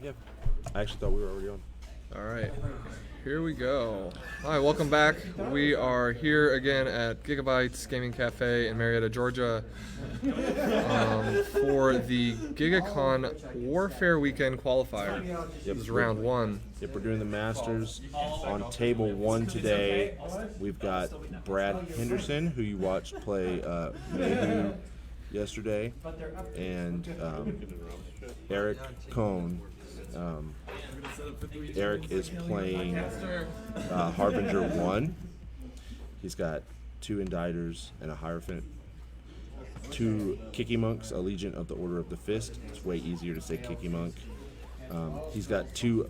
Yeah. I actually thought we were already on. All right, here we go. Hi, welcome back. We are here again at Giga-bites Gaming Café in Marietta, Georgia, for the Giga-con Warfare Weekend qualifier. This is round one. Yep, we're doing the Masters. On table one today, we've got Brad Henderson, who you watched play Mayhew yesterday, and Eric Cohn. Eric is playing Harbinger 1. He's got 2 Inditers and a Hierophant. 2 Kicky Monks, a Legion of the Order of the Fist. It's way easier to say Kicky Monk. He's got 2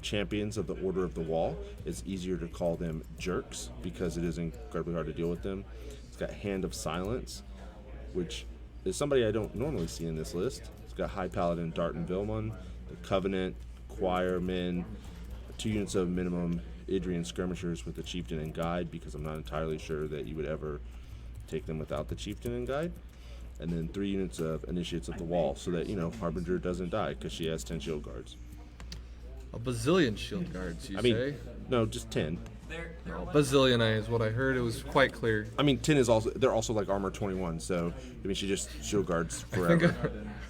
Champions of the Order of the Wall. It's easier to call them Jerks because it is incredibly hard to deal with them. He's got Hand of Silence, which is somebody I don't normally see in this list. He's got High Paladin, Dart and Vilmon, the Covenant, Choir Men, 2 units of minimum Idrian Skirmishers with the Chieftain and Guide, because I'm not entirely sure that you would ever take them without the Chieftain and Guide, and then 3 units of Initiates of the Wall, so that, Harbinger doesn't die, because she has 10 shield guards. A bazillion shield guards, say? No, just 10. No, bazillion is what I heard. It was quite clear. 10 is also, they're also like armor 21, so, she just shield guards forever.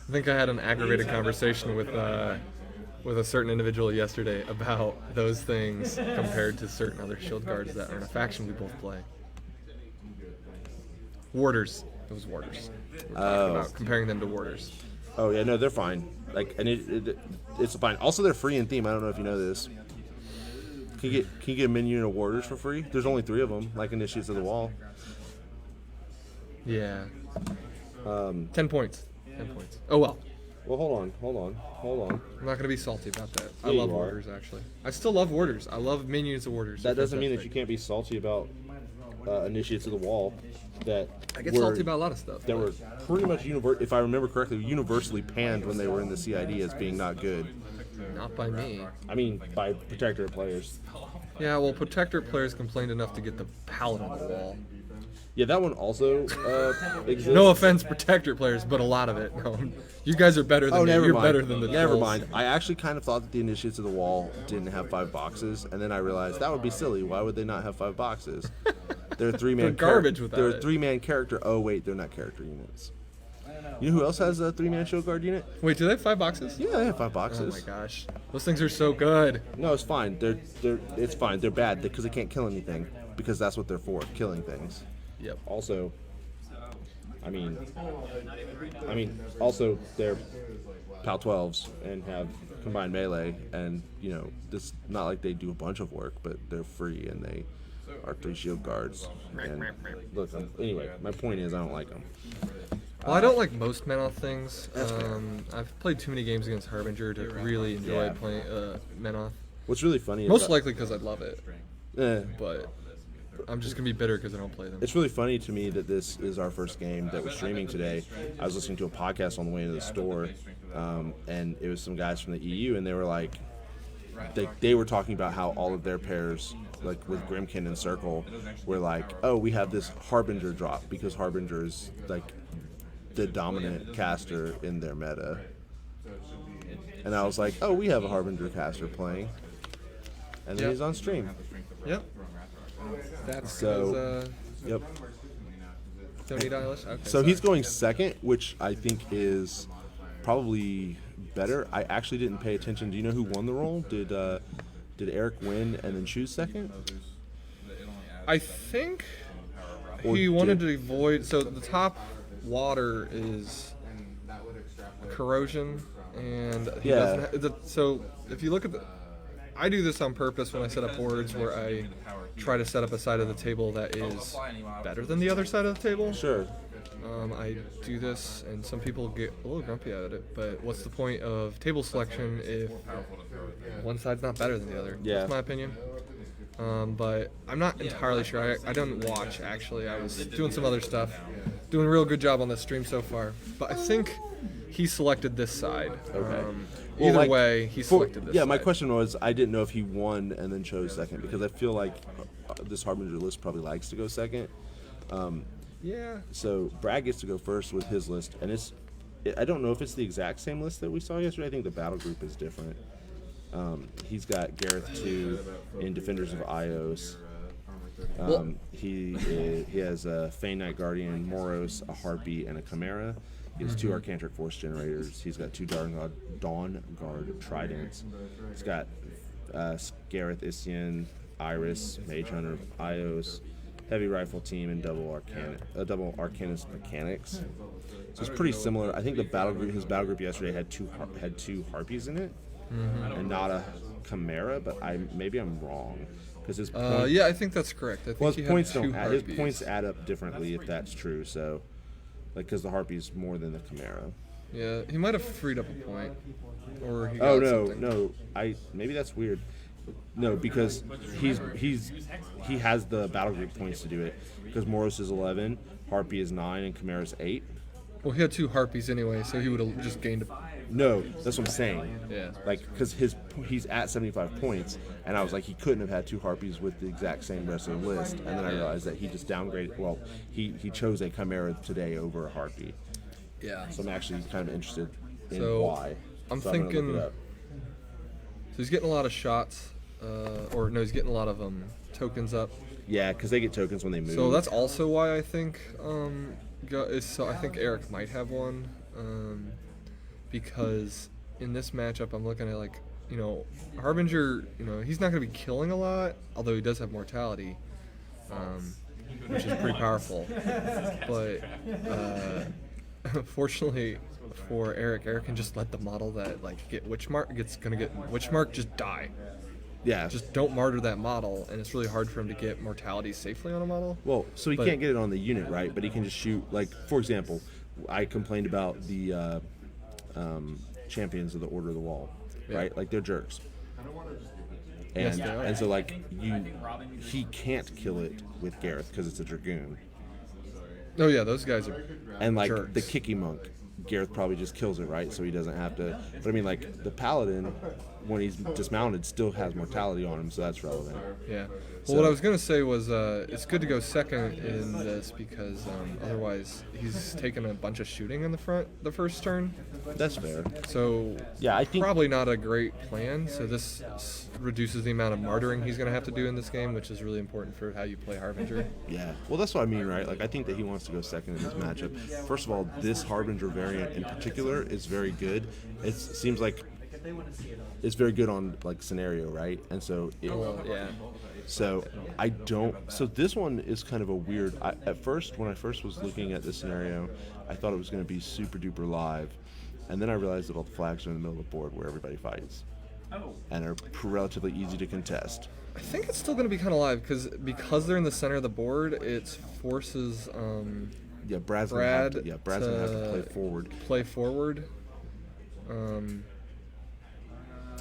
I think I had an aggravated conversation with a certain individual yesterday about those things compared to certain other shield guards that are in a faction we both play. Warders. It was warders. We're talking about comparing them to warders. Oh yeah, no, they're fine. It's fine. Also, they're free in theme. I don't know if you know this. Can you get a minion of warders for free? There's only 3 of them, like Initiates of the Wall. Yeah. 10 points. 10 points. Oh well. Well, hold on. I'm not gonna be salty about that. I love warders, actually. I still love warders. I love minions of warders. That doesn't mean that you can't be salty about Initiates of the Wall. I get salty about a lot of stuff. That were pretty much if I remember correctly, universally panned when they were in the CID as being not good. Not by me. By Protectorate players. Yeah, well, Protectorate players complained enough to get the Paladin on the wall. Yeah, that one also exists. No offense, Protectorate players, but a lot of it. No, you guys are better than me. You're better than the Never trolls. mind. I actually kind of thought that the Initiates of the Wall didn't have 5 boxes, and then I realized that would be silly. Why would they not have 5 boxes? They're a 3-man garbage without They're a it. 3-man character. Oh wait, they're not character units. You know who else has a 3-man shield guard unit? Wait, do they have 5 boxes? Yeah, they have 5 Oh boxes. my gosh, those things are so good. No, it's fine. It's fine. They're bad because they can't kill anything, because that's what they're for, killing things. Yep. Also, also they're PAL 12s and have combined melee, and this not like they do a bunch of work, but they're free and they are 3 shield guards. And look, anyway, my point is I don't like them. Well, I don't like most Menoth things. I've played too many games against Harbinger to really enjoy playing Menoth. What's really funny is Most likely because I'd love it, eh, but I'm just gonna be bitter because I don't play them. it's really funny to me that this is our first game that we're streaming today. I was listening to a podcast on the way into the store, and it was some guys from the EU, and they were like, they were talking about how all of their pairs, like with Grimkin and Circle, were like, oh, we have this Harbinger drop because Harbinger is like the dominant caster in their meta. And I was like, oh, we have a Harbinger caster playing, and then he's on stream. Yep. That's So, yep. Tony Dialish. Okay, So he's going second, which I think is probably better. I actually didn't pay attention. Do you know who won the roll? Did Eric win and then choose second? I think Or he wanted did- to avoid. So the top water is corrosion, and he doesn't so if you look at I do this on purpose when I set up boards where I try to set up a side of the table that is better than the other side of the table. Sure. I do this, and some people get a little grumpy at it, but what's the point of table selection if one side's not better than the other? Yeah. That's my opinion. But I'm not entirely sure. I didn't watch, actually. I was doing some other stuff. Doing a real good job on this stream so far. But I think he selected this side. Okay. Either way, he selected this side. My question was, I didn't know if he won and then chose second, because I feel like this Harbinger list probably likes to go second. Yeah. So Brad gets to go first with his list, and it's I don't know if it's the exact same list that we saw yesterday. I think the battle group is different. He's got Garryth 2 in Defenders of Ios. He has a Fey Knight Guardian, Moros, a Harpy, and a Chimera. He has 2 Arcantric Force Generators. He's got 2 Dawn Guard Tridents. He's got Garryth, Isian, Iris, Mage Hunter, Ios, Heavy Rifle Team, and double Arcanist Mechanics. So it's pretty similar. I think his battle group yesterday had two Harpies in it, and not a Chimera. But maybe I'm wrong. His yeah, I think that's correct. I think his points don't add. His points add up differently if that's true. So, because the Harpy's more than the Chimera. Yeah, he might have freed up a point, or he got no. Maybe that's weird. No, because he has the battle group points to do it. Because Moros is 11, Harpy is 9, and Chimera's 8. Well, he had 2 Harpies anyway, so he would have just gained a... No, that's what I'm saying. Yeah. Like, because he's at 75 points, and I was like, he couldn't have had 2 Harpies with the exact same rest of the list. And then I realized that he just downgraded. Well, he chose a Chimera today over a Harpy. Yeah. So I'm actually kind of interested in why. I'm so thinking. I'm so he's getting a lot of shots, he's getting a lot of tokens up. Yeah, because they get tokens when they move. So that's also why I think I think Eric might have one, because in this matchup I'm looking at Harbinger. He's not going to be killing a lot, although he does have mortality, which is pretty powerful. But fortunately for Eric can just let the model that get Witchmark just die. Yeah. Just don't martyr that model, and it's really hard for him to get mortality safely on a model. Well, so he can't get it on the unit, right? But he can just shoot. Like, for example, I complained about the champions of the Order of the Wall, right? Like, they're jerks. And so he can't kill it with Garryth because it's a Dragoon. Oh yeah, those guys are jerks. The Kicky Monk, Garryth probably just kills it, right? So he doesn't have to. But I mean, the Paladin, when he's dismounted, still has mortality on him, so that's relevant. Yeah. Well, what I was gonna say was it's good to go second in this because otherwise he's taking a bunch of shooting in the first turn. That's fair. So yeah, I think probably not a great plan. So this reduces the amount of martyring he's gonna have to do in this game, which is really important for how you play Harbinger. Yeah. Well, that's what I mean, right? Like, I think that he wants to go second in this matchup. First of all, this Harbinger variant in particular is very good. It seems like it's very good on scenario, right? And so So this one is kind of a weird. At first, when I first was looking at this scenario, I thought it was going to be super duper live, and then I realized that all the flags are in the middle of the board where everybody fights, and are relatively easy to contest. I think it's still going to be kind of live because they're in the center of the board. It forces Brad's gonna have to play forward.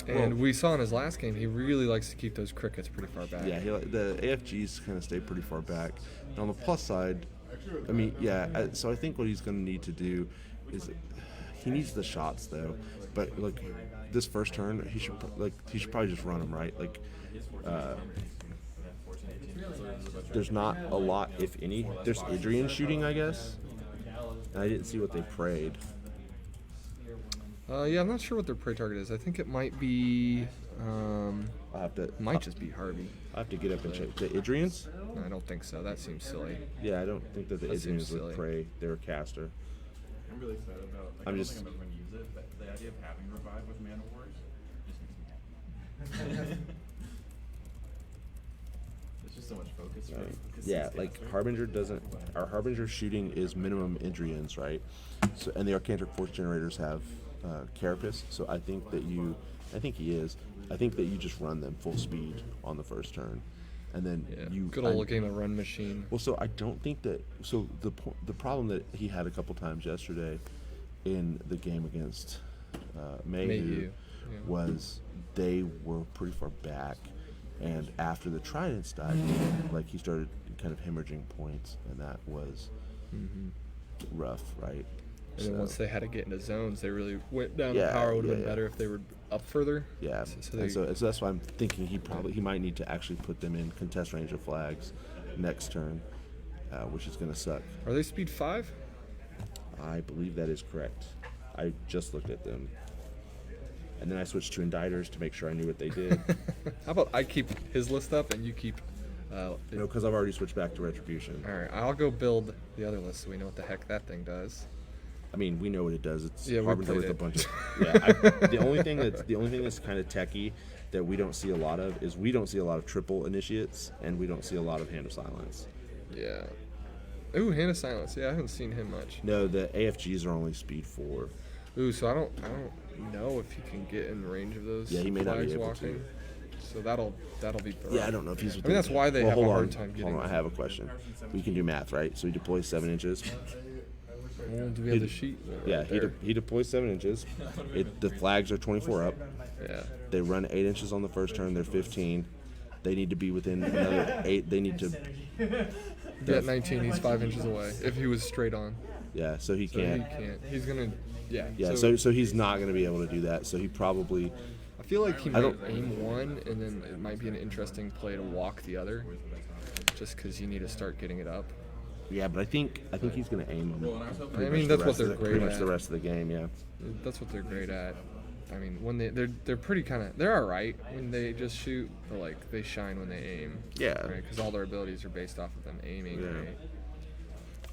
And we saw in his last game, he really likes to keep those crickets pretty far back. Yeah, the AFGs kind of stay pretty far back. And on the plus side, I mean, so I think what he's going to need to do is he needs the shots though. But this first turn, he should probably just run them, right? There's not a lot, if any. There's Adrian shooting, I guess. And I didn't see what they prayed. I'm not sure what their prey target is. I think it might be. Might just be Harvey. I have to get up and check. The Idrians? No, I don't think so. That seems silly. Yeah, I don't think that the Idrians would prey. They're a caster. I'm really excited about. I'm just. I'm going to use it. But the idea of having revive with Mana Wars just makes me happy. There's just so much focus. Right? Harbinger doesn't. Our Harbinger shooting is minimum Idrians, right? So, and the Arcantric Force Generators have Carapace, so I think that you just run them full speed on the first turn, and then good old game of run machine. Well, so I don't think that. So the problem that he had a couple times yesterday in the game against Mayhew was they were pretty far back, and after the Tridents died, he started kind of hemorrhaging points, and that was rough, right? And then once they had to get into zones, they really went down. The power would have been better if they were up further. Yeah, so that's why I'm thinking he might need to actually put them in contest range of flags next turn, which is going to suck. Are they speed 5? I believe that is correct. I just looked at them. And then I switched to inditers to make sure I knew what they did. How about I keep his list up and you keep... No, because I've already switched back to Retribution. Alright, I'll go build the other list so we know what the heck that thing does. I mean, we know what it does. It's Yeah, we Harbinger played with a it. bunch of... Yeah, the only thing that's kind of techie that we don't see a lot of is we don't see a lot of triple initiates, and we don't see a lot of Hand of Silence. Yeah. Ooh, Hand of Silence. Yeah, I haven't seen him much. No, the AFGs are only speed 4. Ooh, so I don't know if he can get in range of those Yeah, he may not be flags able walking. to. So that'll be thorough. Yeah, I don't know if he's... I mean, that's why they have a hard time getting... Hold on, I have a question. We can do math, right? So he deploys 7 inches. Well, do we have the sheet? Yeah, Right he, there. he deploys 7 inches. The flags are 24 up. Yeah. They run 8 inches on the first turn. They're 15. They need to be within another 8. They need to... At 19, he's 5 inches away. If he was straight on. Yeah, so he So can't... he can't. He's going to... Yeah. Yeah, so he's not going to be able to do that. So he probably... I feel like he I might don't- aim one, and then it might be an interesting play to walk the other. Just because you need to start getting it up. Yeah, but I think he's going to aim him. I mean, that's what they're great Pretty much at. the rest of the game, yeah. That's what they're great at. I mean, when they're pretty kind of... They're alright when they just shoot, but, like, they shine when they aim. Yeah. Right? Because all their abilities are based off of them aiming, Yeah. right?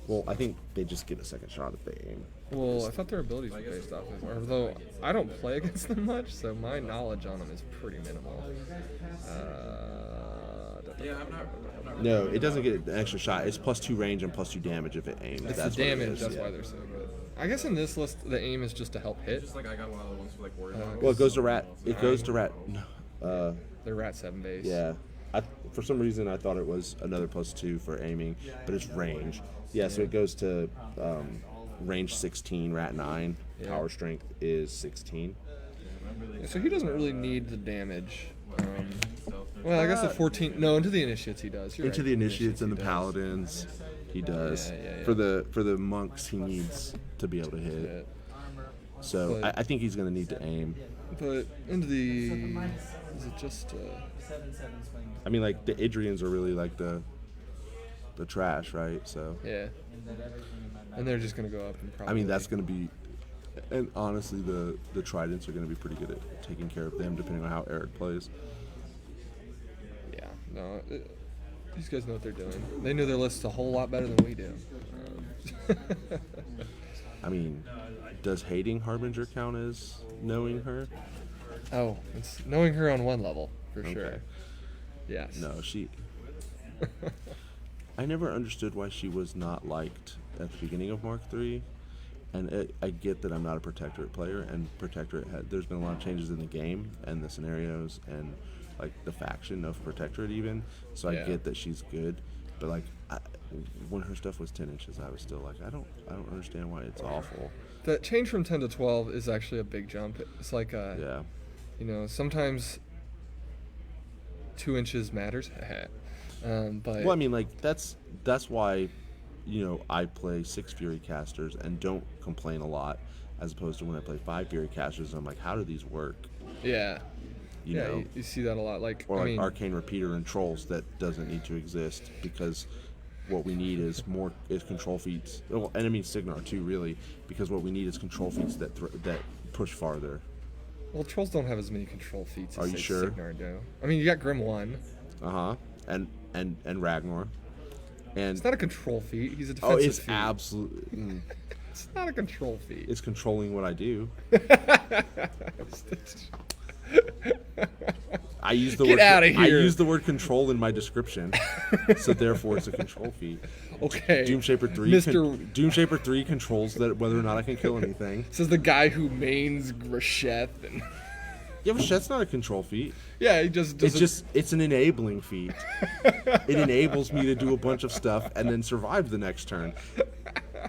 Well, I think they just get a second shot if they aim. Well, I thought their abilities were based off of... Although, I don't play against them much, so my knowledge on them is pretty minimal. Yeah, I'm not No, it doesn't get an extra shot. It's +2 range and +2 damage if it aims. It's That's the what it damage, is, that's yeah. why they're so good. I guess in this list, the aim is just to help hit. just like I got a lot of the ones for like warrior. Well, it goes to rat. It goes to rat. No, They're Rat 7 base. yeah. For some reason, I thought it was another +2 for aiming, but it's range. Yeah, so it goes to range 16, rat 9. Yeah. Power strength is 16. Yeah, so he doesn't really need the damage. Well, I guess the 14... No, into the initiates he does. You're Into right. the initiates and he the does. paladins, he does. Yeah. For the monks, he needs to be able to hit. Yeah. So But- I think he's going to need to aim. But into the... Is it just... I mean, like the Idrians are really like the trash, right? So yeah. And they're just going to go up and probably... I mean, that's going to be, and honestly, the Tridents are going to be pretty good at taking care of them, depending on how Eric plays. Yeah. No, these guys know what they're doing. They knew their lists a whole lot better than we do. I mean, does hating Harbinger count as knowing her? Oh, it's knowing her on one level, for Okay. sure. Yes. No, she. I never understood why she was not liked at the beginning of Mark III. And I get that I'm not a Protectorate player, and Protectorate there's been a lot of changes in the game and the scenarios and like the faction of Protectorate even. So I Yeah. get that she's good, but like when her stuff was 10 inches, I was still like, I don't understand why it's awful. That change from 10 to 12 is actually a big jump. It's like, Yeah. you know, sometimes 2 inches matters. But Well, I mean, like that's why, you know, I play 6 Fury casters and don't complain a lot, as opposed to when I play 5 Fury casters. I'm like, how do these work? yeah, You know, you see that a lot. Like, or I like mean, Arcane Repeater and Trolls that doesn't need to exist because what we need is control feats. Well, enemy Signar too, really, because what we need is control feats that push farther. well, trolls don't have as many control feats as Are you say, sure? Signar do. I mean, you got Grim 1. And Ragnar. And It's not a control feat. He's a oh, defensive it's feat. absolutely. It's not a control feat. It's controlling what I do. I use the Get word outta I here. use the word control in my description, so therefore it's a control feat. Okay. Doomshaper 3 Doomshaper 3 controls that whether or not I can kill anything. Says the guy who mains Grasheth. And Yeah, but that's not a control feat. yeah, he just doesn't. It's an enabling feat. It enables me to do a bunch of stuff and then survive the next turn.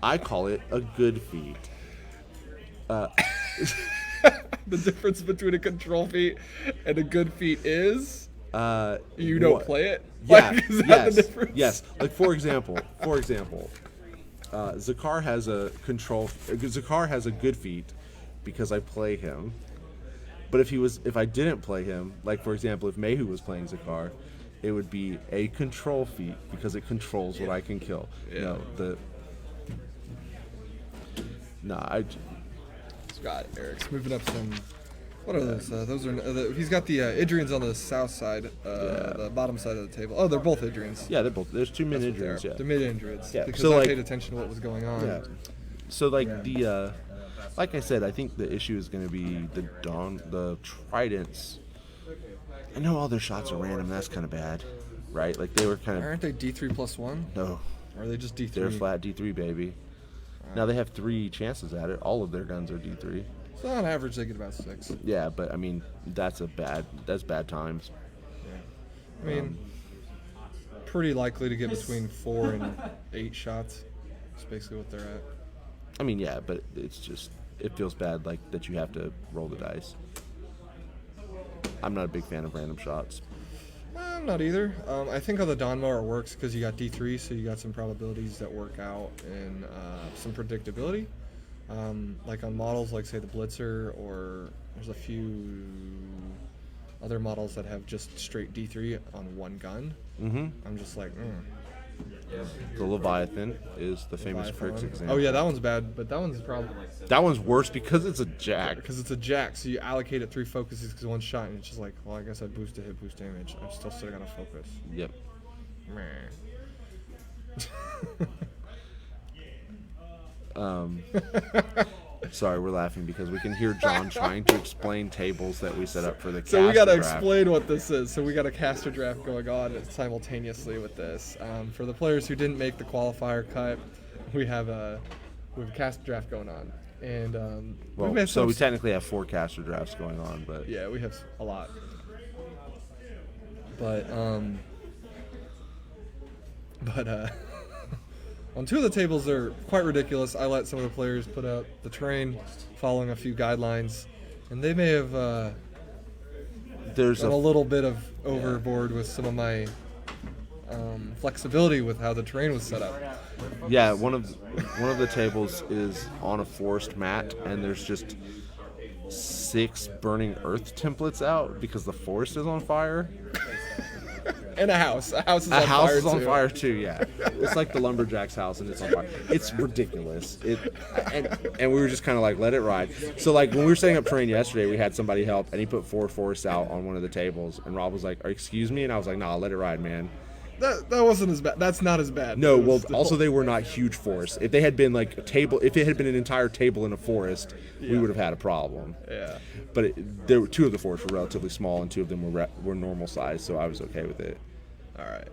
I call it a good feat. The difference between a control feat and a good feat is you don't what- play it. Yeah, Like, is that yes, the difference? yes. Like for example, Zakar has a Zakar has a good feat because I play him. But if I didn't play him, like for example, if Mayhu was playing Zakar, it would be a control feat because it controls what I can kill. Yeah. No, God, Eric's moving up some. What are those? Those are. He's got the Idrians on the south side, the bottom side of the table. Oh, they're both Idrians. Yeah, they're both. There's 2 mid-Idrians. They're Yeah. mid-Idrians. Yeah, Because so, I like- paid attention to what was going on. Yeah. So like like I said, I think the issue is going to be the Tridents. I know all their shots are random. That's kind of bad, right? Like they were kind of Aren't they D3+1? no. Or are they just D3? They're flat D3, baby. Now they have 3 chances at it. All of their guns are D3. So on average, they get about 6. Yeah, but I mean that's bad times. I mean, pretty likely to get between 4 and 8 shots. That's basically what they're at. I mean, yeah, but it's just it feels bad like that you have to roll the dice. I'm not a big fan of random shots. I'm not either. I think on the Dawnmower it works because you got D3, so you got some probabilities that work out and some predictability. Like on models like, say, the Blitzer, or there's a few other models that have just straight D3 on one gun. Mm-hmm. I'm just like, The Leviathan is the famous Leviathan. Crix example. Oh yeah, that one's bad, but that one's probably That one's worse because it's a jack. because it's a jack, so you allocate it 3 focuses because one shot, and it's just like, well, I guess I boost a hit, boost damage. I'm still got to focus. Yep. Sorry, we're laughing because we can hear John trying to explain tables that we set up for the cast. So we got to draft. explain what this is. So we got a caster draft going on simultaneously with this. For the players who didn't make the qualifier cut, we have a caster draft going on, and Well, so we technically have 4 caster drafts going on, but yeah, we have a lot. But on 2 of the tables, they're quite ridiculous. I let some of the players put out the terrain following a few guidelines, and they may have there's gone a little bit of overboard with some of my flexibility with how the terrain was set up. yeah, one of the tables is on a forest mat, and there's just 6 burning earth templates out because the forest is on fire. And a house. A house is A on house fire is on too. fire too. Yeah, it's like the lumberjack's house, and it's on fire. It's ridiculous. And we were just kind of like, let it ride. So like when we were setting up terrain yesterday, we had somebody help, and he put 4 forests out on one of the tables, and Rob was like, "Excuse me," and I was like, "Nah, let it ride, man." That wasn't as bad. That's not as bad. No, It well, was still- also they were not huge forests. If they had been like a table, if it had been an entire table in a forest, we would have had a problem. Yeah. But there were 2 of the forests were relatively small, and 2 of them were normal size, so I was okay with it. All right.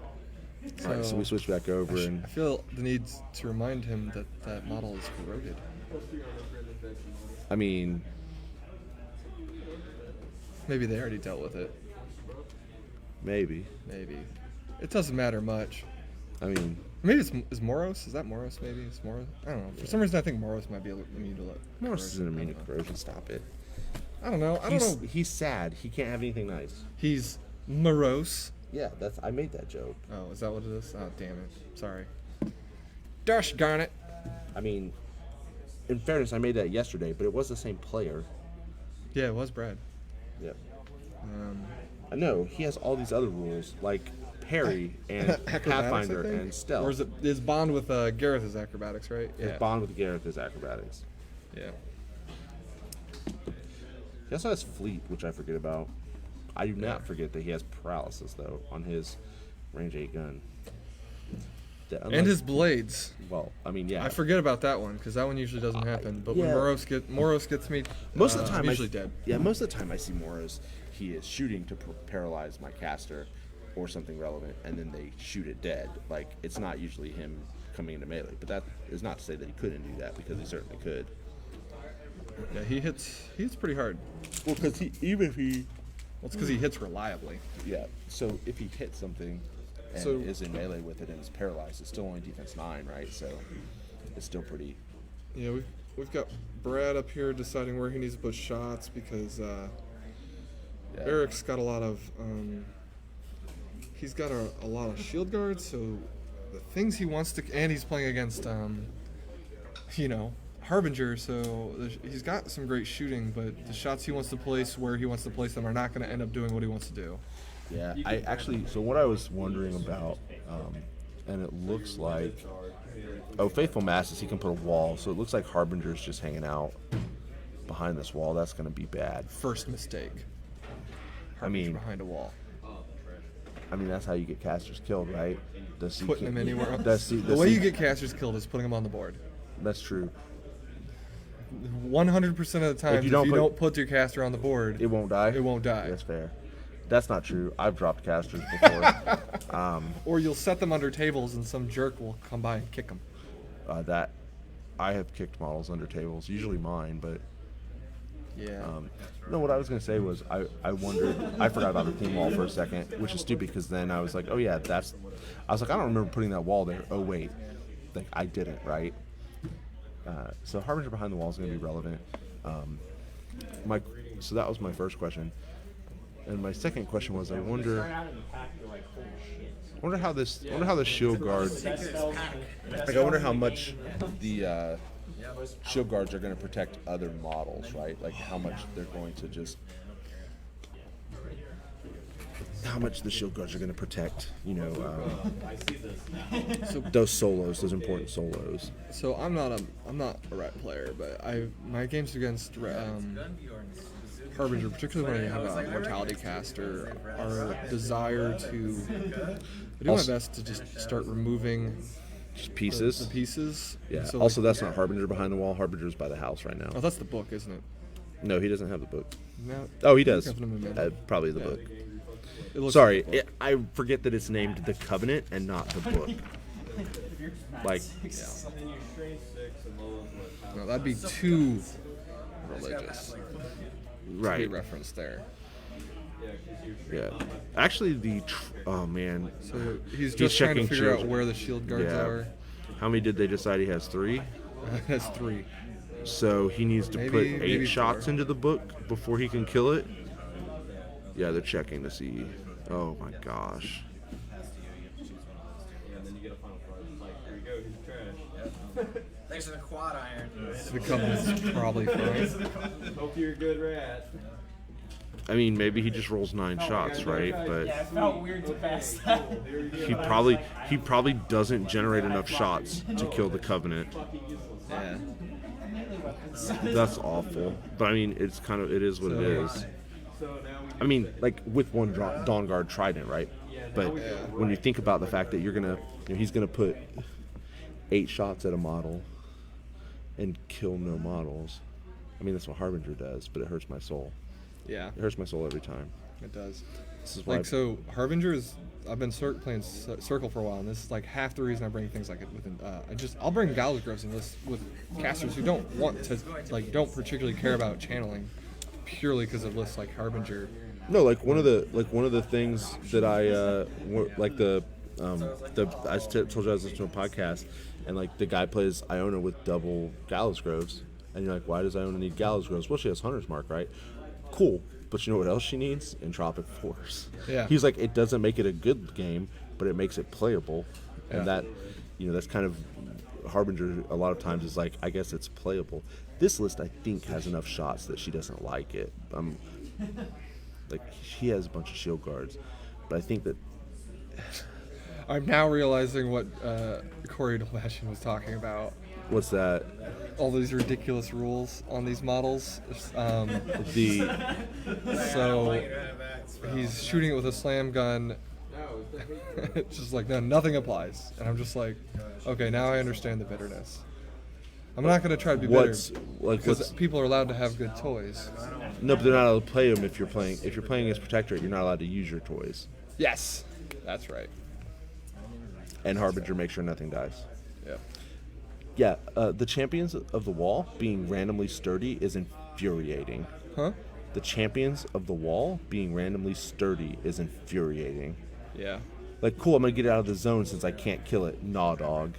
All right, so we switched back over, and I feel the need to remind him that that model is corroded. I mean, Maybe they already dealt with it. maybe. Maybe. It doesn't matter much. I mean, Maybe is Moros? Is that Moros? Maybe it's Moros. I don't know. For some reason, I think Moros might be immune to Morris isn't corrosion. immune to corrosion. Stop it. I don't know. I don't know. He's sad. He can't have anything nice. He's morose. Yeah, I made that joke. Oh, is that what it is? Oh, damn it. Sorry. Gosh darn it. I mean, in fairness, I made that yesterday, but it was the same player. Yeah, it was Brad. Yep. I know he has all these other rules like parry and Acrobatics, Pathfinder I think? and stealth. Or is it his bond with Garryth is acrobatics, right? His bond with Garryth is acrobatics. Yeah. He also has fleet, which I forget about. I do not forget that he has paralysis though on his range 8 gun. And his blades. Well, I mean, yeah. I forget about that one because that one usually doesn't happen. But when yeah. Moros gets me, Most of the time, I'm usually dead. Yeah, most of the time I see Moros, he is shooting to paralyze my caster or something relevant, and then they shoot it dead. Like, it's not usually him coming into melee, but that is not to say that he couldn't do that, because he certainly could. Yeah, he hits pretty hard. Well, because even if he... Well, it's because he hits reliably. Yeah, so if he hits something and So- is in melee with it and is paralyzed, it's still only defense 9, right? So it's still pretty... Yeah, we've got Brad up here deciding where he needs to put shots because Yeah. Eric's got a lot of he's got a lot of shield guards, so the things he wants to, and he's playing against Harbinger, so he's got some great shooting, but the shots he wants to place where he wants to place them are not going to end up doing what he wants to do. Yeah, I actually, so what I was wondering about, and it looks like, Faithful Masses, he can put a wall, so it looks like Harbinger's just hanging out. behind this wall, that's going to be bad. First mistake. I mean, behind a wall. That's how you get casters killed, right? Putting them anywhere else. The way you get casters killed is putting them on the board. That's true. 100% of the time, if you don't put your caster on the board, it won't die. It won't die. That's fair. That's not true. I've dropped casters before. Or you'll set them under tables and some jerk will come by and kick them. That I have kicked models under tables, usually mine, but yeah. No, what I was gonna say was I wondered. I forgot about the theme wall for a second, which is stupid because then I was like, oh yeah, I was like, I don't remember putting that wall there. Oh wait, like I didn't, right? So Harbinger behind the wall is gonna be relevant. So that was my first question. And my second question was, I wonder how this shield guard, like I wonder how much the shield guards are going to protect other models, right? Like how much they're going to how much the shield guards are going to protect, those important solos. So I'm not a ret player, but my games against Harbinger, particularly when I have a mortality caster, are a desire to. I do my best to just start removing just pieces. The pieces. Yeah. So also, that's not Harbinger behind the wall. Harbinger's by the house right now. Oh, that's the book, isn't it? No, he doesn't have the book. No. Oh, he does. Probably the book. Sorry, I forget that it's named the Covenant and not the book. Like, no, that'd be too religious. Right. To be referenced there. Yeah. Actually, oh man. So he's just trying to figure out where the shield guards are. How many did they decide he has? 3? He has 3. So he needs to put 8 shots into the book before he can kill it. Yeah, they're checking to see. Oh my gosh. Thanks for the quad iron. The Covenant's probably fine. Hope you're a good rat. I mean, maybe he just rolls 9 shots, right? But yeah, it felt weird to pass that. he probably doesn't generate enough shots to kill the Covenant. Yeah. That's awful. But I mean, it is what it is. I mean, like with one Dawn Guard Trident, right? But when you think about the fact that he's gonna put 8 shots at a model and kill no models. I mean, that's what Harbinger does, but it hurts my soul. Yeah. It hurts my soul every time. It does. This is why so Harbinger is. I've been playing Circle for a while, and this is like half the reason I bring things like it within. I'll bring Gallows Groves in this with casters who don't want to, don't particularly care about channeling, purely because of lists like Harbinger. No, like one of the things that I I told you I was listening to a podcast, and like the guy plays Iona with double Gallows Groves, and you're like, why does Iona need Gallows Groves? Well, she has Hunter's Mark, right? Cool, but you know what else she needs? Entropic Force. Yeah. He's like, it doesn't make it a good game, but it makes it playable, and that, that's kind of Harbinger. A lot of times is like, I guess it's playable. This list, I think, has enough shots that she doesn't like it. Like she has a bunch of shield guards, but I think that. I'm now realizing what Corey Delbashian was talking about. What's that? All these ridiculous rules on these models. So he's shooting it with a slam gun. It's just like, no, nothing applies. And I'm just like, okay, now I understand the bitterness. I'm not going to try to be bitter because people are allowed to have good toys. No, but they're not allowed to play them if you're playing against Protectorate. You're not allowed to use your toys. Yes, that's right. And Harbinger makes sure nothing dies. Yeah. Yeah, the Champions of the Wall being randomly sturdy is infuriating. Huh? The Champions of the Wall being randomly sturdy is infuriating. Yeah. Like, cool, I'm going to get it out of the zone since I can't kill it. Nah, dog.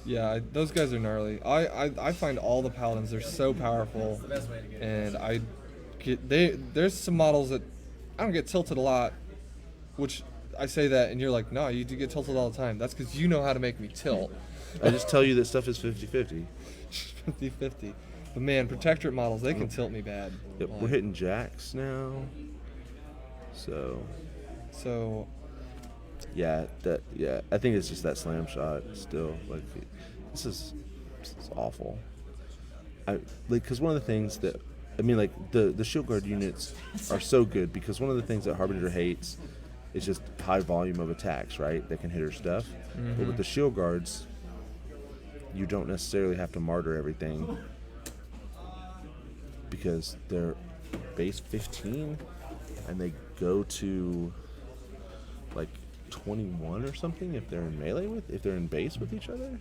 Yeah, those guys are gnarly. I find all the Paladins, they're so powerful. And there's some models that I don't get tilted a lot, which I say that and you're like, no, you do get tilted all the time. That's because you know how to make me tilt. I just tell you that stuff is 50-50. 50-50. But man, Protectorate models, they can tilt me bad. Yep, we're hitting jacks now. So yeah, I think it's just that slam shot still. Like, this is awful. Because one of the things that I mean, like the shield guard units are so good because one of the things that Harbinger hates is just high volume of attacks, right? That can hit her stuff. But with the shield guards, you don't necessarily have to martyr everything because they're base 15 and they go to like 21 or something if they're in melee if they're in base with each other.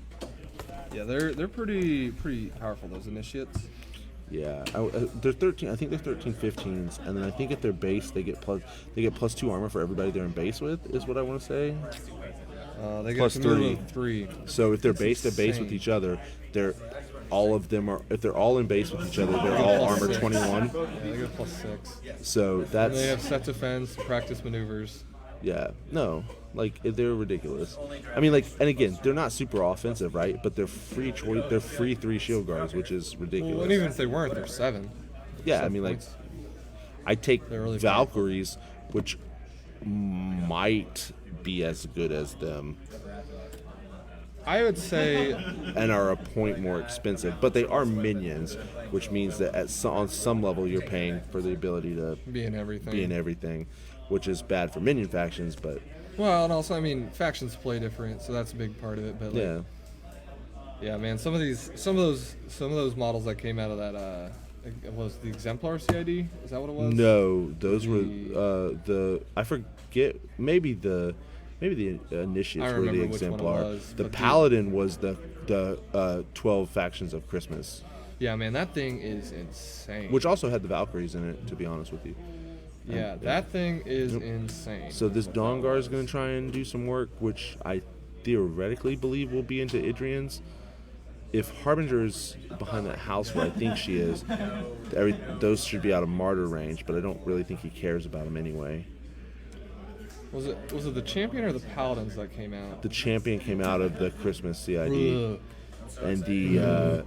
Yeah, they're pretty powerful, those initiates. Yeah, they're 13. I think they're 13, 15s, and then I think if they're base, they get plus 2 armor for everybody they're in base with. Is what I want to say. They get Plus to 3. 3. So if they're base to base with each other, all of them are. If they're all in base with each other, they're all armor 21. Yeah, they get plus 6. So that's. And they have set defense, practice maneuvers. Yeah, no, like they're ridiculous. I mean, like, and again, they're not super offensive, right? But they're free choice. They're free 3 shield guards, which is ridiculous. Well, and even if they weren't, they're 7. Yeah, I mean, like, I take They're really Valkyries, which might be as good as them, I would say, and are a point more expensive. But they are minions, which means that on some level you're paying for the ability to be in everything. be in everything, which is bad for minion factions. But Well, and also, I mean, factions play different, so that's a big part of it. But like, yeah, man, some of those models that came out of that was the Exemplar CID. Is that what it was? no, those were the I forget maybe the initiates were the remember which one it Exemplar. was, The but Paladin was the 12 factions of Christmas, Yeah, man, that thing is insane. which also had the Valkyries in it. To be honest with you. Yeah, that thing is insane. So this Dawnguard is going to try and do some work, which I theoretically believe will be into Idrian's. If Harbinger is behind that house where I think she is, those should be out of martyr range, but I don't really think he cares about them anyway. Was it the Champion or the Paladins that came out? The Champion came out of the Christmas CID, Ugh. and the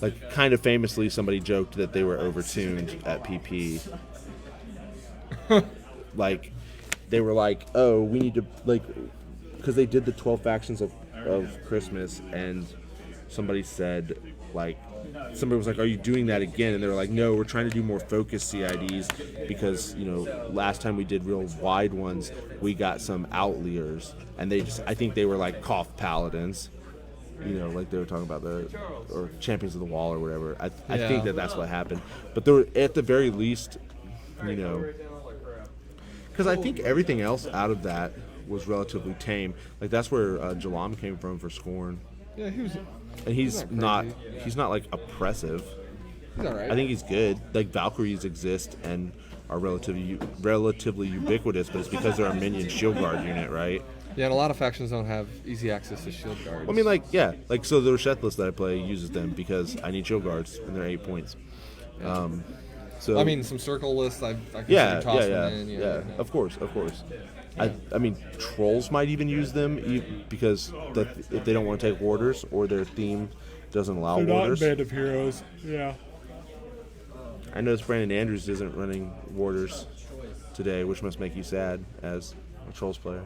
like kind of famously somebody joked that they were overtuned at PP. Like they were like, oh, we need to like because they did the 12 factions of Christmas, and somebody said like somebody was like, are you doing that again? And they were like, no, we're trying to do more focused CIDs because last time we did real wide ones we got some outliers, and I think they were like cough paladins, like they were talking about or champions of the wall or whatever. I think that's what happened, but there were, at the very least, because I think everything else out of that was relatively tame. Like that's where Jalam came from for Scorn. Yeah, he was. And he's not crazy. like oppressive. He's all right. I think he's good. Like Valkyries exist and are relatively ubiquitous, but it's because they're a minion shield guard unit, right? Yeah, and a lot of factions don't have easy access to shield guards. I mean, so the Rochette list that I play uses them because I need shield guards and they're 8 points. So I mean, some circle lists I can yeah, toss yeah, them in. yeah. Of course. I mean, trolls might even use them because if they don't want to take warders or their theme doesn't allow warders. Band of Heroes. Yeah. I noticed Brandon Andrews isn't running warders today, which must make you sad as a trolls player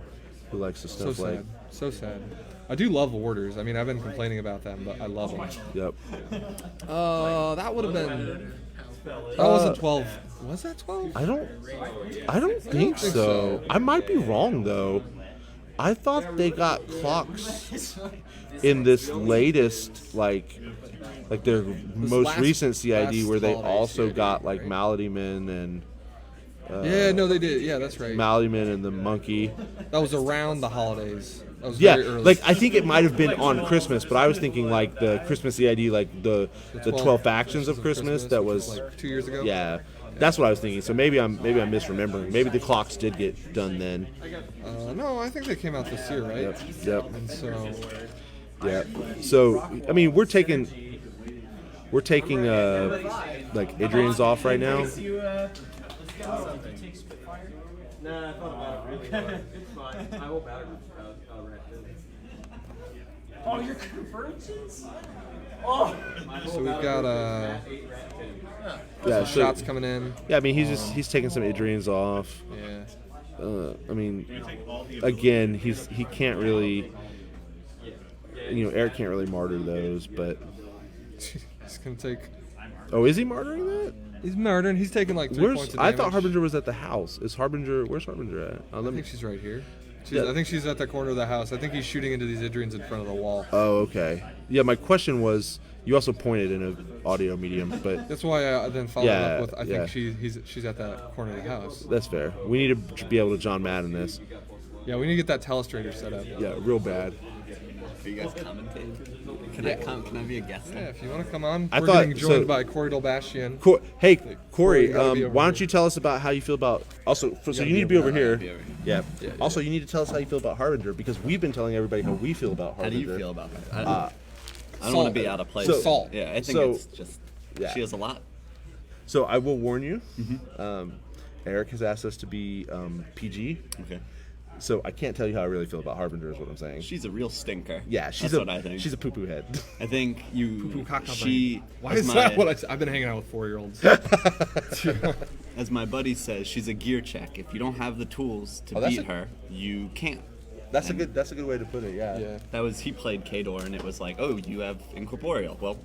who likes the So snowflake. sad. So sad. I do love warders. I mean, I've been complaining about them, but I love them. Yep. That would have been. That wasn't 12. Was that 12? I don't think so. I might be wrong though. I thought they got clocks in this latest like their most recent CID where they also got like Malady Men and yeah, no, they did. Yeah, that's right. Malady Men and the monkey. That was around the holidays. That was Yeah, very early. like I think it might have been on Christmas, but I was thinking like the Christmas CID, like the 12 factions of Christmas that was like 2 years ago. yeah. That's what I was thinking. So maybe I'm misremembering. Maybe the clocks did get done then. No, I think they came out this year, right? Yep. And so, Yeah. So I mean, we're taking like Idrian's off right now. Nah, I thought about it. It's fine. I will battle Oh, your convergence? so we've got Yeah. So, shots coming in. yeah. I mean, he's taking some Idrian's off. Yeah. I mean, again, he can't really. Eric can't really martyr those, but He's gonna take Oh, is he martyring that? He's murdering. He's taking like 3 points of I damage. thought Harbinger was at the house. Where's Harbinger at? I think she's right here. Yeah. I think she's at the corner of the house. I think he's shooting into these Idrians in front of the wall. Oh, okay. Yeah, my question was, you also pointed in an audio medium, but That's why I then followed Yeah, up with, I yeah. think she's at that corner of the house. that's fair. We need to be able to John Madden this. Yeah, we need to get that telestrator set up. Yeah, real bad. Are you guys commentating? Can I be a guest? Yeah, if you want to come on, I we're thought- getting joined so- by Corey Dolbastian. Hey, Corey, you gotta be over why don't here. you tell us about how you feel about... Also, so you need to be over here. Yeah. Also, you need to tell us how you feel about Harbinger, because we've been telling everybody how we feel about How Harbinger. do you feel about her? I don't want to be out of place. So- Salt. Yeah, I think so- it's just yeah. she has a lot. So I will warn you, Eric has asked us to be PG, Okay. so I can't tell you how I really feel about Harbinger is what I'm saying. She's a real stinker. Yeah, That's what I think. she's a poo-poo head. I think Caca she. Why as is my, that what I've been hanging out with 4-year-olds. As my buddy says, she's a gear check. If you don't have the tools to Oh, that's beat a- her, you can't. That's a good way to put it. Yeah. Yeah. He played Kador, and it was like, oh, you have incorporeal. Well,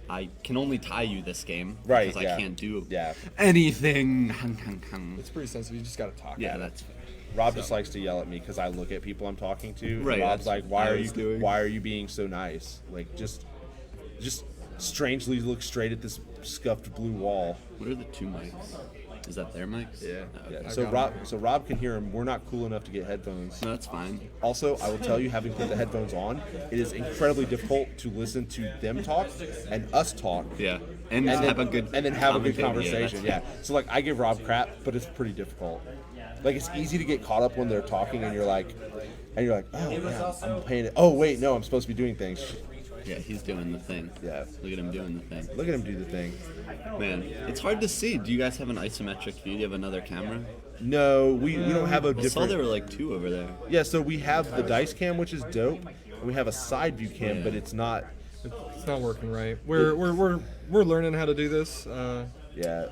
I can only tie you this game Right. because yeah. I can't do Yeah. anything. It's pretty sensitive. You just got to talk. Yeah, at it. that's Rob just likes to yell at me because I look at people I'm talking to. and Right, Rob's that's like, what I was doing. why are you being so nice? Like, just strangely look straight at this scuffed blue wall. What are the two mics? Is that their mics? Yeah. Oh, okay. Yeah. So Rob can hear him. We're not cool enough to get headphones. No, that's fine. Also, I will tell you, having put the headphones on, it is incredibly difficult to listen to them talk and us talk. Yeah, and And have then, a good and then have a good commentator. conversation. Yeah. So like, I give Rob crap, but it's pretty difficult. Like, it's easy to get caught up when they're talking, and you're like, oh yeah, I'm paying it. Oh wait, no, I'm supposed to be doing things. Yeah, he's doing the thing. Yeah. Look at him doing the thing. Look at him do the thing. Man, it's hard to see. Do you guys have an isometric view? Do you have another camera? No, we don't have a I saw different. there were like two over there. Yeah, so we have the dice cam, which is dope. And we have a side view cam, but it's not. It's not working right. We're learning how to do this. Yeah.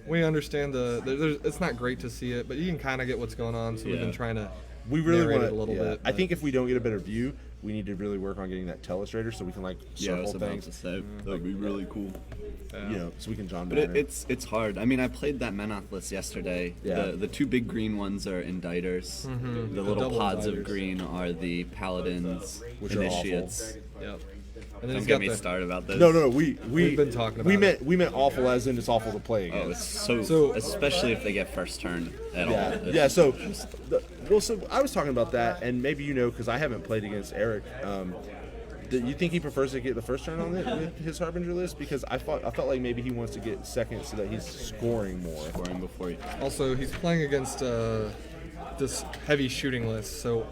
We understand it's not great to see it, but you can kind of get what's going on. So we've been Yeah. trying to. We really narrate want it a little bit. I think if we don't get a better view, we need to really work on getting that telestrator so we can like Yeah, I circle was about things. to say that'd be really cool. You know, so we can John But Banner. it's hard. I mean, I played that Menoth list yesterday. Yeah. The two big green ones are inditers. The little double pods of inditers. green are the paladins, Which are initiates. Yep. And then Don't he's get got me the. started about those. No, we've been talking we about meant awful as in it's awful to play Oh, against. it's So- especially if they get first turn at all. It's Yeah. So, so I was talking about that, and maybe you know because I haven't played against Eric. Do you think he prefers to get the first turn on with his Harbinger list? Because I felt like maybe he wants to get second so that he's scoring more. scoring before you. Also, he's playing against this heavy shooting list. So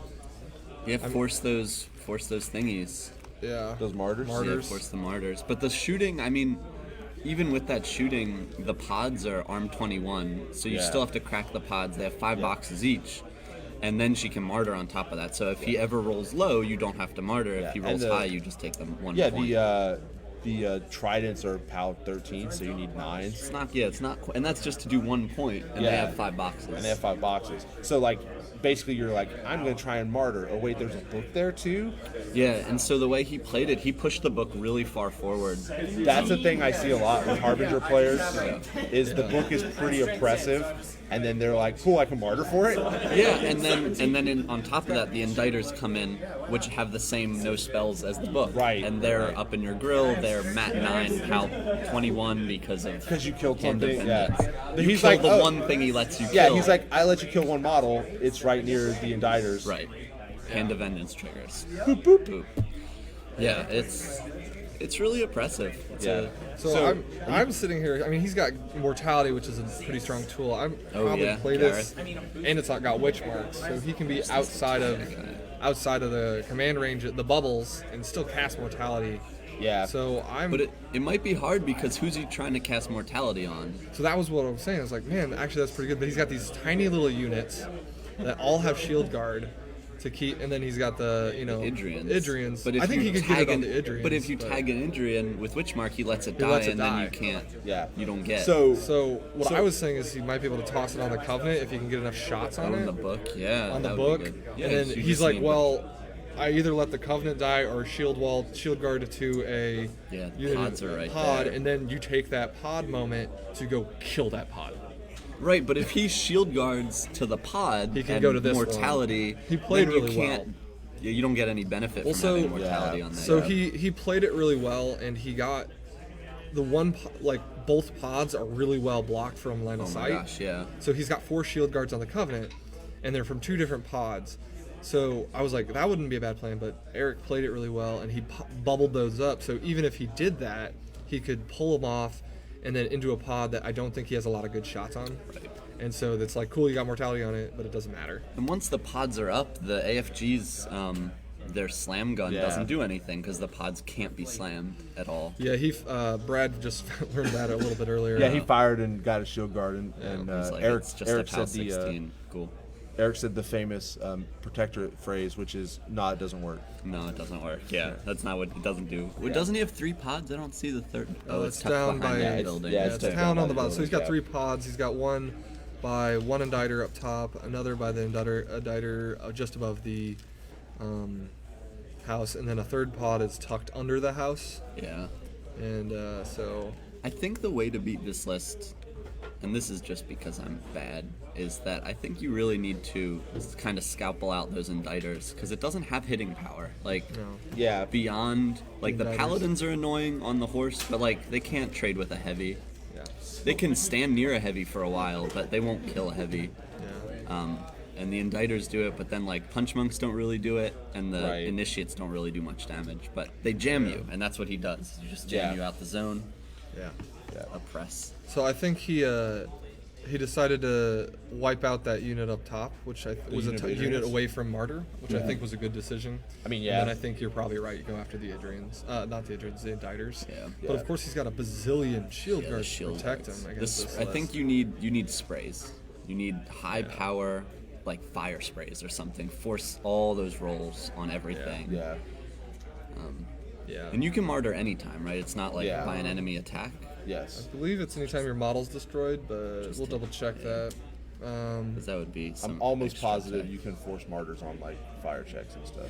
Yeah, force those thingies. yeah. Those martyrs. Yeah, force the martyrs. But the shooting, I mean, even with that shooting, the pods are arm 21, so you Yeah. still have to crack the pods. They have 5 boxes each, and then she can martyr on top of that. So if he ever rolls low, you don't have to martyr. Yeah, If he and rolls the- high, you just take them 1 Yeah, point. the tridents are PAL 13, so you need 9. It's not, and that's just to do 1 point, and they Yeah. have 5 boxes. And they have 5 boxes. So like, basically, you're like, I'm gonna try and martyr. Oh wait, there's a book there too. Yeah, and so the way he played it, he pushed the book really far forward. That's the thing I see a lot with Harbinger players. Is the book is pretty oppressive, and then they're like, cool, I can martyr for it. Yeah, and then on top of that, the inditers come in, which have the same no spells as the book. Right, And they're right. up in your grill. They're mat 9, pal 21 because You killed Hand of something. Yeah. Vengeance. But You he's kill like, the oh. one thing he lets you Yeah, kill. he's like, I let you kill one model. It's right near the inditers. right. Hand of Vengeance triggers. Boop, boop. Boop. Yeah, it's really oppressive. It's Yeah. So I'm sitting here. I mean, he's got mortality, which is a pretty strong tool. I'm probably yeah, play this, and it's not got witch marks, so he can be outside of the command range, the bubbles, and still cast mortality. Yeah. So But it might be hard because who's he trying to cast mortality on? So that was what I was saying. I was like, man, actually that's pretty good. But he's got these tiny little units that all have shield guard to keep, and then he's got the Idrians. But if I think you he could get tag it on an- the Idrians. But if you tag an Idrian with Witchmark, he lets it He die, lets it and then die. you can't. Yeah. You don't get. So what I was saying is he might be able to toss it on the Covenant if he can get enough shots on on it. the book, yeah. On the that would book, be good. Yeah, and then so you he's just like, need- well, I either let the Covenant die or shield guard to a pods are right pod, there. and then you take that pod moment to go kill that pod. Right, but if he shield guards to the pod He can and go to this mortality, one. He played then you really can't, well. Yeah, you don't get any benefit from Also, having mortality on that. So he played it really well, and he got the both pods are really well blocked from line of Oh my sight. gosh, yeah. So he's got 4 shield guards on the Covenant, and they're from 2 different pods. So I was like, that wouldn't be a bad plan, but Eric played it really well, and he bubbled those up. So even if he did that, he could pull them off and then into a pod that I don't think he has a lot of good shots on. Right. And so that's like, cool, you got mortality on it, but it doesn't matter. And once the pods are up, the AFG's their slam gun doesn't do anything because the pods can't be slammed at all. Yeah, Brad just learned that a little bit earlier. Yeah, he fired and got a shield guard, and He's like, Eric, it's just Eric a PAL said 16. Cool. Eric said the famous Protectorate phrase, which is, "Nah, it doesn't work." No, it doesn't work. Yeah, that's not what it doesn't do. Doesn't he have 3 pods? I don't see the third. Oh, it's tucked down behind by the building. yeah, it's tucked down by on the the bottom. So he's building, got 3 pods. He's got one by one inditer up top, another by the inditer just above the house, and then a third pod is tucked under the house. Yeah. And so I think the way to beat this list, and this is just because I'm bad, is that I think you really need to kind of scalpel out those inditers because it doesn't have hitting power. Like, Yeah, beyond, like, the Inditers. paladins are annoying on the horse, but, like, they can't trade with a heavy. yeah, They can stand near a heavy for a while, but they won't kill a heavy. yeah. And the inditers do it, but then, like, punch monks don't really do it, and the Right. initiates don't really do much damage. But they jam you, and that's what he does. You just jam Yeah. you out the zone, Yeah. oppress. So I think he decided to wipe out that unit up top, which was a unit of unit Adrians? away from Martyr, which I think was a good decision. I mean, And yeah. then I think you're probably right. You go after the Adrians, not the Adrians, the Inditers. Yeah. But of course, he's got a bazillion shield Yeah, guards the to shield protect guards. him against This, this I think list. you need sprays. You need high power, like fire sprays or something. Force all those rolls on everything. yeah. Yeah. And you can martyr anytime, right? It's not like Yeah. by an enemy attack. Yes. I believe it's anytime your model's destroyed, but we'll double check that. Because that would be some I'm almost extra positive attack. you can force martyrs on like fire checks and stuff.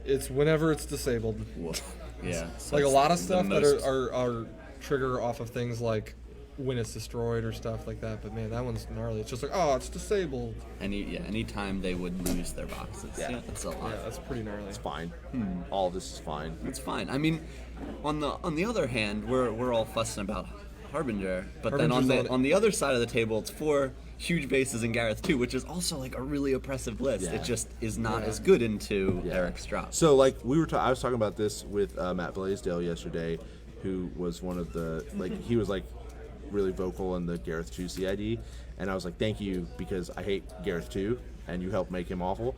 It's whenever it's disabled. Woof. Yeah. so Like a it's lot of the stuff that most- are trigger off of things like when it's destroyed or stuff like that. But man, that one's gnarly. It's just like, oh, it's disabled. anytime they would lose their boxes. Yeah. That's a lot. Yeah, that's pretty gnarly. It's fine. All of this is fine. It's fine. I mean, on the other hand, we're all fussing about Harbinger, but then Harbinger's on the other side of the table, it's 4 huge bases in Garryth too, which is also like a really oppressive list. Yeah. It just is not as good into Yeah. Eric's drop. So like I was talking about this with Matt Blaisdell yesterday, who was one of the he was like really vocal in the Garryth 2 CID, and I was like, thank you, because I hate Garryth 2 and you helped make him awful.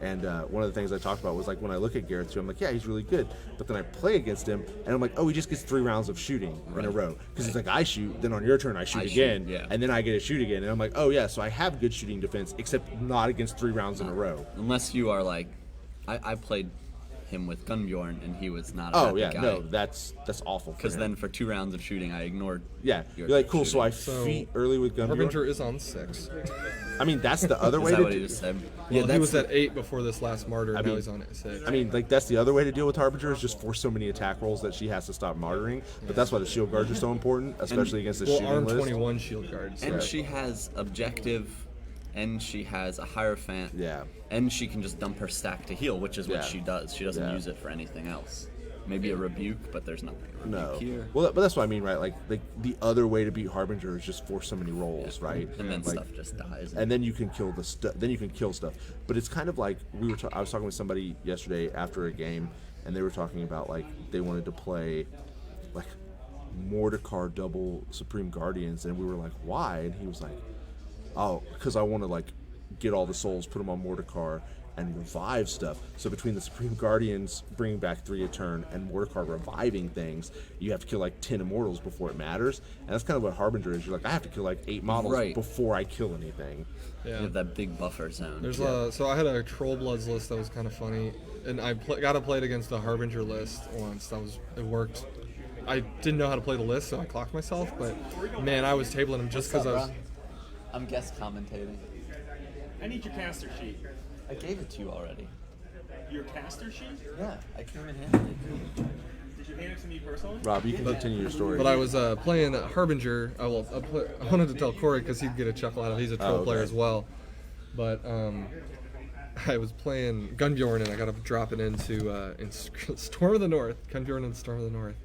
And one of the things I talked about was like when I look at Garryth 2, I'm like, yeah, he's really good. But then I play against him, and I'm like, oh, he just gets 3 rounds of shooting in a row. Because it's like I shoot, then on your turn I shoot again, and then I get to shoot again. And I'm like, oh yeah, so I have good shooting defense, except not against 3 rounds in a row. Unless you are like, I played him with Gunbjorn, and he was not a Oh happy yeah, guy. no, that's awful. Because Because then for 2 rounds of shooting, I ignored. yeah, your you're like, cool. So I shooting. feet early with Gunbjorn. Harbinger is on 6. I mean, that's the other way Is that to what he do. just said? Yeah, Well, he that's was at 8 before this last martyr, and now mean- he's on at 6. I mean, like that's the other way to deal with Harbinger is just force so many attack rolls that she has to stop martyring. But that's why the shield guards are so important, especially against the well, shooting arm list. 21 shield guards. And so- she has objective, and she has a Hierophant. Yeah. And she can just dump her stack to heal, which is what Yeah. she does. She doesn't Yeah. use it for anything else. Maybe a rebuke, but there's nothing to rebuke No. here. Well, but that's what I mean, right? Like the other way to beat Harbinger is just force so many rolls, right? And then Like, stuff just dies. and then you can kill the stuff. Then you can kill stuff. But it's kind of like I was talking with somebody yesterday after a game, and they were talking about like they wanted to play like Mordekar double Supreme Guardians, and we were like, why? And he was like, oh, because I want to like get all the souls, put them on Mordekar, and revive stuff. So between the Supreme Guardians bringing back 3 a turn and Mordekar reviving things, you have to kill like 10 immortals before it matters. And that's kind of what Harbinger is. You're like, I have to kill like 8 models Right. before I kill anything. You have that big buffer zone. There's so I had a Troll Bloods list that was kind of funny, and I got to play it against a Harbinger list once. It worked. I didn't know how to play the list, so I clocked myself. But man, I was tabling him just because I was. I'm guest commentating. I need your caster sheet. I gave it to you already. Your caster sheet? Yeah, I came in handy. Did you hand it to me personally? Rob, you can continue your story. But I was playing Harbinger. I wanted to tell Corey because he'd get a chuckle out of it. He's a troll player as well. But I was playing Gunbjorn and I got to drop it into in Storm of the North. Gunbjorn and Storm of the North.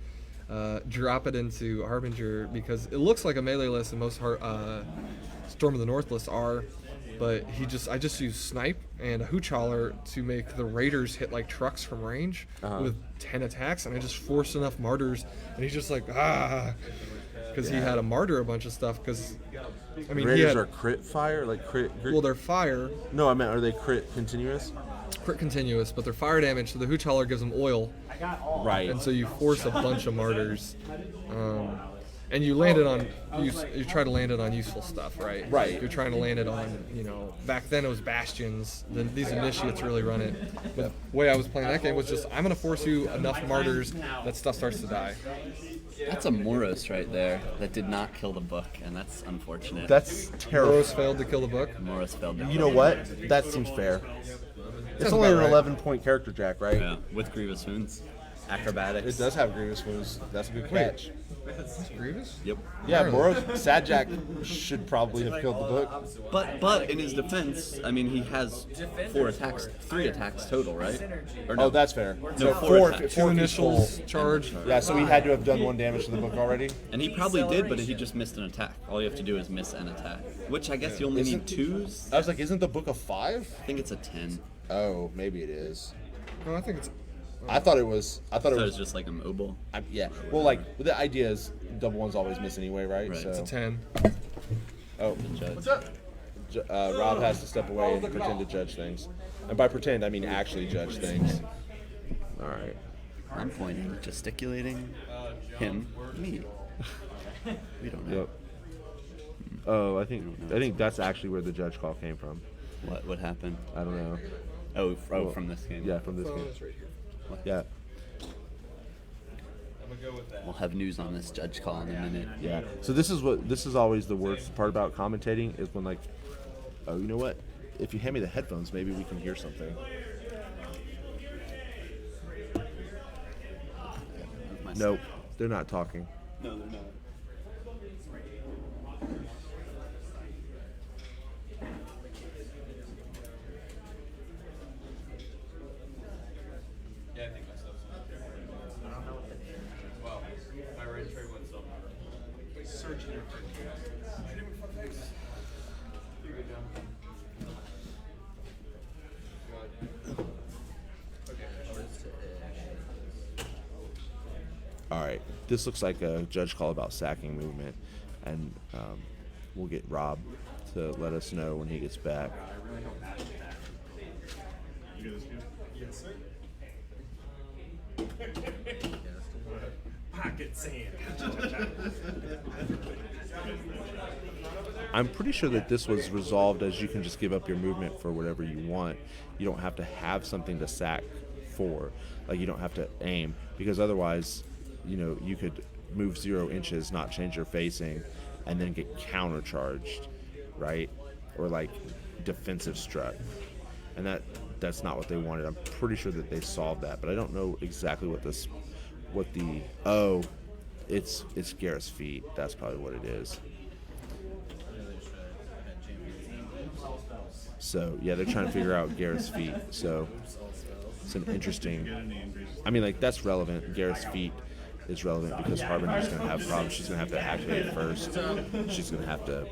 Drop it into Harbinger because it looks like a melee list, and most Storm of the North lists are. But I just used Snipe and a Hooch Hauler to make the Raiders hit like trucks from range with 10 attacks, and I just forced enough martyrs, and he's just like, because he had to martyr a bunch of stuff, because, I mean, Raiders are crit fire? Like crit? Well, they're fire. No, I meant, are they crit continuous? Crit continuous, but they're fire damage, so the Hooch Hauler gives them oil, Right. and so you force a bunch of martyrs. And you land it on, you try to land it on useful stuff, right? Right. You're trying to land it on, back then it was Bastions. Then these initiates really run it. But the way I was playing that game was just, I'm going to force you enough martyrs that stuff starts to die. That's a Moros right there that did not kill the book, and that's unfortunate. That's terrible. Moros failed to kill the book. Moros failed to You kill know the what? That seems fair. It's Sounds only an about right. 11-point character jack, right? Yeah, with Grievous Wounds. Acrobatics. It does have Grievous Wounds. That's a good catch. Grievous? Yep. Yeah, Boros, Sadjack should probably have killed the book. But in his defense, I mean, he has 3 attacks total, right? Or no? Oh, that's fair. No, So four attacks. Two initials, charge. Yeah, so he had to have done 1 damage to the book already. And he probably did, but he just missed an attack. All you have to do is miss an attack. Which I guess you only need 2s. I was like, isn't the book a 5? I think it's a 10. Oh, maybe it is. No, I think it's. I thought it was. I thought So it it's was. just like a mobile. Yeah. Well, like the idea is double ones always miss anyway, right? Right. So. It's a 10. Oh, Judge. Rob has to step away and pretend to judge things, and by pretend I mean actually judge things. All right. I'm pointing, gesticulating, him, me. We don't know. Yep. Oh, I think that's actually where the judge call came from. What happened? I don't know. Oh, from this game. Yeah, from this game. It's right here. Yeah. We'll have news on this judge call in a minute. Yeah. So this is always the worst part about commentating is when like, oh, you know what? If you hand me the headphones, maybe we can hear something. Nope, they're not talking. No, they're not. Yeah, I think my stuff's I don't know what the name is. Well, my right tray went somewhere. Search your You're good, John. All right, this looks like a judge call about sacking movement, and we'll get Rob to let us know when he gets back. Pocket sand. I'm pretty sure that this was resolved as you can just give up your movement for whatever you want. You don't have to have something to sack for. Like, you don't have to aim, because otherwise, you could move 0 inches, not change your facing, and then get countercharged, right? Or like defensive struck. And that's not what they wanted. I'm pretty sure that they solved that, but I don't know exactly it's Garryth's feet. That's probably what it is. So yeah, they're trying to figure out Garryth's feet. So it's an interesting. I mean, like, that's relevant. Garryth's feet is relevant because Harbinger's going to have problems. She's going to have to activate it first. She's going to have to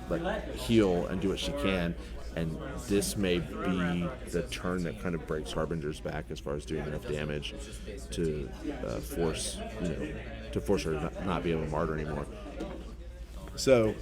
like heal and do what she can. And this may be the turn that kind of breaks Harbinger's back as far as doing enough damage to force her to not be able to martyr anymore. So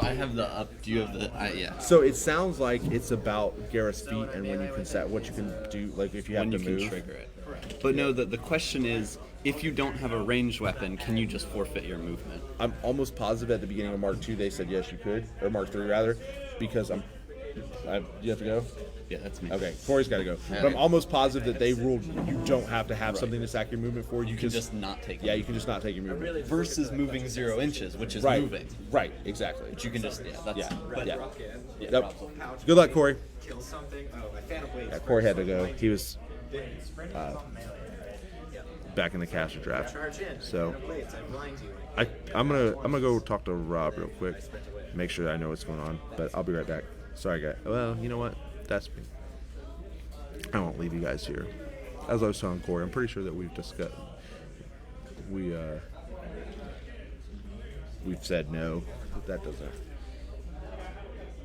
I have the up. Do you have the? Yeah. So it sounds like it's about Garryth's feet and when you can set what you can do, like if you have When to you move. can trigger it. But no, the question is, if you don't have a ranged weapon, can you just forfeit your movement? I'm almost positive at the beginning of Mark II they said yes you could, or Mark III rather, because you have to go? Yeah, that's me. Okay, Corey's got to go. But I'm almost positive that they ruled you don't have to have something to sack your movement for. You can just not take. Yeah, you can just not take your movement. Versus moving 0 inches, which is Right. moving. Right. Exactly. But you can just That's, Yeah. But Yeah. yeah. Yep. Good luck, Corey. kill something. Oh, my Phantom Blade. Yeah, Corey had to go. He was Sprinting Uh, is on melee, right? Yeah. back in the caster draft. Charge in. So Phantom Blades. I blind you. I'm gonna go talk to Rob real quick, make sure I know what's going on. But I'll be right back. Sorry, guys. Well, you know what? That's me. I won't leave you guys here. As I was telling Corey, I'm pretty sure that we've discussed. We've said no, but that doesn't.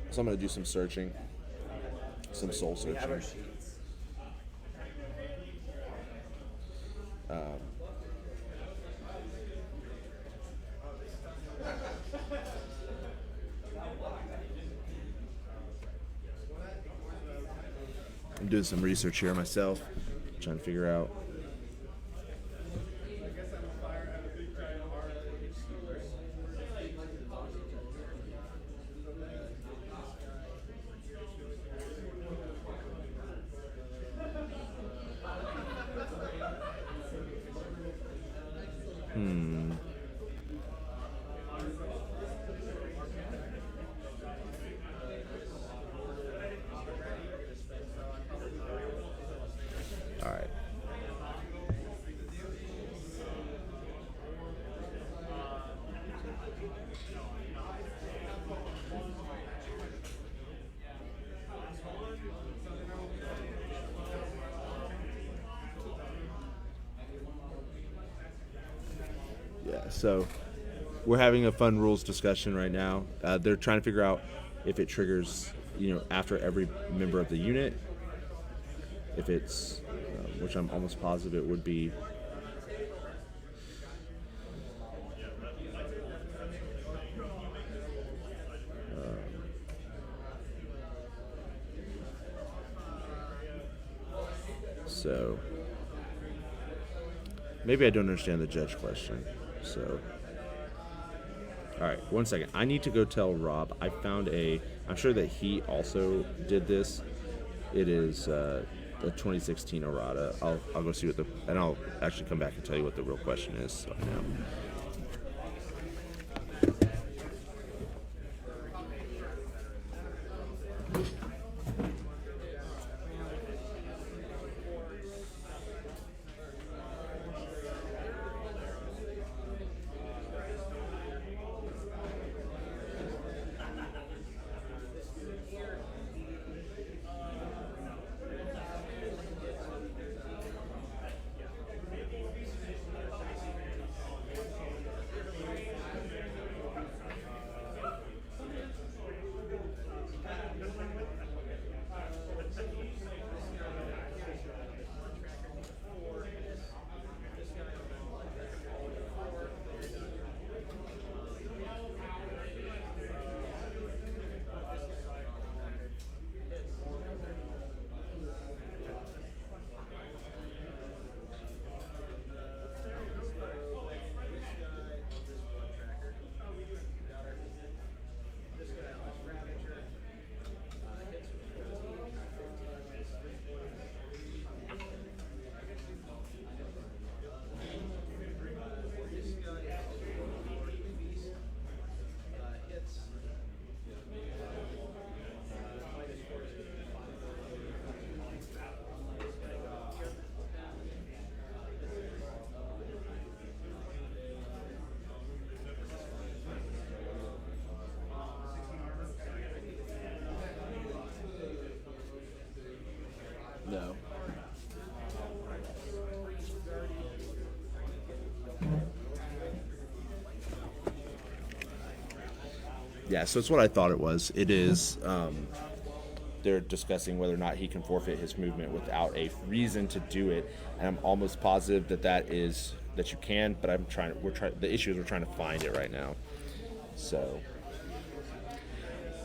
So I'm gonna do some searching, some soul We have our searching. sheets. I'm doing some research here myself, trying to figure out. All right. Yeah, so we're having a fun rules discussion right now. They're trying to figure out if it triggers, after every member of the unit. If it's, which I'm almost positive it would be. So maybe I don't understand the judge question. So, all right, 1 second. I need to go tell Rob. I found I'm sure that he also did this. It is the 2016 errata. I'll go see and I'll actually come back and tell you what the real question is right now. No. Yeah, so it's what I thought it was. It is, they're discussing whether or not he can forfeit his movement without a reason to do it, and I'm almost positive that you can, but the issue is we're trying to find it right now. So,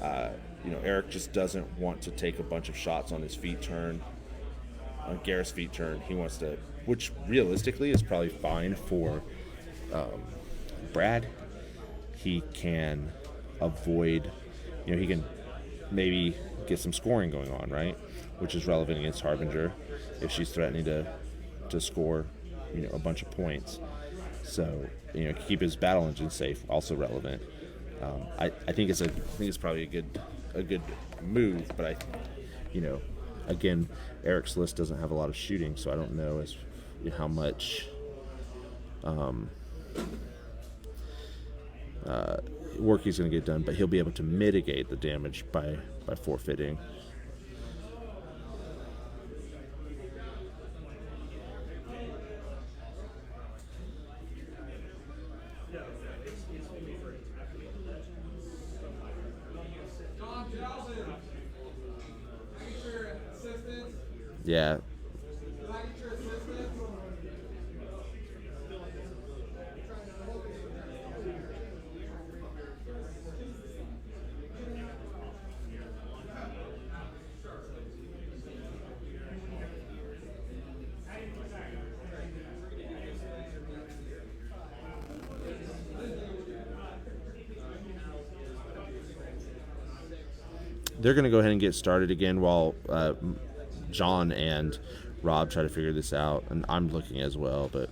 Eric just doesn't want to take a bunch of shots on his feet turn, on Garryth's feet turn. He wants to, which realistically is probably fine for Brad. He can avoid, he can maybe get some scoring going on, right? Which is relevant against Harbinger if she's threatening to score, a bunch of points. So, keep his battle engine safe, also relevant. I think it's probably a good move, but again, Eric's list doesn't have a lot of shooting, so I don't know how much work he's going to get done, but he'll be able to mitigate the damage by forfeiting. Yeah. They're going to go ahead and get started again while John and Rob try to figure this out, and I'm looking as well, but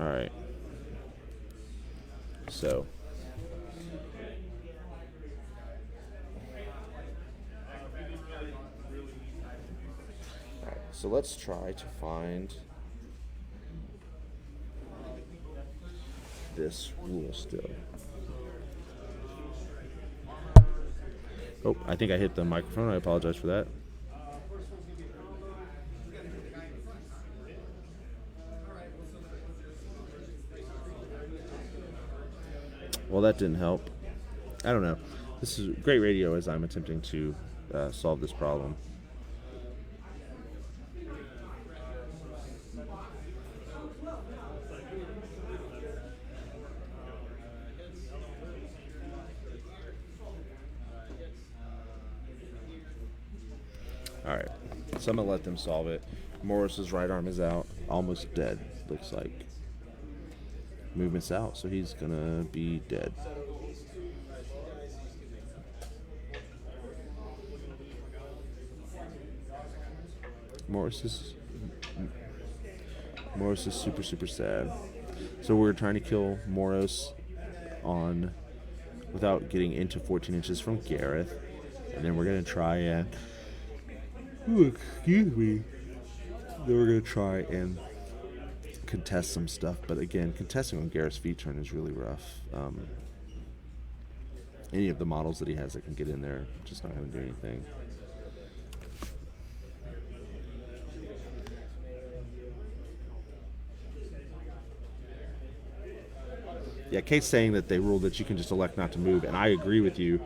all right. So So let's try to find this rule still. Oh, I think I hit the microphone. I apologize for that. Well, that didn't help. I don't know. This is great radio as I'm attempting to solve this problem. All right, so I'm gonna let them solve it. Morris's right arm is out, almost dead, looks like. Movement's out, so he's gonna be dead. Morris is super sad. So we're trying to kill Morris without getting into 14 inches from Garryth, and then we're gonna try and excuse me. Then we're gonna try and contest some stuff, but again, contesting on Garryth's feet turn is really rough. Any of the models that he has that can get in there, just not gonna do anything. Yeah, Kate's saying that they ruled that you can just elect not to move, and I agree with you,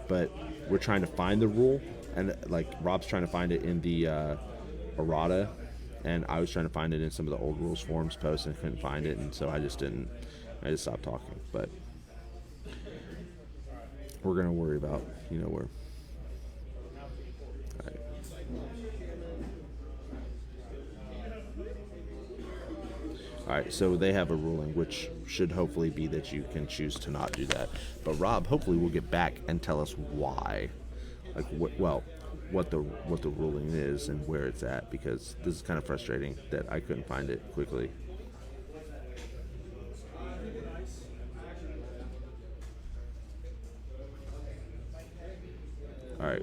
but we're trying to find the rule, and like Rob's trying to find it in the errata, and I was trying to find it in some of the old rules forums posts and couldn't find it, and so I just stopped talking. But we're gonna worry about where. All right. All right, so they have a ruling, which should hopefully be that you can choose to not do that. But Rob, hopefully, will get back and tell us why, like what the ruling is and where it's at, because this is kind of frustrating that I couldn't find it quickly. All right.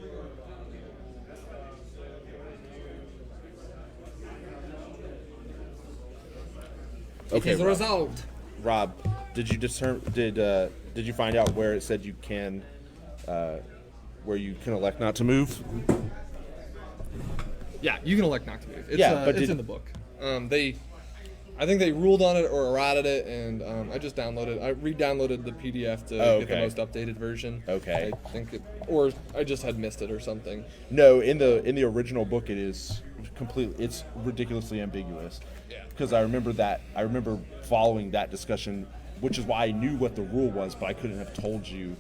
Okay, the result. Rob, did you find out where it said you can where you can elect not to move? Yeah, you can elect not to move. It's, Yeah, but it's in the book. I think they ruled on it or errated it, and I re-downloaded the PDF to get the most updated version. Okay. I think or I just had missed it or something. No, in the original book, it's ridiculously ambiguous. Yeah. Because I remember following that discussion, which is why I knew what the rule was, but I couldn't have told you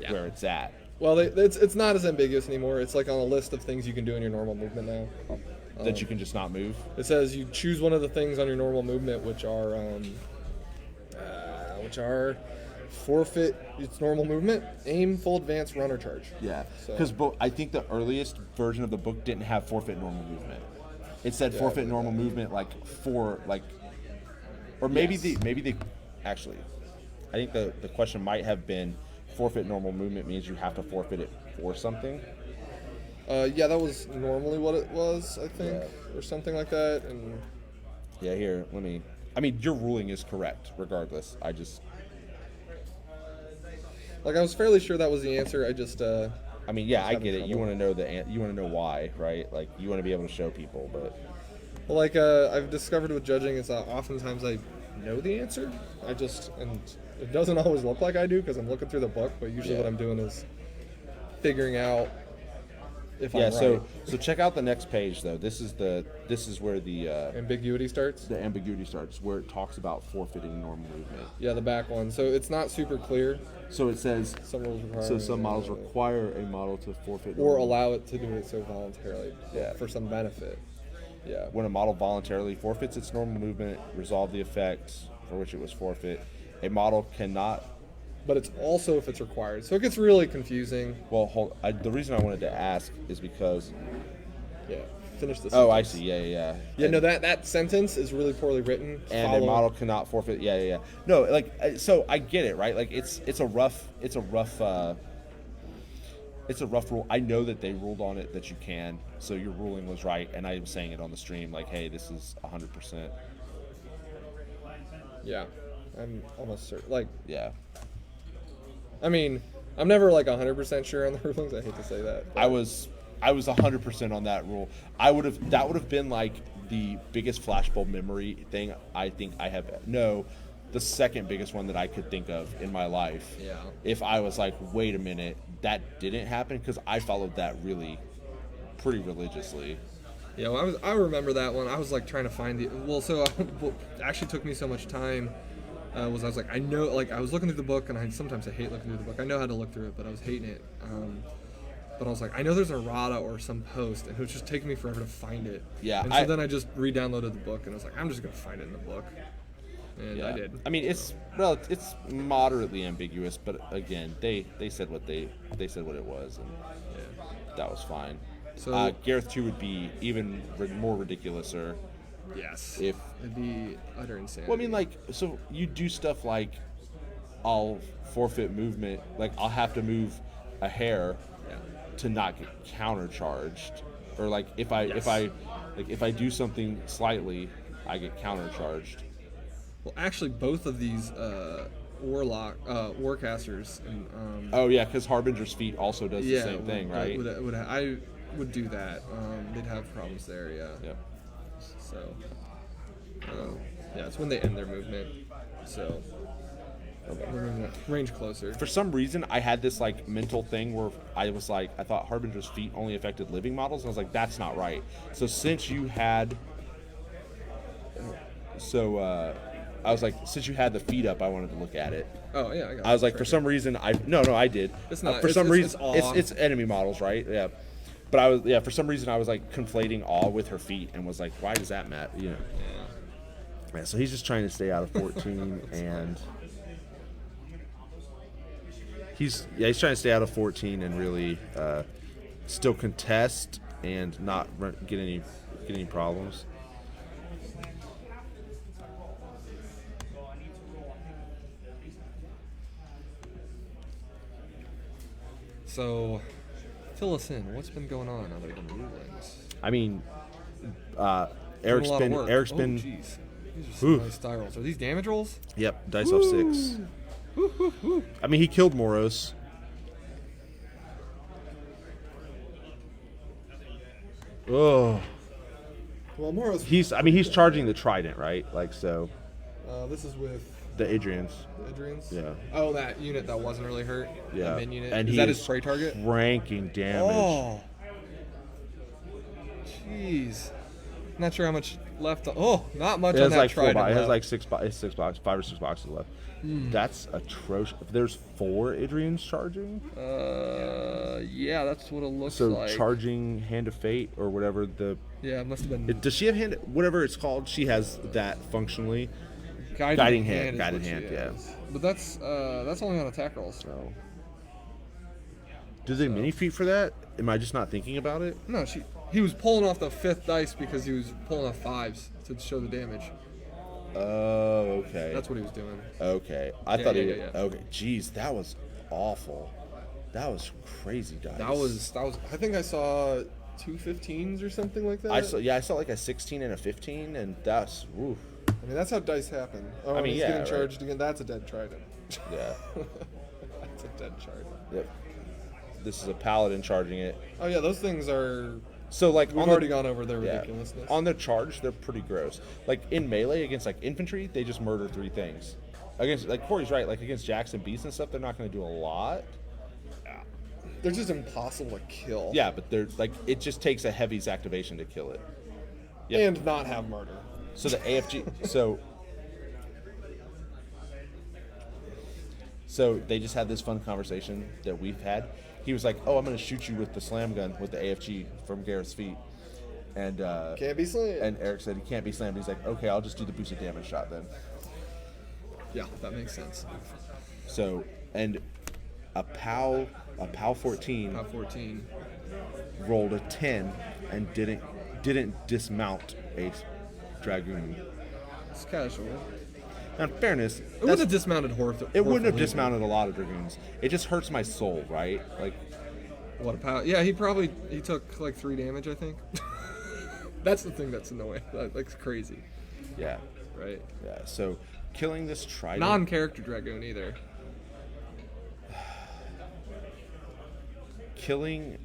where it's at. Well, it's not as ambiguous anymore. It's like on a list of things you can do in your normal movement now. That you can just not move. It says you choose one of the things on your normal movement, which are forfeit its normal movement, aim, full advance, run, or charge. Yeah, So- because I think the earliest version of the book didn't have forfeit normal movement. It said Yeah, forfeit I normal movement or maybe Yes. actually, I think the question might have been forfeit normal movement means you have to forfeit it for something. Yeah, that was normally what it was, I think, Yeah. or something like that. And Yeah, here, I mean, your ruling is correct regardless. I was fairly sure that was the answer. I just mean, yeah, I having get it. You trouble. want to know you want to know why, right? Like, you want to be able to show people, but I've discovered with judging is that oftentimes I know the answer. And it doesn't always look like I do because I'm looking through the book, but usually Yeah. what I'm doing is figuring out if yeah. I'm right. So check out the next page though. This is where the Ambiguity starts. ambiguity starts, where it talks about forfeiting normal movement. Yeah, the back one. So it's not super clear. So it says, Some rules require so some models require a model to forfeit or normal allow it to do it so voluntarily. Yeah. For some benefit. Yeah. When a model voluntarily forfeits its normal movement, resolve the effect for which it was forfeit. A model cannot. But it's also if it's required. So it gets really confusing. Well, the reason I wanted to ask is because. Yeah. Finish this. Oh, I see. Yeah. Yeah, And- no, that sentence is really poorly written. And a model cannot forfeit. Yeah. No, so I get it, right? Like it's a rough rule. I know that they ruled on it that you can. So your ruling was right, and I am saying it on the stream. Like, hey, this is 100%. Yeah. I'm almost certain. Like, Yeah. I mean, I'm never like 100% sure on the rulings. I hate to say that. but- I was 100% on that rule. That would have been like the biggest flashbulb memory thing I think I have. No, the second biggest one that I could think of in my life. Yeah. If I was like, wait a minute, that didn't happen, because I followed that pretty religiously. Yeah, well, I remember that one. I was like trying to find the. Well, so what actually took me so much time I was like, I know, like I was looking through the book, and sometimes I hate looking through the book. I know how to look through it, but I was hating it. But I was like, I know there's an errata or some post, and it was just taking me forever to find it. Yeah, And so then I just re-downloaded the book, and I was like, I'm just gonna find it in the book, and I did. I mean, it's moderately ambiguous, but again, they said what they said what it was, and Yeah. that was fine. So Garryth 2 would be even more ridiculous, or yes, if it'd be utter insanity. well, I mean, like, so you do stuff like I'll forfeit movement, like I'll have to move a hair Yeah. to not get countercharged, or like if I do something slightly, I get countercharged. Well, actually, both of these warcasters and Oh yeah, because Harbinger's feet also does the same thing, right? I would do that. They'd have problems there, yeah. Yeah. So, yeah, it's when they end their movement. So, we're moving that range closer. For some reason, I had this like mental thing where I was like, I thought Harbinger's feet only affected living models, and I was like, that's not right. So since you had, I was like, since you had the feet up, I wanted to look at it. Oh yeah, I got I was it. like, for some reason, I did. It's not- for it's- some it's- reason, it's awe. it's enemy models, right? Yeah. But for some reason, I was like conflating awe with her feet, and was like, why does that matter? You know. Yeah, so he's just trying to stay out of 14, and he's trying to stay out of 14 and really still contest and not get any problems. So, fill us in. What's been going on other than rulings? I mean, Doing a lot of work. Eric's Oh, been. jeez. These are some nice die rolls. Are these damage rolls? Yep, dice off 6. I mean, he killed Moros. Oh, Well, Moros. he's charging the trident, right? Like, so This is with the Adrians. Adrian's. Yeah. Oh, that unit that wasn't really hurt. Yeah. That min unit. And is he that is his prey target? ranking damage. Oh. Jeez. Not sure how much left. Oh, not much It on has that like trident. it has left. like 6 boxes, 5 or 6 boxes left. That's atrocious. There's 4 Adrians charging. Yeah, that's what it looks So like. charging Hand of Fate or whatever the. Yeah, it must have been. Does she have whatever it's called? She has that functionally. Guiding hand, is guiding what she hand, yeah. is. But that's only on attack rolls, so. Do they mini feat for that? Am I just not thinking about it? No, he was pulling off the 5th dice because he was pulling off 5s to show the damage. Oh, okay. That's what he was doing. Okay. I thought he yeah. Okay. Jeez, that was awful. That was crazy dice. That was. I think I saw 2 15s or something like that. I saw like a 16 and a 15, and that's woof. I mean, that's how dice happen. Oh, I mean, he's yeah, getting right. charged again. That's a dead trident. Yeah. That's a dead trident. Yep. This is a paladin charging it. Oh yeah, those things are. So like We've already gone over their ridiculousness. On their charge, they're pretty gross. Like in melee against like infantry, they just murder 3 things. Against like Corey's right, like against jacks and beasts and stuff, they're not going to do a lot. They're just impossible to kill. Yeah, but they're like it just takes a heavy's activation to kill it. Yep. And not have murder. So the AFG, so they just had this fun conversation that we've had. He was like, "Oh, I'm going to shoot you with the slam gun with the AFG from Garryth's feet," and Can't be slammed. And Eric said he can't be slammed. He's like, "Okay, I'll just do the boosted damage shot then." Yeah, that makes sense. So and a POW 14 Top 14. rolled a 10 and didn't dismount a dragoon. It's casual. Now, in fairness, It would have dismounted Horth. it wouldn't have dismounted a lot of dragoons. It just hurts my soul, right? Like, What a power. Yeah, he took like 3 damage, I think. That's the thing that's annoying. That's crazy, yeah, right? yeah. So, killing this trident. Non-character dragoon either. Killing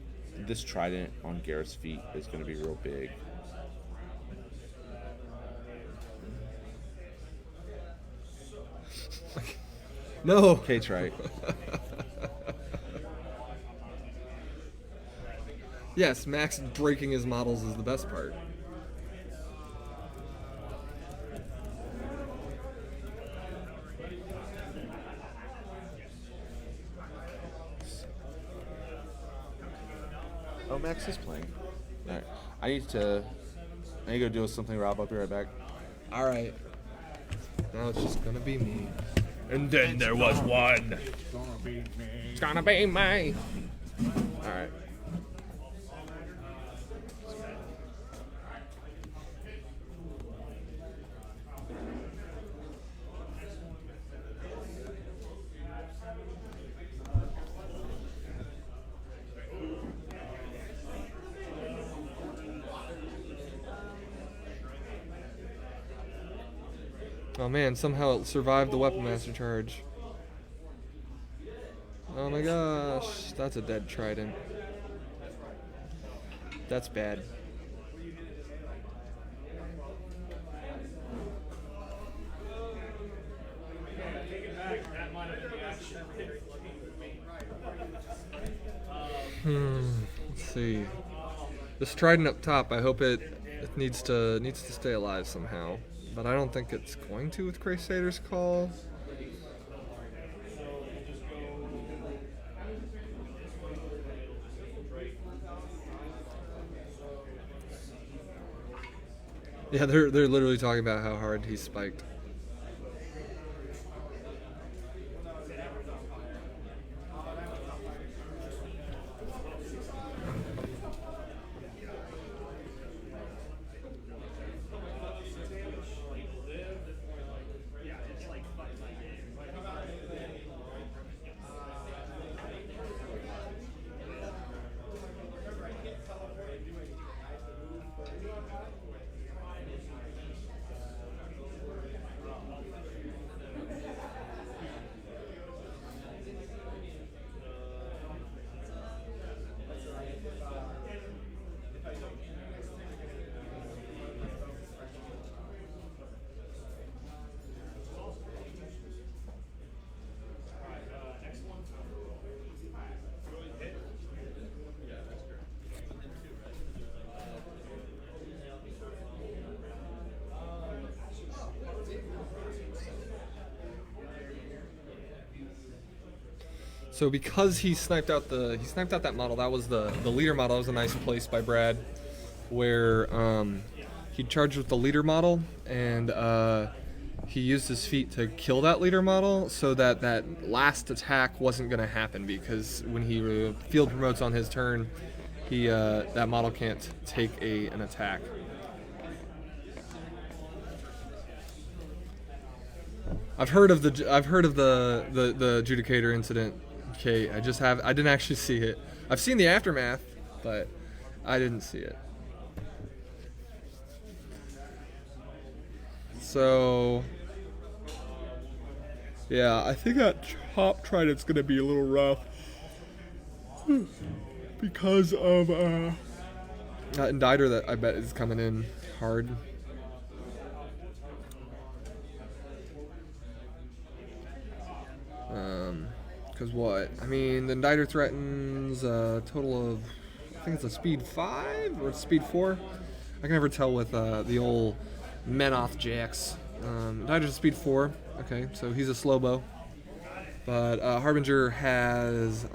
this trident on Garryth's feet is going to be real big. No. Kate's right. Yes, Max breaking his models is the best part. Oh, Max is playing. All right. I need to go deal with something, Rob. I'll be right back. All right. Now it's just gonna be me. And then there was one. It's gonna be me. All right. Oh man, somehow it survived the Weapon Master charge. Oh my gosh, that's a dead trident. That's bad. Let's see. This trident up top, I hope it needs to stay alive somehow. But I don't think it's going to with Crusader's Call. Yeah, they're literally talking about how hard he's spiked. So because he sniped out that model, that was the leader model. That was a nice place by Brad, where he charged with the leader model, and he used his feat to kill that leader model so that that last attack wasn't going to happen, because when he field promotes on his turn, he that model can't take an attack. I've heard of the Adjudicator incident. Okay, I didn't actually see it. I've seen the aftermath, but I didn't see it. So yeah, I think that top trident's gonna be a little rough because of that Inditer that I bet is coming in hard. Because what? I mean, the Inditer threatens a total of, I think it's a speed 5 or speed 4. I can never tell with the old Menoth jacks. Inditer's a speed 4. Okay, so he's a slow bow. But Harbinger has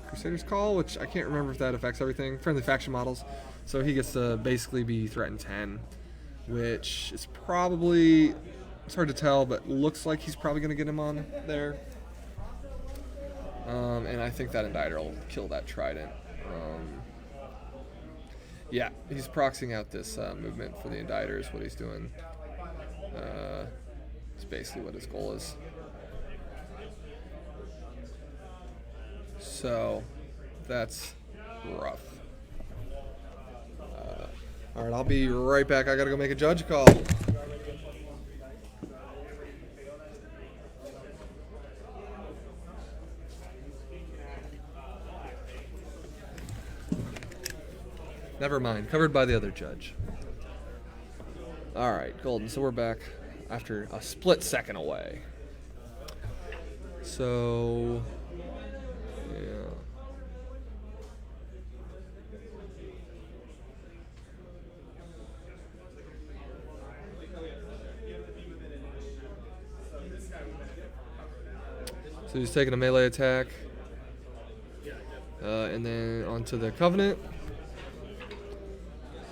Crusader's Call, which I can't remember if that affects everything. Friendly faction models. So he gets to basically be threatened 10, which is probably, it's hard to tell, but looks like he's probably going to get him on there. And I think that Inditer will kill that Trident. Yeah, he's proxying out this movement for the Inditer is what he's doing. It's basically what his goal is. So, that's rough. Alright, I'll be right back. I gotta go make a judge call. Never mind. Covered by the other judge. Alright, Golden. So we're back after a split second away. So, yeah. So he's taking a melee attack. And then onto the Covenant.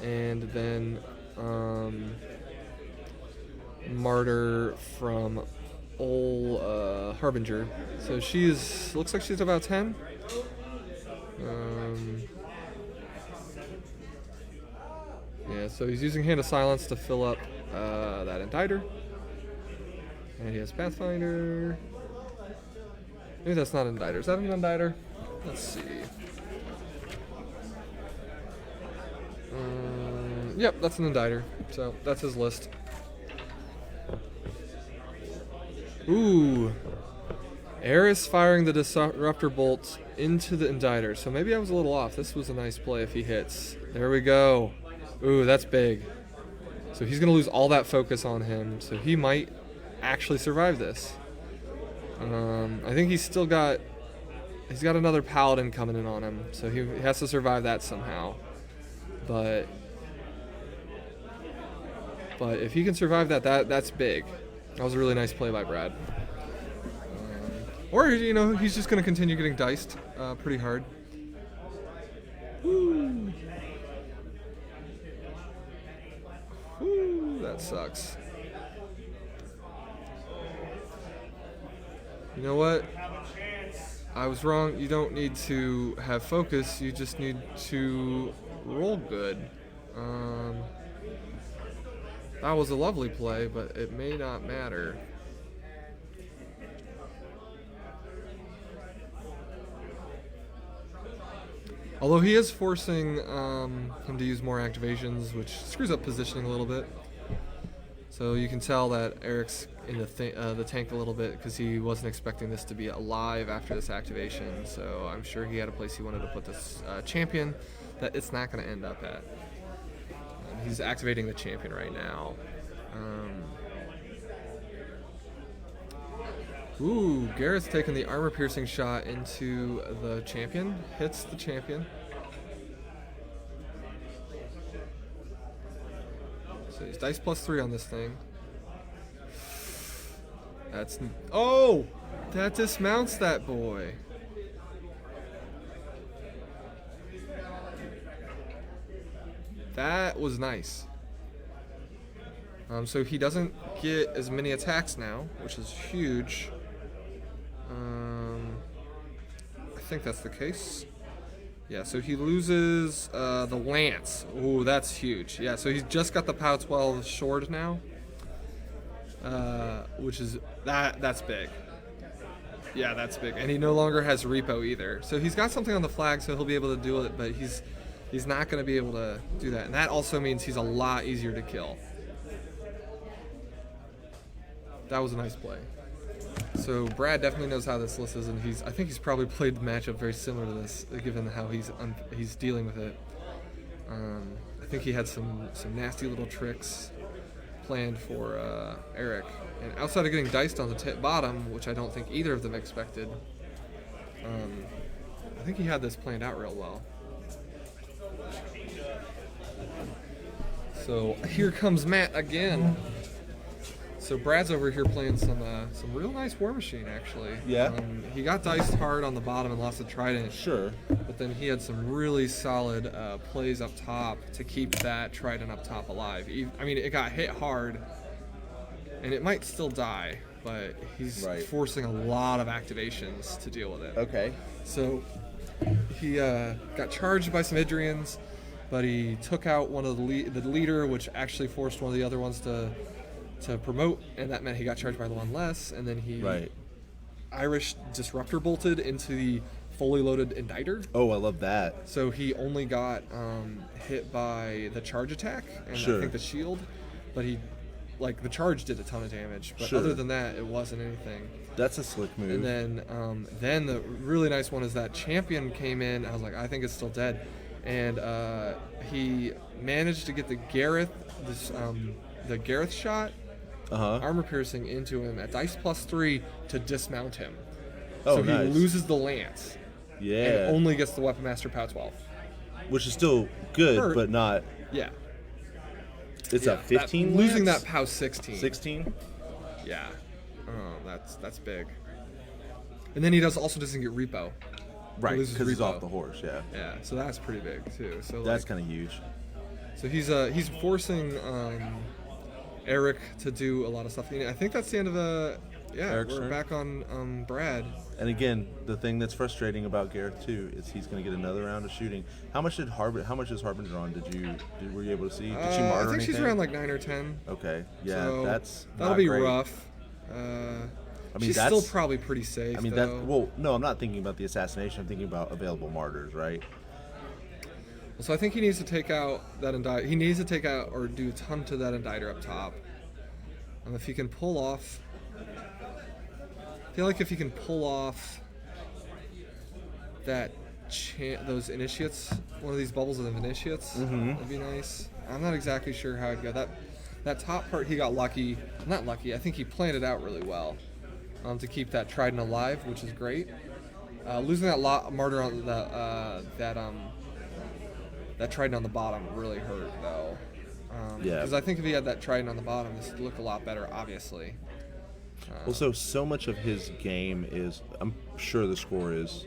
And then Martyr from old Harbinger. So looks like she's about 10. Yeah, so he's using Hand of Silence to fill up that Inditer. And he has Pathfinder. Maybe that's not an Inditer. Is that an Inditer? Let's see. Yep, that's an Inditer. So that's his list. Ooh. Eris firing the Disruptor Bolt into the Inditer. So maybe I was a little off. This was a nice play if he hits. There we go. Ooh, that's big. So he's going to lose all that focus on him. So he might actually survive this. I think he's got another Paladin coming in on him. So he has to survive that somehow. But if he can survive that's big. That was a really nice play by Brad. Or, he's just going to continue getting diced pretty hard. Woo. Woo, that sucks. You know what? I was wrong. You don't need to have focus. You just need to roll good. That was a lovely play, but it may not matter. Although he is forcing him to use more activations, which screws up positioning a little bit. So you can tell that Eric's in the tank a little bit because he wasn't expecting this to be alive after this activation. So I'm sure he had a place he wanted to put this champion that it's not going to end up at. He's activating the champion right now. Ooh, Garryth's taking the armor-piercing shot into the champion. Hits the champion. So he's dice +3 on this thing. Oh! That dismounts that boy. That was nice. So he doesn't get as many attacks now, which is huge. I think that's the case. Yeah, so he loses the lance. Ooh, that's huge. Yeah, so he's just got the POW 12 sword now, which is that's big. Yeah, that's big. And he no longer has repo either. So he's got something on the flag, so he'll be able to do it, but he's not going to be able to do that. And that also means he's a lot easier to kill. That was a nice play. So Brad definitely knows how this list is, and I think he's probably played the matchup very similar to this, given how he's dealing with it. I think he had some nasty little tricks planned for Eric. And outside of getting diced on the bottom, which I don't think either of them expected, I think he had this planned out real well. So here comes Matt again. So Brad's over here playing some real nice War Machine, actually. Yeah. He got diced hard on the bottom and lost the Trident. Sure. But then he had some really solid plays up top to keep that Trident up top alive. I mean, it got hit hard, and it might still die, but he's forcing a lot of activations to deal with it. Okay. So he got charged by some Idrians, but he took out one of the leader, which actually forced one of the other ones to promote, and that meant he got charged by the one less, and then he Irish Disruptor bolted into the fully loaded Inditer. Oh, I love that. So he only got hit by the charge attack and I think the shield, but the charge did a ton of damage, but other than that, it wasn't anything. That's a slick move. And then the really nice one is that Champion came in. I was like, I think it's still dead, and he managed to get the Garryth shot, armor piercing into him at dice +3 to dismount him. Oh, so nice. he loses the lance. Yeah. And only gets the Weapon Master POW 12. Which is still good, but not. Yeah. It's a 15. Losing that POW 16. 16. Yeah. Oh, that's big. And then he also doesn't get repo. Right, because he's off the horse. Yeah. Yeah. So that's pretty big too. So that's kind of huge. So he's forcing Eric to do a lot of stuff. I think that's the end of the. Yeah, Eric's we're turn. back on Brad. And again, the thing that's frustrating about Garryth too is he's going to get another round of shooting. How much is Harbinger on? Were you able to see? Did she martyr I think anything? she's around like 9 or 10. Okay, yeah, So that'll that'll be great. rough. I mean, she's still probably pretty safe. I mean, though. no, I'm not thinking about the assassination. I'm thinking about available martyrs, right? So I think he needs to take out that Inditer. He needs to take out or do a ton to that Inditer up top. If he can pull off, I feel like if he can pull off that those initiates, one of these bubbles of initiates, that'd be nice. I'm not exactly sure how I'd go. That top part, he got lucky. Not lucky. I think he planned it out really well to keep that Trident alive, which is great. Losing that martyr on that Trident on the bottom really hurt though. Because I think if he had that Trident on the bottom, this would look a lot better, obviously. Also, so much of his game is, I'm sure the score is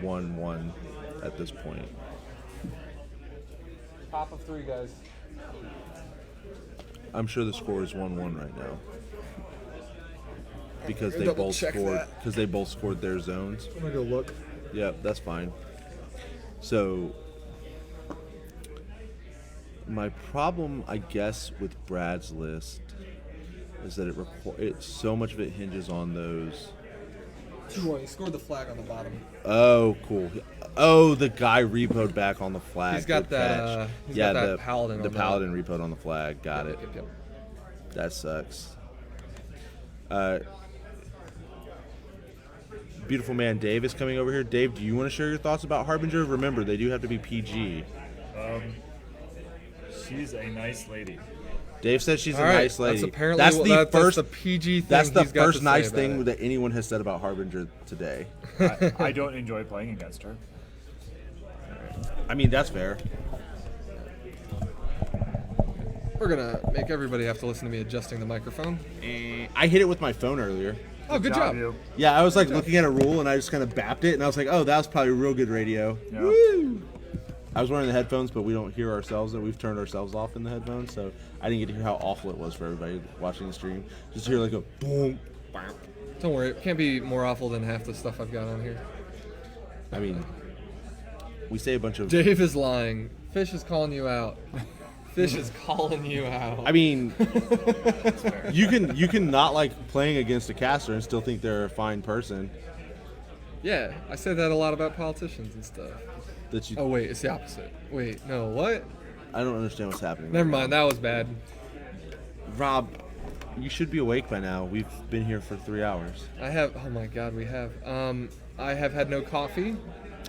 1-1 at this point. Top of 3, guys. I'm sure the score is 1-1 right now. Because they Double both check scored. that. Because they both scored their zones. I'm gonna go look. Yeah, that's fine. So, my problem, I guess, with Brad's list is that so much of it hinges on those. 2-1. He scored the flag on the bottom. Oh, cool. Oh, the guy repoed back on the flag. He's got Good that. catch. Got that paladin. The on paladin repoed on the flag. Got it. Yep. That sucks. Beautiful man Dave is coming over here. Dave, do you want to share your thoughts about Harbinger? Remember, they do have to be PG. She's a nice lady. Dave said she's All a right, nice lady. That's apparently That's the PG thing. That's the he's got first to nice say thing about it. that anyone has said about Harbinger today. I don't enjoy playing against her. I mean, that's fair. We're gonna make everybody have to listen to me adjusting the microphone. I hit it with my phone earlier. Oh, good job. You. Yeah, I was like looking at a rule and I just kind of bapped it and I was like, oh, that was probably real good radio. Yeah. Woo! I was wearing the headphones, but we don't hear ourselves, and we've turned ourselves off in the headphones, so I didn't get to hear how awful it was for everybody watching the stream. Just hear like a boom. Bam. Don't worry, it can't be more awful than half the stuff I've got on here. I mean, we say a bunch of. Dave is lying. Fish is calling you out. Fish is calling you out. I mean, you can not like playing against a caster and still think they're a fine person. Yeah, I say that a lot about politicians and stuff. That you. Oh wait, it's the opposite. Wait, no, what? I don't understand what's happening. Never right mind, now. that was bad. Rob, you should be awake by now. We've been here for 3 hours. I have. Oh my God, we have. I have had no coffee.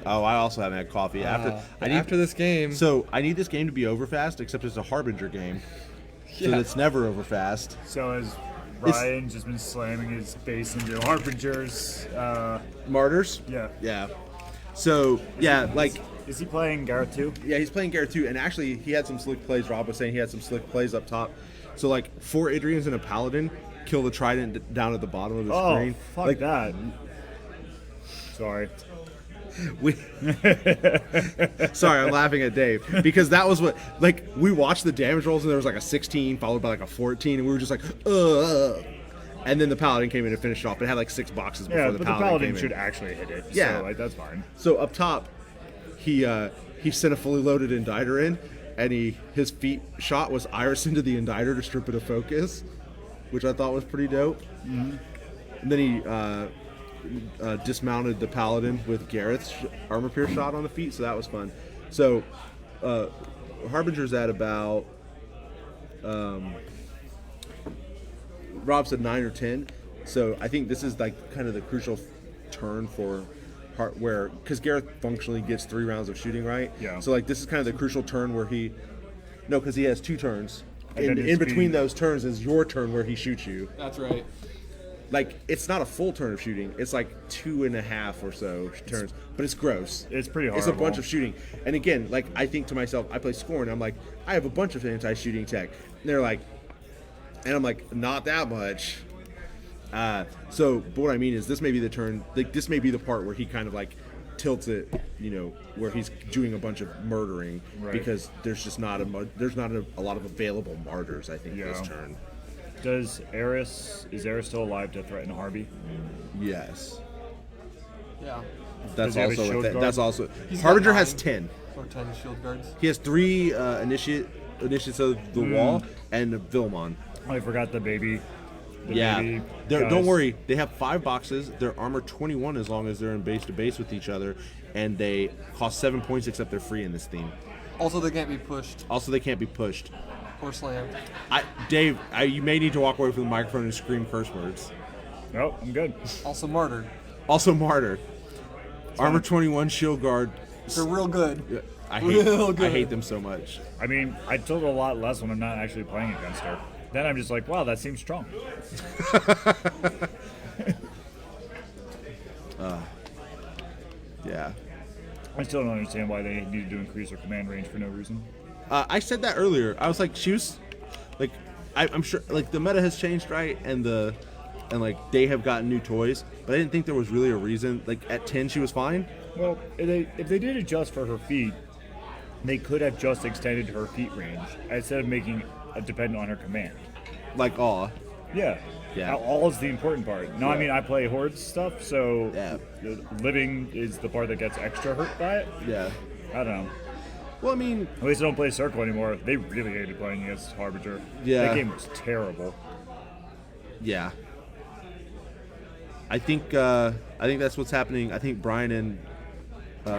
Oh, I also haven't had coffee After this game. So I need this game to be over fast, except it's a Harbinger game, so Yeah. it's never over fast. So has Ryan just been slamming his face into Harbingers? Martyrs. Yeah. Yeah. So yeah, like Is he playing Garryth too? yeah, he's playing Garryth too, and actually he had some slick plays. Rob was saying he had some slick plays up top. So like 4 Idrians and a Paladin kill the Trident down at the bottom of the Oh, screen. fuck Like, that. Sorry. We sorry, I'm laughing at Dave because that was what like we watched the damage rolls and there was like a 16 followed by like a 14 and we were just like and then the Paladin came in and finished it off. It had like 6 boxes before Yeah, the but Paladin the Paladin came should in. actually hit it. Yeah. So, like, that's fine. So up top, he sent a fully loaded Inditer in, and his feet shot was Iris into the Inditer to strip it of focus, which I thought was pretty dope. Mm-hmm. And then he dismounted the Paladin with Garryth's armor pierce shot on the feet, so that was fun. So Harbinger's at about Rob said 9 or 10. So I think this is like kind of the crucial turn for where because Garryth functionally gets 3 rounds of shooting, right? Yeah. So like this is kind of the crucial turn where because he has 2 turns. And then In his between speed. those turns is your turn where he shoots you. That's right. Like it's not a full turn of shooting. It's like 2.5 or so turns, but it's gross. It's pretty It's a horrible. bunch of shooting. And again, like I think to myself, I play Scorn. I'm like, I have a bunch of anti-shooting tech. And they're like, and I'm like, not that much. But what I mean is, this may be the turn. Like this may be the part where he kind of like tilts it, where he's doing a bunch of murdering Right. because there's just not a lot of available martyrs. I think this Yeah. turn. Is Eris still alive to threaten Harby? Yes. Yeah. That's Does he have a also shield guard? that's also He's got Harbinger has 9. 10. Or 10 shield guards. He has 3 initiates of the wall and Vilmon. I forgot the baby. The Yeah, baby don't guys. worry. They have 5 boxes. They're armor 21 as long as they're in base to base with each other, and they cost 7 points except they're free in this theme. Also, they can't be pushed Also, they can't be pushed. or slammed. Dave, you may need to walk away from the microphone and scream curse words. Nope, I'm good. Also martyred. Also, Martyr, armor 21 shield guard. They're real good. I Real good. hate them so much. I mean, I tilt a lot less when I'm not actually playing against her. Then I'm just like, wow, that seems strong. Yeah. I still don't understand why they needed to increase her command range for no reason. I said that earlier. I was like, she was, like, I'm sure, like the meta has changed, right? And like they have gotten new toys, but I didn't think there was really a reason. Like at 10, she was fine. Well, if they did adjust for her feet, they could have just extended her feet range instead of making it dependent on her command. Like awe. Yeah. Yeah. All is the important part. No, I mean, I play Horde stuff, so Yeah. the living is the part that gets extra hurt by it. Yeah. I don't know. Well, I mean, At least I don't play Circle anymore. They really hated playing against Harbinger. Yeah. That game was terrible. yeah. I think that's what's happening. I think Brian and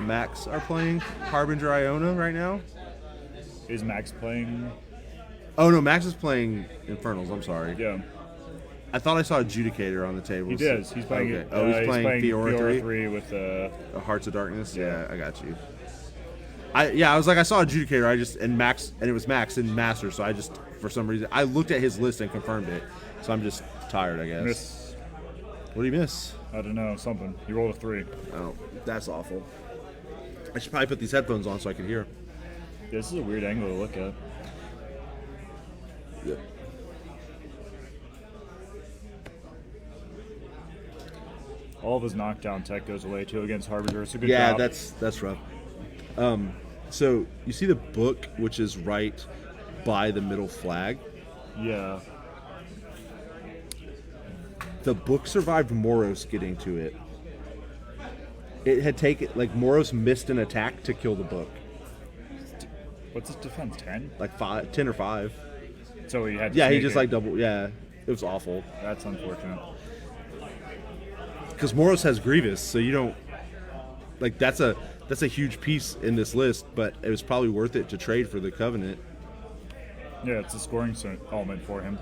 Max are playing Harbinger Iona right now. Is Max playing? Oh no, Max is playing Infernals. I'm sorry. Yeah. I thought I saw Adjudicator on the table. He does. He's playing Okay. it. Oh, he's playing Fiora 3. with Hearts of Darkness. Yeah. Yeah, I got you. I was like, I saw Adjudicator. And it was Max in Master. So I just, for some reason, I looked at his list and confirmed it. So I'm just tired, I guess. miss. What do you miss? I don't know, something. He rolled a 3. Oh, that's awful. I should probably put these headphones on so I can hear. This is a weird angle to look at. Yep. All of his knockdown tech goes away too against Harbinger. So good Yeah, job. that's rough. So you see the book, which is right by the middle flag. Yeah. The book survived Moros getting to it. It had taken, like, Moros missed an attack to kill the book. What's his defense? 10? Like 10 or 5. So he had to Yeah, he make just it. like double. Yeah, it was awful. That's unfortunate. Because Moros has Grievous, so you don't like that's a huge piece in this list. But it was probably worth it to trade for the Covenant. Yeah, it's a scoring element for him.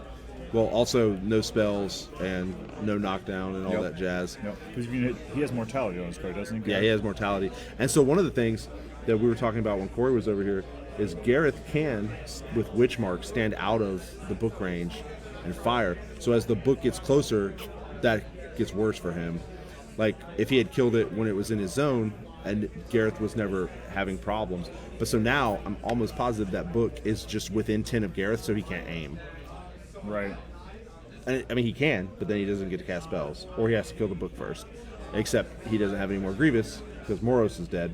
Well, also no spells and no knockdown and all that jazz. Yep. Because he has mortality on his card, doesn't he? Yeah, he has mortality. And so one of the things that we were talking about when Corey was over here is Garryth can, with Witch Mark, stand out of the book range and fire. So as the book gets closer, that gets worse for him. Like, if he had killed it when it was in his zone, and Garryth was never having problems. But so now, I'm almost positive that book is just within 10 of Garryth, so he can't aim. Right. And, I mean, he can, but then he doesn't get to cast spells. Or he has to kill the book first. Except he doesn't have any more Grievous, because Moros is dead.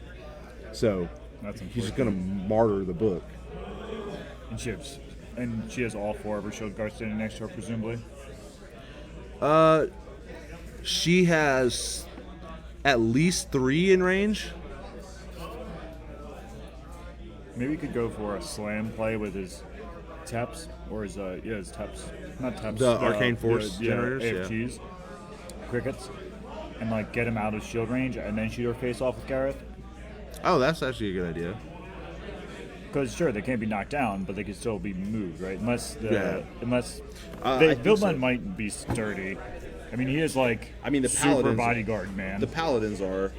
So That's he's just going to martyr the book. And she has all 4 of her shield guards standing next to her, presumably. She has at least 3 in range. Maybe he could go for a slam play with his taps, or his taps, not taps. The Arcane Force generators, yeah. AFGs, crickets, and like get him out of shield range, and then shoot her face off with Garryth. Oh, that's actually a good idea. Because sure, they can't be knocked down, but they can still be moved, right? Unless I think Vilman so. might be sturdy. I mean, he is like the super paladins, bodyguard man. The paladins are.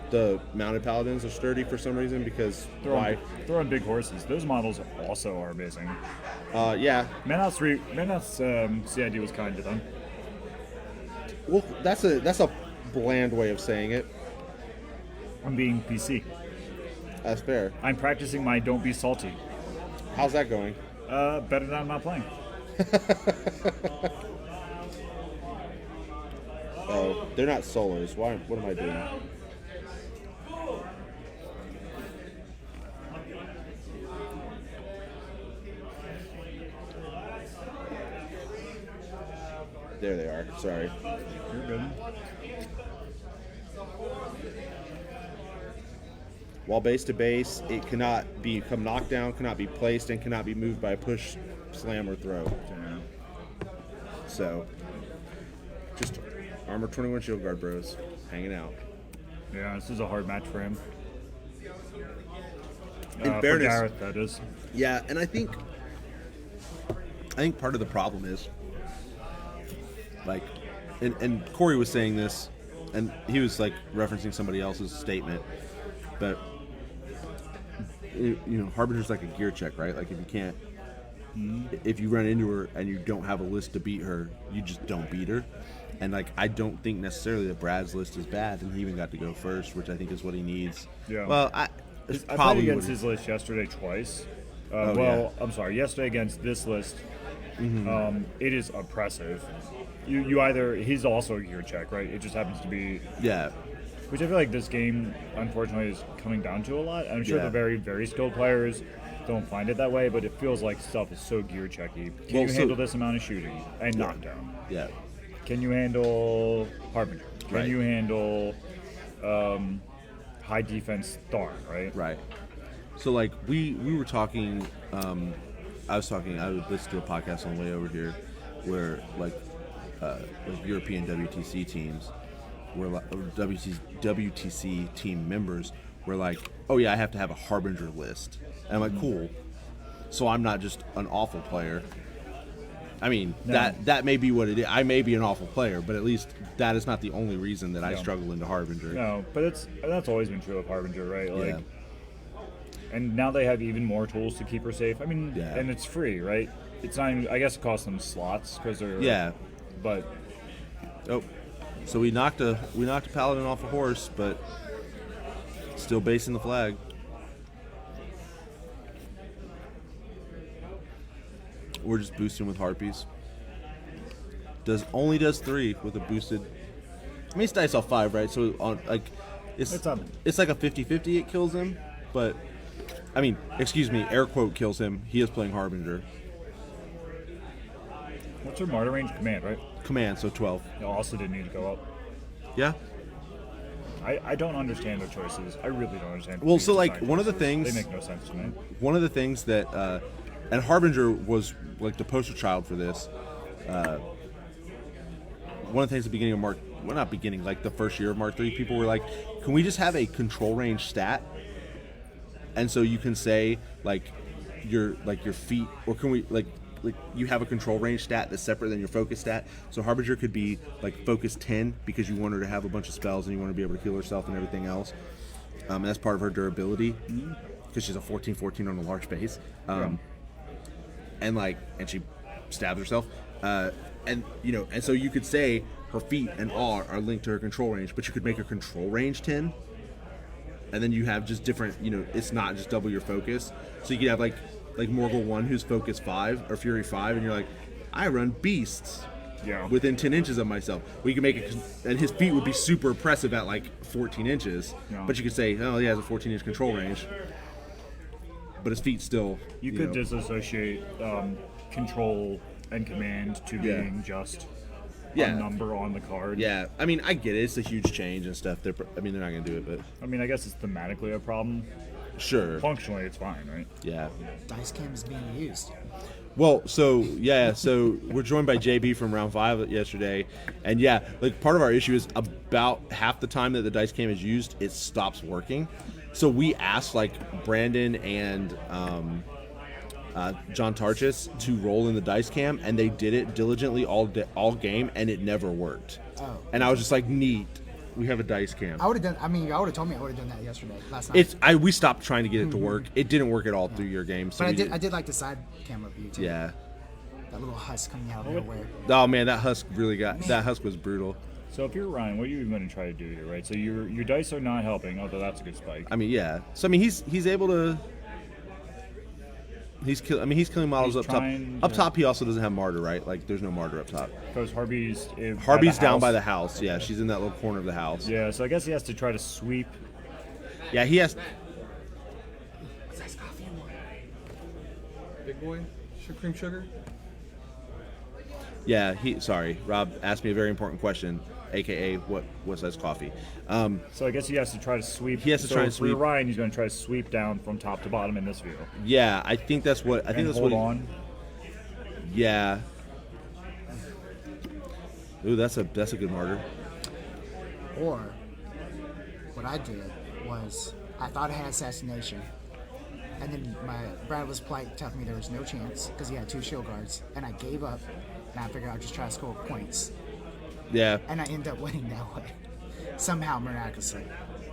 The mounted paladins are sturdy for some reason because why? They're on big horses. Those models also are amazing. Yeah. Menoth's CID was kind to them. Well, that's a bland way of saying it. I'm being PC. That's fair. I'm practicing my don't be salty. How's that going? Better than I'm not playing. Oh, they're not solos. Why? What am I doing? There they are. Sorry. You're good. While base to base, it cannot become knocked down, cannot be placed, and cannot be moved by a push, slam, or throw. Yeah. So, just armor 21 shield guard bros hanging out. Yeah, this is a hard match for him. In For fairness, Garryth, that is. yeah, and I think part of the problem is, like, and Corey was saying this, and he was like referencing somebody else's statement, but Harbinger's like a gear check, right? Like, if you can't, if you run into her and you don't have a list to beat her, you just don't beat her. And like, I don't think necessarily that Brad's list is bad, and he even got to go first, which I think is what he needs. Yeah. Well, I it's played probably against what his list yesterday twice. yeah. I'm sorry, yesterday against this list. Mm-hmm. It is oppressive. You either, he's also a gear check, right? It just happens to be, yeah. which I feel like this game, unfortunately, is coming down to a lot. I'm sure Yeah. the very, very skilled players don't find it that way, but it feels like stuff is so gear checky. Can you handle this amount of shooting and knockdown? Yeah. Can you handle Harbinger? Can Right. you handle high defense Thorn, right? Right. So like we were talking. I listened to a podcast on the way over here, where like European WTC teams, were like WTC team members were like, oh yeah, I have to have a Harbinger list, and I'm like, cool. So I'm not just an awful player. I mean, No. that may be what it is. I may be an awful player, but at least that is not the only reason that I struggle into Harbinger. No, but that's always been true of Harbinger, right? Like, Yeah. and now they have even more tools to keep her safe. I mean, Yeah. and it's free, right? It's not even, I guess it costs them slots because they're But Oh, so we knocked a paladin off a horse, but still basing the flag. We're just boosting with harpies. Does 3 with a boosted. I mean, it's dice off 5, right? So on like, it's It's up. It's like a 50-50. It kills him, but I mean, excuse me, air quote kills him. He is playing Harbinger. What's her martyr range? Command, right? Command, so 12. It also didn't need to go up. Yeah. I don't understand their choices. I really don't understand. Well, so, these like, design one of the choices. things- They make no sense to me. One of the things that, and Harbinger was like the poster child for this. One of the things at the beginning of Mark, well, not beginning, like the first year of Mark III, people were like, can we just have a control range stat? And so you can say like your feet, or can we like you have a control range stat that's separate than your focus stat. So Harbinger could be like focus 10 because you want her to have a bunch of spells and you want to be able to heal herself and everything else. And that's part of her durability because she's a 14/14 on a large base. And she stabs herself. And so you could say her feet and R are linked to her control range, but you could make her control range 10. And then you have just different, it's not just double your focus. So you could have like Morgul 1 who's focus 5 or Fury 5, and you're like, I run beasts within 10 inches of myself. Well, you can make it, and his feet would be super oppressive at like 14 inches. Yeah. But you could say, oh, he has a 14-inch control range. But his feet still. You could disassociate control and command to being just a number on the card. Yeah, I mean, I get it. It's a huge change and stuff. They're not going to do it, but. I mean, I guess it's thematically a problem. Sure. Functionally, it's fine, right? Yeah. Dice cam is being used. Well, so we're joined by JB from round 5 yesterday, and part of our issue is about half the time that the dice cam is used, it stops working. So we asked like Brandon and John Tarchis to roll in the dice cam, and they did it diligently all game, and it never worked. Oh. And I was just like, neat. We have a dice cam. I would have done. I mean, I would have told me I would have done that yesterday, last night. We stopped trying to get it to work. It didn't work at all through your game. So but I did like the side camera view too. Yeah. That little husk coming out of nowhere. Oh man, that husk was brutal. So if you're Ryan, what are you going to try to do here, right? So your dice are not helping, although that's a good spike. I mean, yeah. So I mean, he's able to. He's killing models up top. Up top, he also doesn't have martyr, right? Like, there's no martyr up top. Because Harby's down by the house. Yeah, she's in that little corner of the house. Yeah, so I guess he has to try to sweep. Yeah, he has. Big boy, cream sugar. Yeah, Rob asked me a very important question, aka what size coffee. So I guess he has to try to sweep. He has to try to sweep. For Ryan, he's going to try to sweep down from top to bottom in this view. Yeah, I think that's what. Hold on. Yeah. Ooh, that's a good martyr. Or what I did was I thought I had assassination, and then Brad was polite, telling me there was no chance because he had 2 shield guards, and I gave up, and I figured I'd just try to score points. Yeah. And I ended up winning that way, somehow miraculously,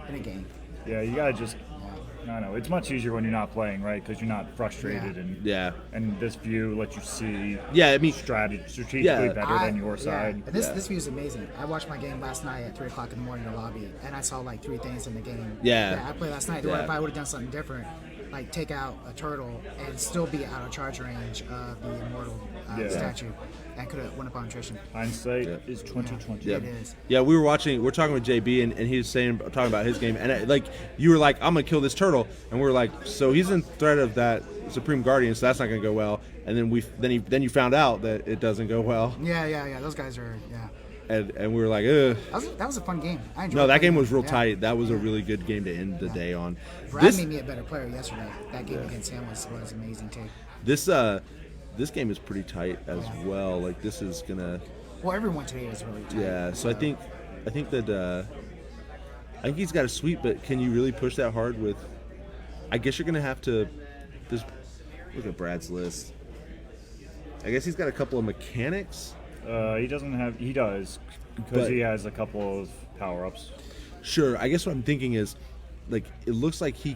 in a game. Yeah, you gotta just. I don't know. It's much easier when you're not playing, right? Because you're not frustrated and this view lets you see. Yeah, I mean, strategically better than your side. And this view is amazing. I watched my game last night at 3:00 in the morning in the lobby, and I saw like 3 things in the game. Yeah. I played last night. Yeah. If I would have done something different, like take out a turtle and still be out of charge range of the immortal statue, and could have won up on attrition. Hindsight is 20/20. Yeah. It is. Yeah, we're talking with JB, and he was talking about his game, and you were like, I'm gonna kill this turtle, and we were like, so he's in threat of that Supreme Guardian, so that's not gonna go well. And then you found out that it doesn't go well. Yeah. Those guys are And we were like, ugh. That was a fun game. I enjoyed. No, that game was real Yeah. tight. That was a really good game to end the day on. Brad made me a better player yesterday. That game against him was amazing too. This game is pretty tight as well. Like, this is gonna. Well, everyone today is really tight. Yeah, so I think he's got a sweep, but can you really push that hard with? I guess you're gonna have to. Just look at Brad's list. I guess he's got a couple of mechanics. He doesn't have. He does because he has a couple of power-ups. Sure. I guess what I'm thinking is, like, it looks like he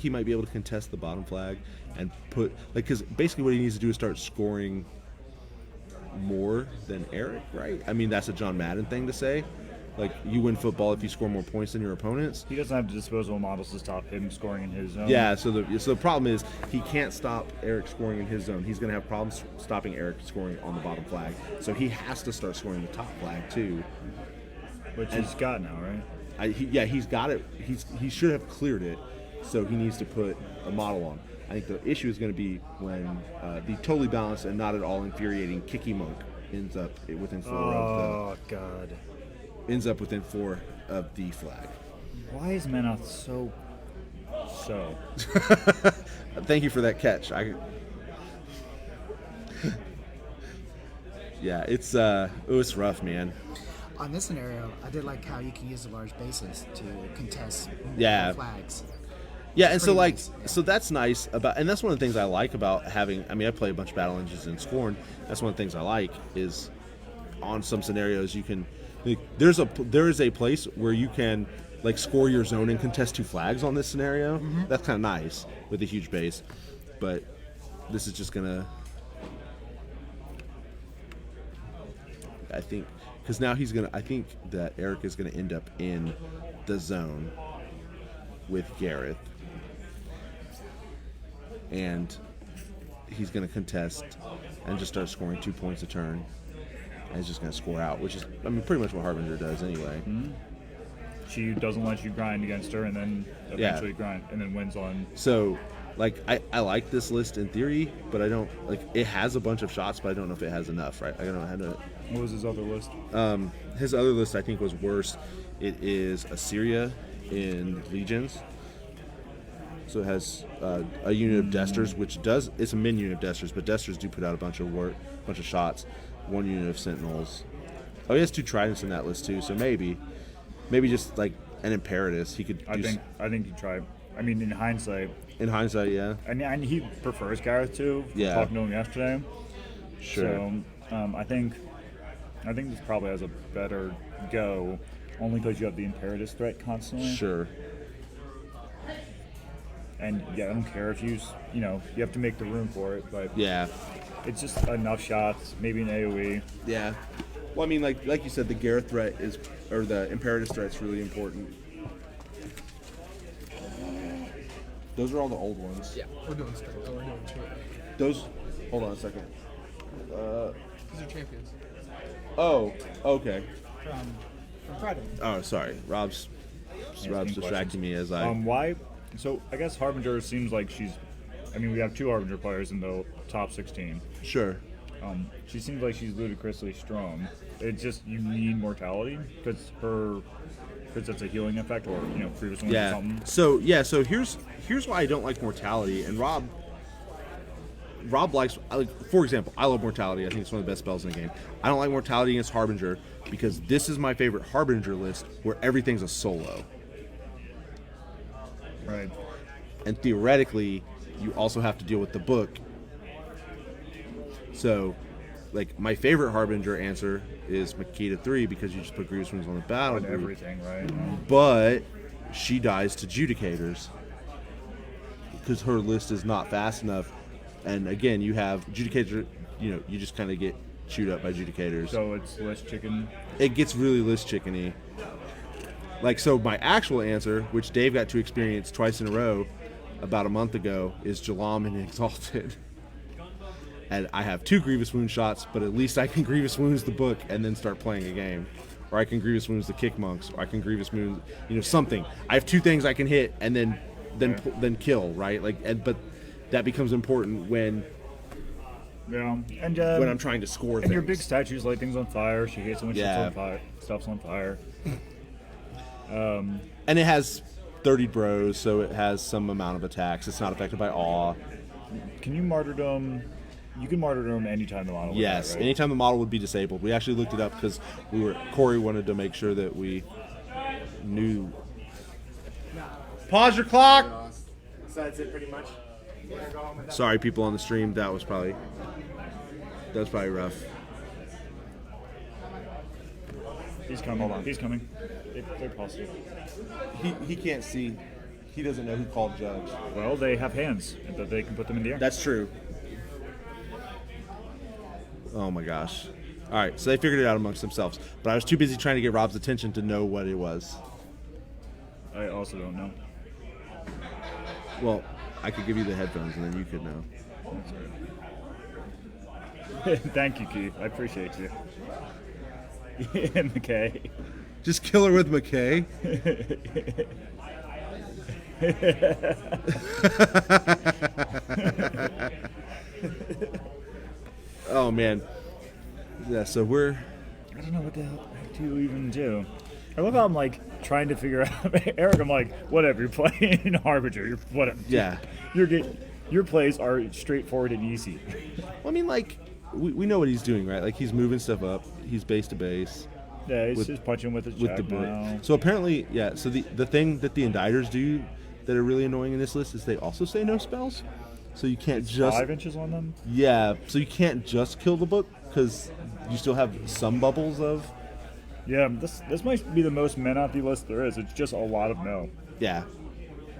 might be able to contest the bottom flag and put because basically what he needs to do is start scoring more than Eric, right? I mean, that's a John Madden thing to say. Like, you win football if you score more points than your opponents. He doesn't have disposable models to stop him scoring in his zone. Yeah, so the problem is he can't stop Eric scoring in his zone. He's going to have problems stopping Eric scoring on the bottom flag. So he has to start scoring the top flag too. Which he's got now, right? He's got it. He should have cleared it. so he needs to put a model on. I think the issue is going to be when the totally balanced and not at all infuriating Kicky Monk ends up within 4 Oh God. ends up within 4 of the flag. Why is Menoth so? Thank you for that catch. Yeah, it's rough, man. On this scenario, I did like how you can use the large bases to contest Yeah. flags. Yeah, and so pretty like, nice. so that's nice about, and that's one of the things I like about having. I mean, I play a bunch of battle engines in Scorn. That's one of the things I like is, on some scenarios you can, like, there is a place where you can like score your zone and contest 2 flags on this scenario. That's kind of nice with a huge base, but this is just gonna. I think because now he's gonna. I think that Eric is gonna end up in the zone with Garryth. And he's going to contest and just start scoring 2 points a turn. And he's just going to score out, which is, I mean, pretty much what Harbinger does anyway. She doesn't let you grind against her, and then eventually grind, and then wins on. So, like, I like this list in theory, but I don't, like, it has a bunch of shots, but I don't know if it has enough, right? I don't know how to. What was his other list? His other list, I think, was worse. It is Assyria in Legions. So it has a unit of Desters, which does, it's a min unit of Desters, but Desters do put out a bunch of shots. 1 unit of Sentinels. Oh, he has 2 Tridents in that list too, so maybe just like an Imperatus, he could do. I think he tried. I mean, in hindsight, yeah. and he prefers Garryth too. Yeah. Talking to him yesterday. Sure. So I think this probably has a better go, only because you have the Imperatus threat constantly. Sure. And yeah, I don't care if you have to make the room for it, but Yeah. it's just enough shots, maybe an AoE. Yeah. Well, I mean, like you said, the Garryth threat is, or the Imperatus threat's really important. Those are all the old ones. Yeah, we're doing straight. Oh, we're doing two. Those. Hold on a second. These are champions. Oh. Okay. From Friday. Oh, sorry. Rob's distracting me as I. Why? So I guess Harbinger seems like she's. I mean, we have 2 Harbinger players in the top 16. Sure. She seems like she's ludicrously strong. It's just you need mortality because that's a healing effect, or previous one or something. So here's why I don't like mortality. And Rob likes, for example, I love mortality. I think it's one of the best spells in the game. I don't like mortality against Harbinger because this is my favorite Harbinger list where everything's a solo. Right. And theoretically, you also have to deal with the book. So, like, my favorite Harbinger answer is Makita 3 because you just put Grievous Wounds on the battle On group. everything, right? But she dies to Judicators because her list is not fast enough. And again, you have Judicator, you just kind of get chewed up by Judicators. So it's list chicken. It gets really list chickeny. Like, so my actual answer, which Dave got to experience twice in a row about a month ago, is Jalam and Exalted. And I have 2 Grievous Wound shots, but at least I can Grievous Wounds the book and then start playing a game. Or I can Grievous Wounds the Kick Monks, or I can Grievous Wound, something. I have 2 things I can hit and then kill, right? But that becomes important when Yeah, and when I'm trying to score and things. your big statues light things on fire. She hates it when Yeah. shit's on fire. Stuff's on fire. And it has 30 bros, so it has some amount of attacks. It's not affected by awe. Can you martyrdom? You can martyrdom anytime the model. Yes, That, right? anytime the model would be disabled. We actually looked it up because Corey wanted to make sure that we knew. Pause your clock. So that's it, pretty much. Sorry, people on the stream. That was probably rough. He's coming. Hold on. He's coming. They're positive. He can't see. He doesn't know who called judge. Well, they have hands, but they can put them in the air. That's true. Oh my gosh. All right, so they figured it out amongst themselves. But I was too busy trying to get Rob's attention to know what it was. I also don't know. Well, I could give you the headphones and then you could know. That's good. Thank you, Keith. I appreciate you. McKay. Just kill her with McKay. Oh man. Yeah, so we're I don't know what the hell to even do. I love how I'm like trying to figure out Eric. I'm like, whatever. You're playing Harbinger. You're whatever. yeah. Your plays are straightforward and easy. Well, I mean, like we know what he's doing, right? Like he's moving stuff up. He's base to base Yeah, he's With- just punching with his with jack the book. now. So apparently, yeah. So the thing that the indictors do that are really annoying in this list is they also say no spells. So you can't just 5 inches on them. yeah. So you can't just kill the book because you still have some bubbles of Yeah, this might be the most Menothy list there is. It's just a lot of no. yeah.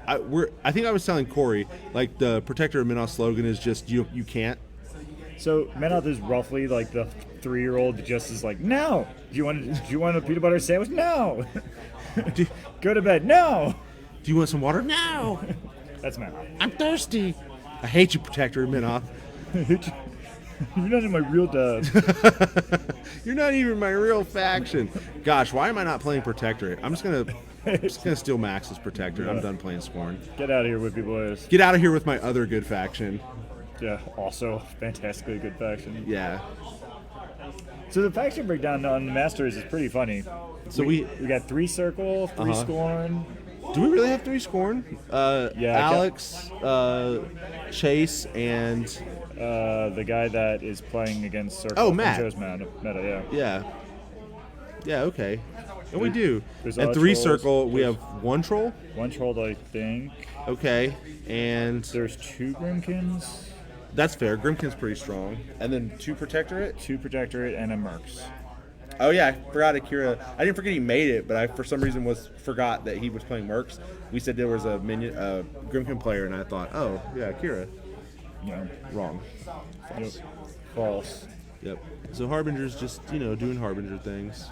I think I was telling Corey like the Protector of Menoth slogan is just you can't. So Menoth is roughly like the 3-year-old that just is like, no. Do you want a peanut butter sandwich? No. Go to bed. No. Do you want some water? No. That's Menoth. I'm thirsty. I hate you, Protector of Menoth. You're not in my real dad. You're not even my real faction. Gosh, why am I not playing Protectorate? I'm just gonna steal Max's Protector. I'm done playing Scorn. Get out of here, Whippy boys. Get out of here with my other good faction. Yeah, also fantastically good faction. Yeah. So the faction breakdown on the Masters is pretty funny. So we got 3 Circle, 3 Uh-huh. Scorn. Do we really have 3 Scorn? Yeah, Alex, Chase, and The guy that is playing against Circle. Oh, from Matt. Joe's Meta, yeah. yeah. Yeah, okay. And we do. There's And all 3 trolls. Circle, we have 1 Troll. 1 Troll, I think. Okay. And There's 2 Grimkins, that's fair. Grimkin's pretty strong. And then 2 Protectorate. 2 Protectorate, and a Mercs. Oh yeah, I forgot Akira. I didn't forget he made it, but I for some reason forgot that he was playing Mercs. We said there was a Grimkin player, and I thought, oh yeah, Akira. No. Wrong. Yep. False. Yep. So Harbinger's just doing Harbinger things.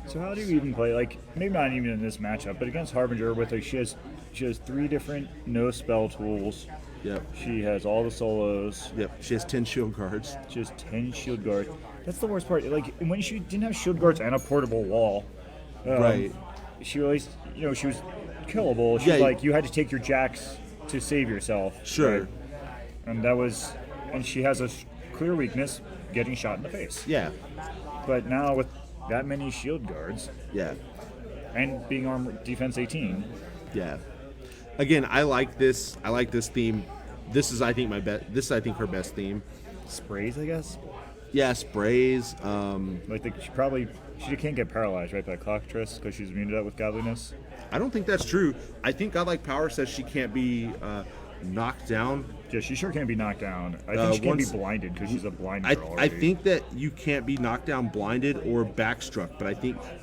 So how do you even play, like, maybe not even in this matchup, but against Harbinger with she has 3 different no spell tools. Yep. She has all the solos. Yep. She has 10 shield guards. She has 10 shield guards. That's the worst part. Like, when she didn't have shield guards and a portable wall, Right. she always, she was killable. She's Yeah, like, you had to take your jacks to save yourself. Sure. right? And she has a clear weakness, getting shot in the face. Yeah. But now with that many shield guards Yeah. and being armor defense 18, Yeah. Again, I like this. I like this theme. This is, I think, her best theme. sprays, I guess. Yeah, sprays. Like she can't get paralyzed, right, by Cockatrice because she's immune to that with godliness. I don't think that's true. I think Godlike Power says she can't be knocked down. Yeah, she sure can't be knocked down. I think she can't be blinded because she's a blind I girl already. think that you can't be knocked down, blinded, or backstruck. But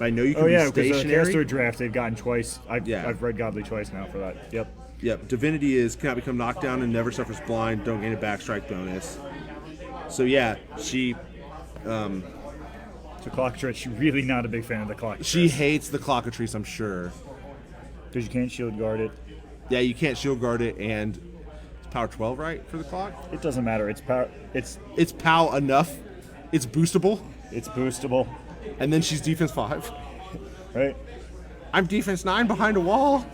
I know you can Oh yeah, be because the stationary. caster draft they've gotten twice. Yeah. I've read Godly twice now for that. Yep. Yep. Divinity cannot become knocked down and never suffers blind. Don't gain a backstrike bonus. So yeah, she So Cockatrice, she's really not a big fan of the Cockatrice. she hates the Clockatrice, I'm sure. because you can't shield guard it. Yeah, you can't shield guard it, and it's power 12, right, for the clock? It doesn't matter. It's power. It's POW enough. It's boostable, It's boostable, and then she's defense 5. right? I'm defense 9 behind a wall.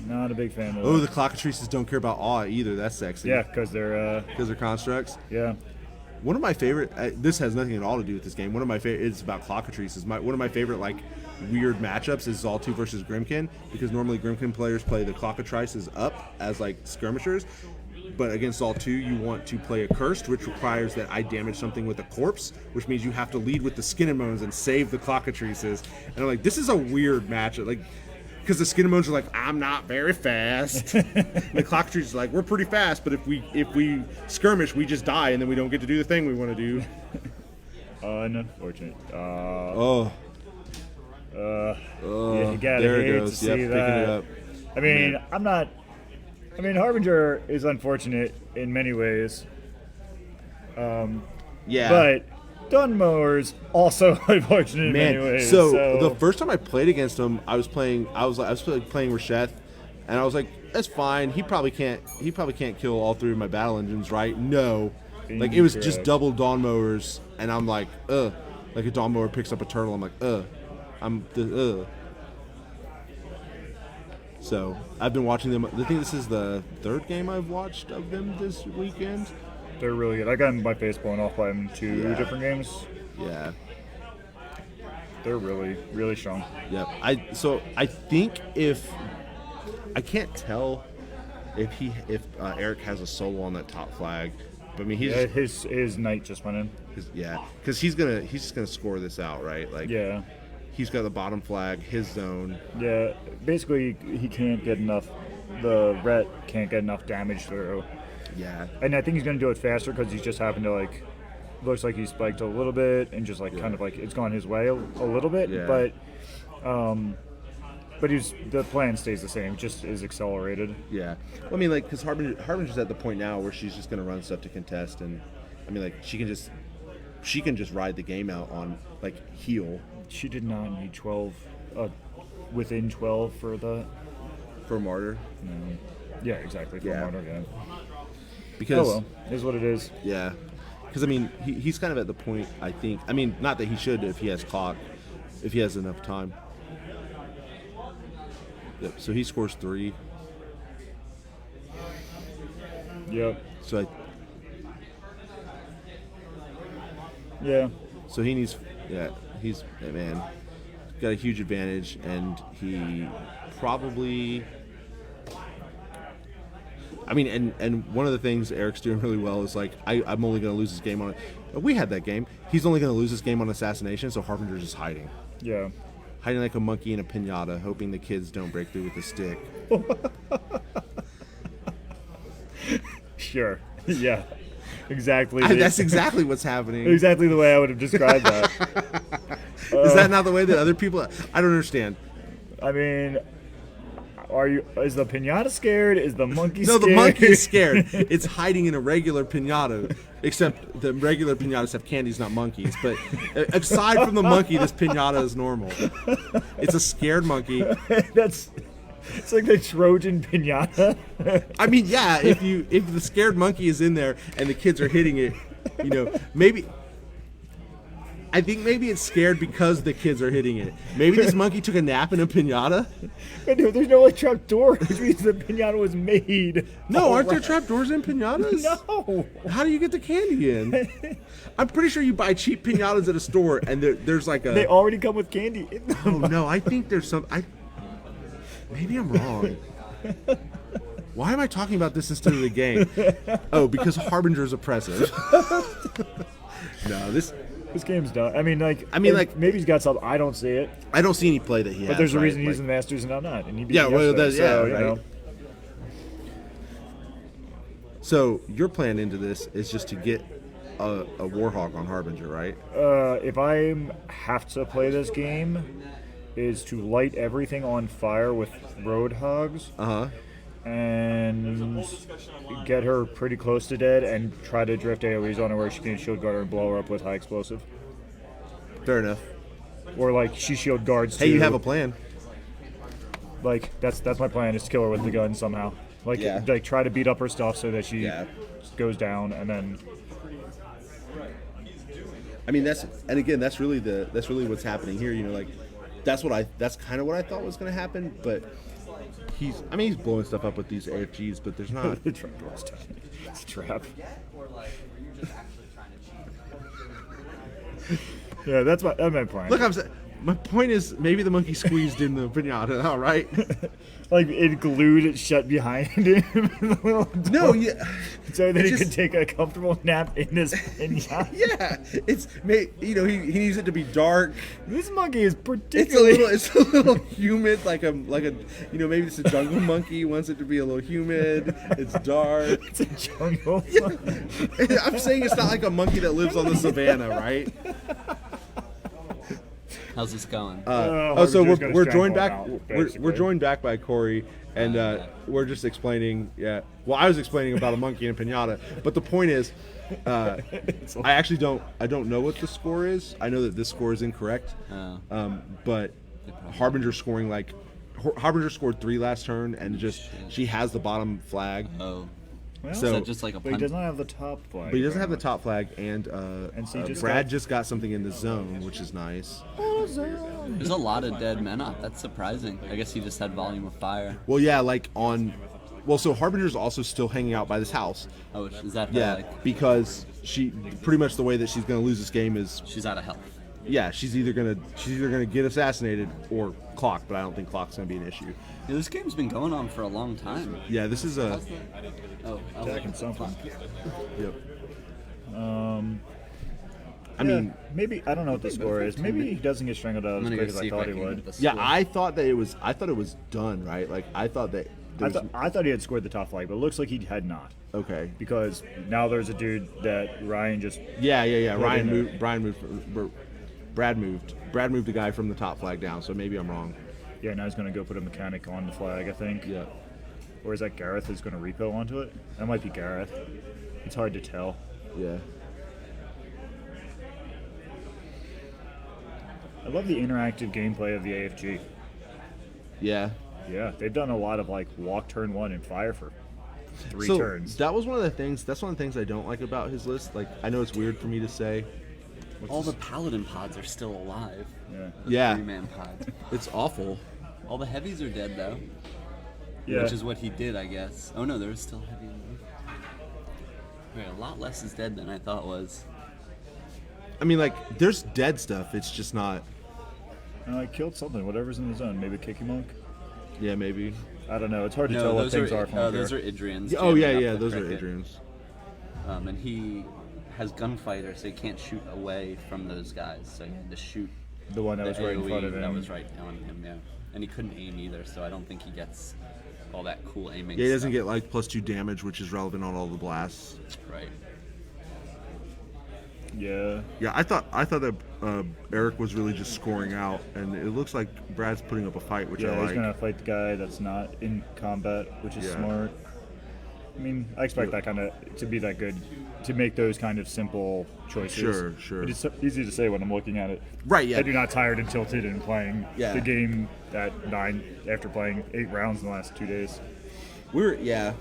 Not a big fan of Oh, that. the Clockatrices don't care about awe either. That's sexy. Yeah, because they're Because they're constructs. yeah. One of my favorite. This has nothing at all to do with this game. One of my favorite. It's about Clockatrices. One of my favorite weird matchups is Zaltu versus Grimkin, because normally Grimkin players play the Clockatrices up as skirmishers, but against Zaltu you want to play a cursed, which requires that I damage something with a corpse, which means you have to lead with the Skin and Moans and save the Clockatrices. And I'm like, this is a weird matchup, because the Skin and Moans are like, I'm not very fast. And the Clockatrices are like, we're pretty fast, but if we skirmish, we just die, and then we don't get to do the thing we want to do. Unfortunate. Oh, Yeah, you gotta there it hate goes. to Yep, see picking that. it up. I mean, Harbinger is unfortunate in many ways, Yeah. but Dunmower's also unfortunate in many ways. So the first time I played against him, I was playing Rasheth, and I was like, that's fine. He probably can't kill all 3 of my battle engines, right? No. It was just Incorrect. double dawn mowers, and I'm like, like a dawn mower picks up a turtle, I'm like, So I've been watching them. I think this is the third game I've watched of them this weekend. They're really good. I got my face blown off by them in 2 Yeah. different games. Yeah. They're really, really strong. Yep. I think if I can't tell if Eric has a solo on that top flag, but I mean Yeah, his knight just went in. because he's just gonna score this out, right? Like Yeah. he's got the bottom flag, his zone. Yeah. Basically, he can't get enough. The Ret can't get enough damage through. Yeah. And I think he's going to do it faster because he's just happened to, like, looks like he spiked a little bit and just, like, kind of, like, it's gone his way a little bit. Yeah. But the plan stays the same, just is accelerated. Yeah. Well, I mean, like, because Harbinger's at the point now where she's just gonna run stuff to contest, and I mean, like, she can just ride the game out on like heal She did not need 12, within 12 for the. for Martyr. Yeah, exactly. For Yeah. Martyr, yeah. Because Oh well, is what it is. yeah, because I mean, he's kind of at the point. I think. I mean, not that he should if he has clock, if he has enough time. Yep. So he scores 3. Yep. So Yeah. So he needs, he's, man, got a huge advantage, and he probably, I mean, and one of the things Eric's doing really well is, like, I'm only going to lose this game on, we had that game, he's only going to lose this game on assassination, so Harbinger's just hiding. Yeah. Hiding like a monkey in a pinata, hoping the kids don't break through with a stick. Sure. Yeah. Exactly. That's exactly what's happening. Exactly the way I would have described that. Is that not the way that other people, I don't understand. I mean, is the pinata scared? Is the monkey No, scared? the monkey's scared. It's hiding in a regular pinata, except the regular pinatas have candies, not monkeys. But aside from the monkey, this pinata is normal. It's a scared monkey. It's like the Trojan pinata. I mean, yeah, if the scared monkey is in there and the kids are hitting it, maybe. I think maybe it's scared because the kids are hitting it. Maybe this monkey took a nap in a pinata. There's no like trap door, which means the pinata was made. No, aren't there trap doors in pinatas? No. How do you get the candy in? I'm pretty sure you buy cheap pinatas at a store and there's like a. They already come with candy in them. Oh no, I think there's some. Maybe I'm wrong. Why am I talking about this instead of the game? Oh, because Harbinger is oppressive. No, this game's done. I mean, like maybe he's got something. I don't see it. I don't see any play that he has. But there's a right? reason he's in the Masters and I'm not. And he beat Yeah, me well, yesterday, so, right. you know. So your plan into this is just to get a Warhawk on Harbinger, right? If I have to play this game, is to light everything on fire with Roadhogs. And get her pretty close to dead and try to drift AoEs on her where she can shield guard her and blow her up with high explosive. Fair enough. Or like she shield guards too. Hey, you have a plan. Like that's my plan is to kill her with the gun somehow. Like try to beat up her stuff so that she goes down and then. I mean that's really what's happening here. Like that's kind of what I thought was going to happen, but. He's blowing stuff up with these AFGs, but there's not. The trap door's tiny. It's a trap. Yeah, that's my plan. Look, my point is maybe the monkey squeezed in the pinata. All right. Like it glued it shut behind him. No, yeah. So that he could take a comfortable nap in this pinata. Yeah, he needs it to be dark. This monkey is particularly. It's a little humid, like a maybe it's a jungle monkey. He wants it to be a little humid. It's dark. It's a jungle. Yeah. I'm saying it's not like a monkey that lives on the savannah, right? How's this going? So we're joined back. We're joined back by Corey, and we're just explaining. Yeah, well, I was explaining about a monkey and a pinata, but the point is, I actually don't know what the score is. I know that this score is incorrect, but Harbinger scored 3 last turn, and she has the bottom flag. Oh. Well, So- Is that just like a but he punt? does not have the top flag. But he doesn't have the apparently. top flag, and so he just Brad got- just got something in the zone, which is nice. There's a lot of dead Menoth. That's surprising. I guess he just had volume of fire. Well, yeah, like on. Well, so Harbinger's also still hanging out by this house. Oh, is that her, Yeah, like, because she pretty much the way that she's going to lose this game is, she's out of health? yeah, she's either gonna get assassinated or clock, but I don't think clock's going to be an issue. Yeah, this game's been going on for a long time. Yeah, this is a. Oh, Attacking something. Yep. I mean, maybe I don't know what the score is. Maybe he doesn't get strangled out I'm as gonna quick go as see I if I thought he can would. get the yeah, score. I thought it was done, right? Like I thought that. There was, I thought he had scored the top flag, but it looks like he had not. okay. Because now there's a dude that Ryan just Yeah. Put in there. Brad moved. Brad moved a guy from the top flag down, so maybe I'm wrong. now he's gonna go put a mechanic on the flag, I think. Yeah. Or is that Garryth who's gonna repo onto it? That might be Garryth. It's hard to tell. Yeah. I love the interactive gameplay of the AFG. Yeah. Yeah, they've done a lot of like walk turn one and fire for 3 So turns. that was one of the things. That's one of the things I don't like about his list. Like I know it's weird for me to say. All the paladin pods are still alive. Yeah. The Yeah. 3-man pods. It's awful. All the heavies are dead though. Yeah. Which is what he did, I guess. Oh no, there was still heavy in there. Wait, a lot less is dead than I thought was. I mean, like there's dead stuff. It's just not. I killed something, whatever's in the zone. Maybe Kicky Monk? Yeah, maybe. I don't know. It's hard to No, tell what those things are are from those here. are Idrians. Oh yeah, jamming yeah. up the Those are cricket. Adrian's. And he has gunfighter, so he can't shoot away from those guys. So he had to shoot The one that the was right in front of AoE him. that was right on him, yeah. And he couldn't aim either, so I don't think he gets all that cool aiming. Yeah, he doesn't stuff. get like +2 damage, which is relevant on all the blasts. Right. Yeah. Yeah, I thought that Eric was really just scoring out, and it looks like Brad's putting up a fight, which Yeah, I he's like. gonna fight the guy that's not in combat, which is Yeah. smart. I mean, I expect that kind of to be that good, to make those kind of simple choices. Sure. But it's so easy to say when I'm looking at it. Right, yeah. I do not tired and tilted and playing Yeah. the game at 9 after playing 8 rounds in the last 2 days. Yeah,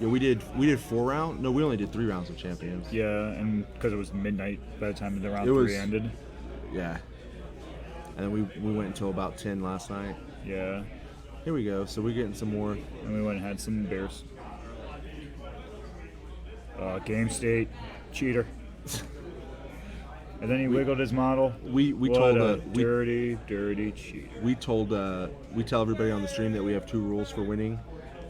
we did 4 rounds. No, we only did 3 rounds of champions. Yeah, and because it was midnight by the time the round It 3 was- ended. Yeah. And then we went until about 10 last night. Yeah, Here we go. So we're getting some more. and we went and had some beers. Game state, cheater. And then he wiggled his model. We What told a we dirty cheater. we tell everybody on the stream that we have 2 rules for winning.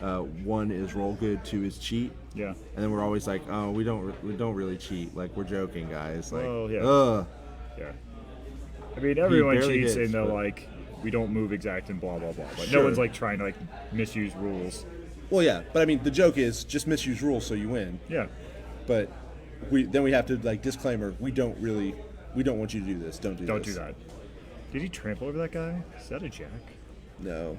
1 is roll good, 2 is cheat. Yeah. And then we're always like, oh, we don't really cheat. Like we're joking, guys. Like, Well, yeah. ugh. Yeah. I mean, everyone barely cheats hits, and they're but- like, we don't move exact and blah, blah, blah. But Sure. no one's like trying to like misuse rules. Well, yeah, but I mean, the joke is just misuse rules so you win. Yeah. But we have to like disclaimer: we don't want you to do this. Don't do Don't this. do that. Did he trample over that guy? Is that a jack? No.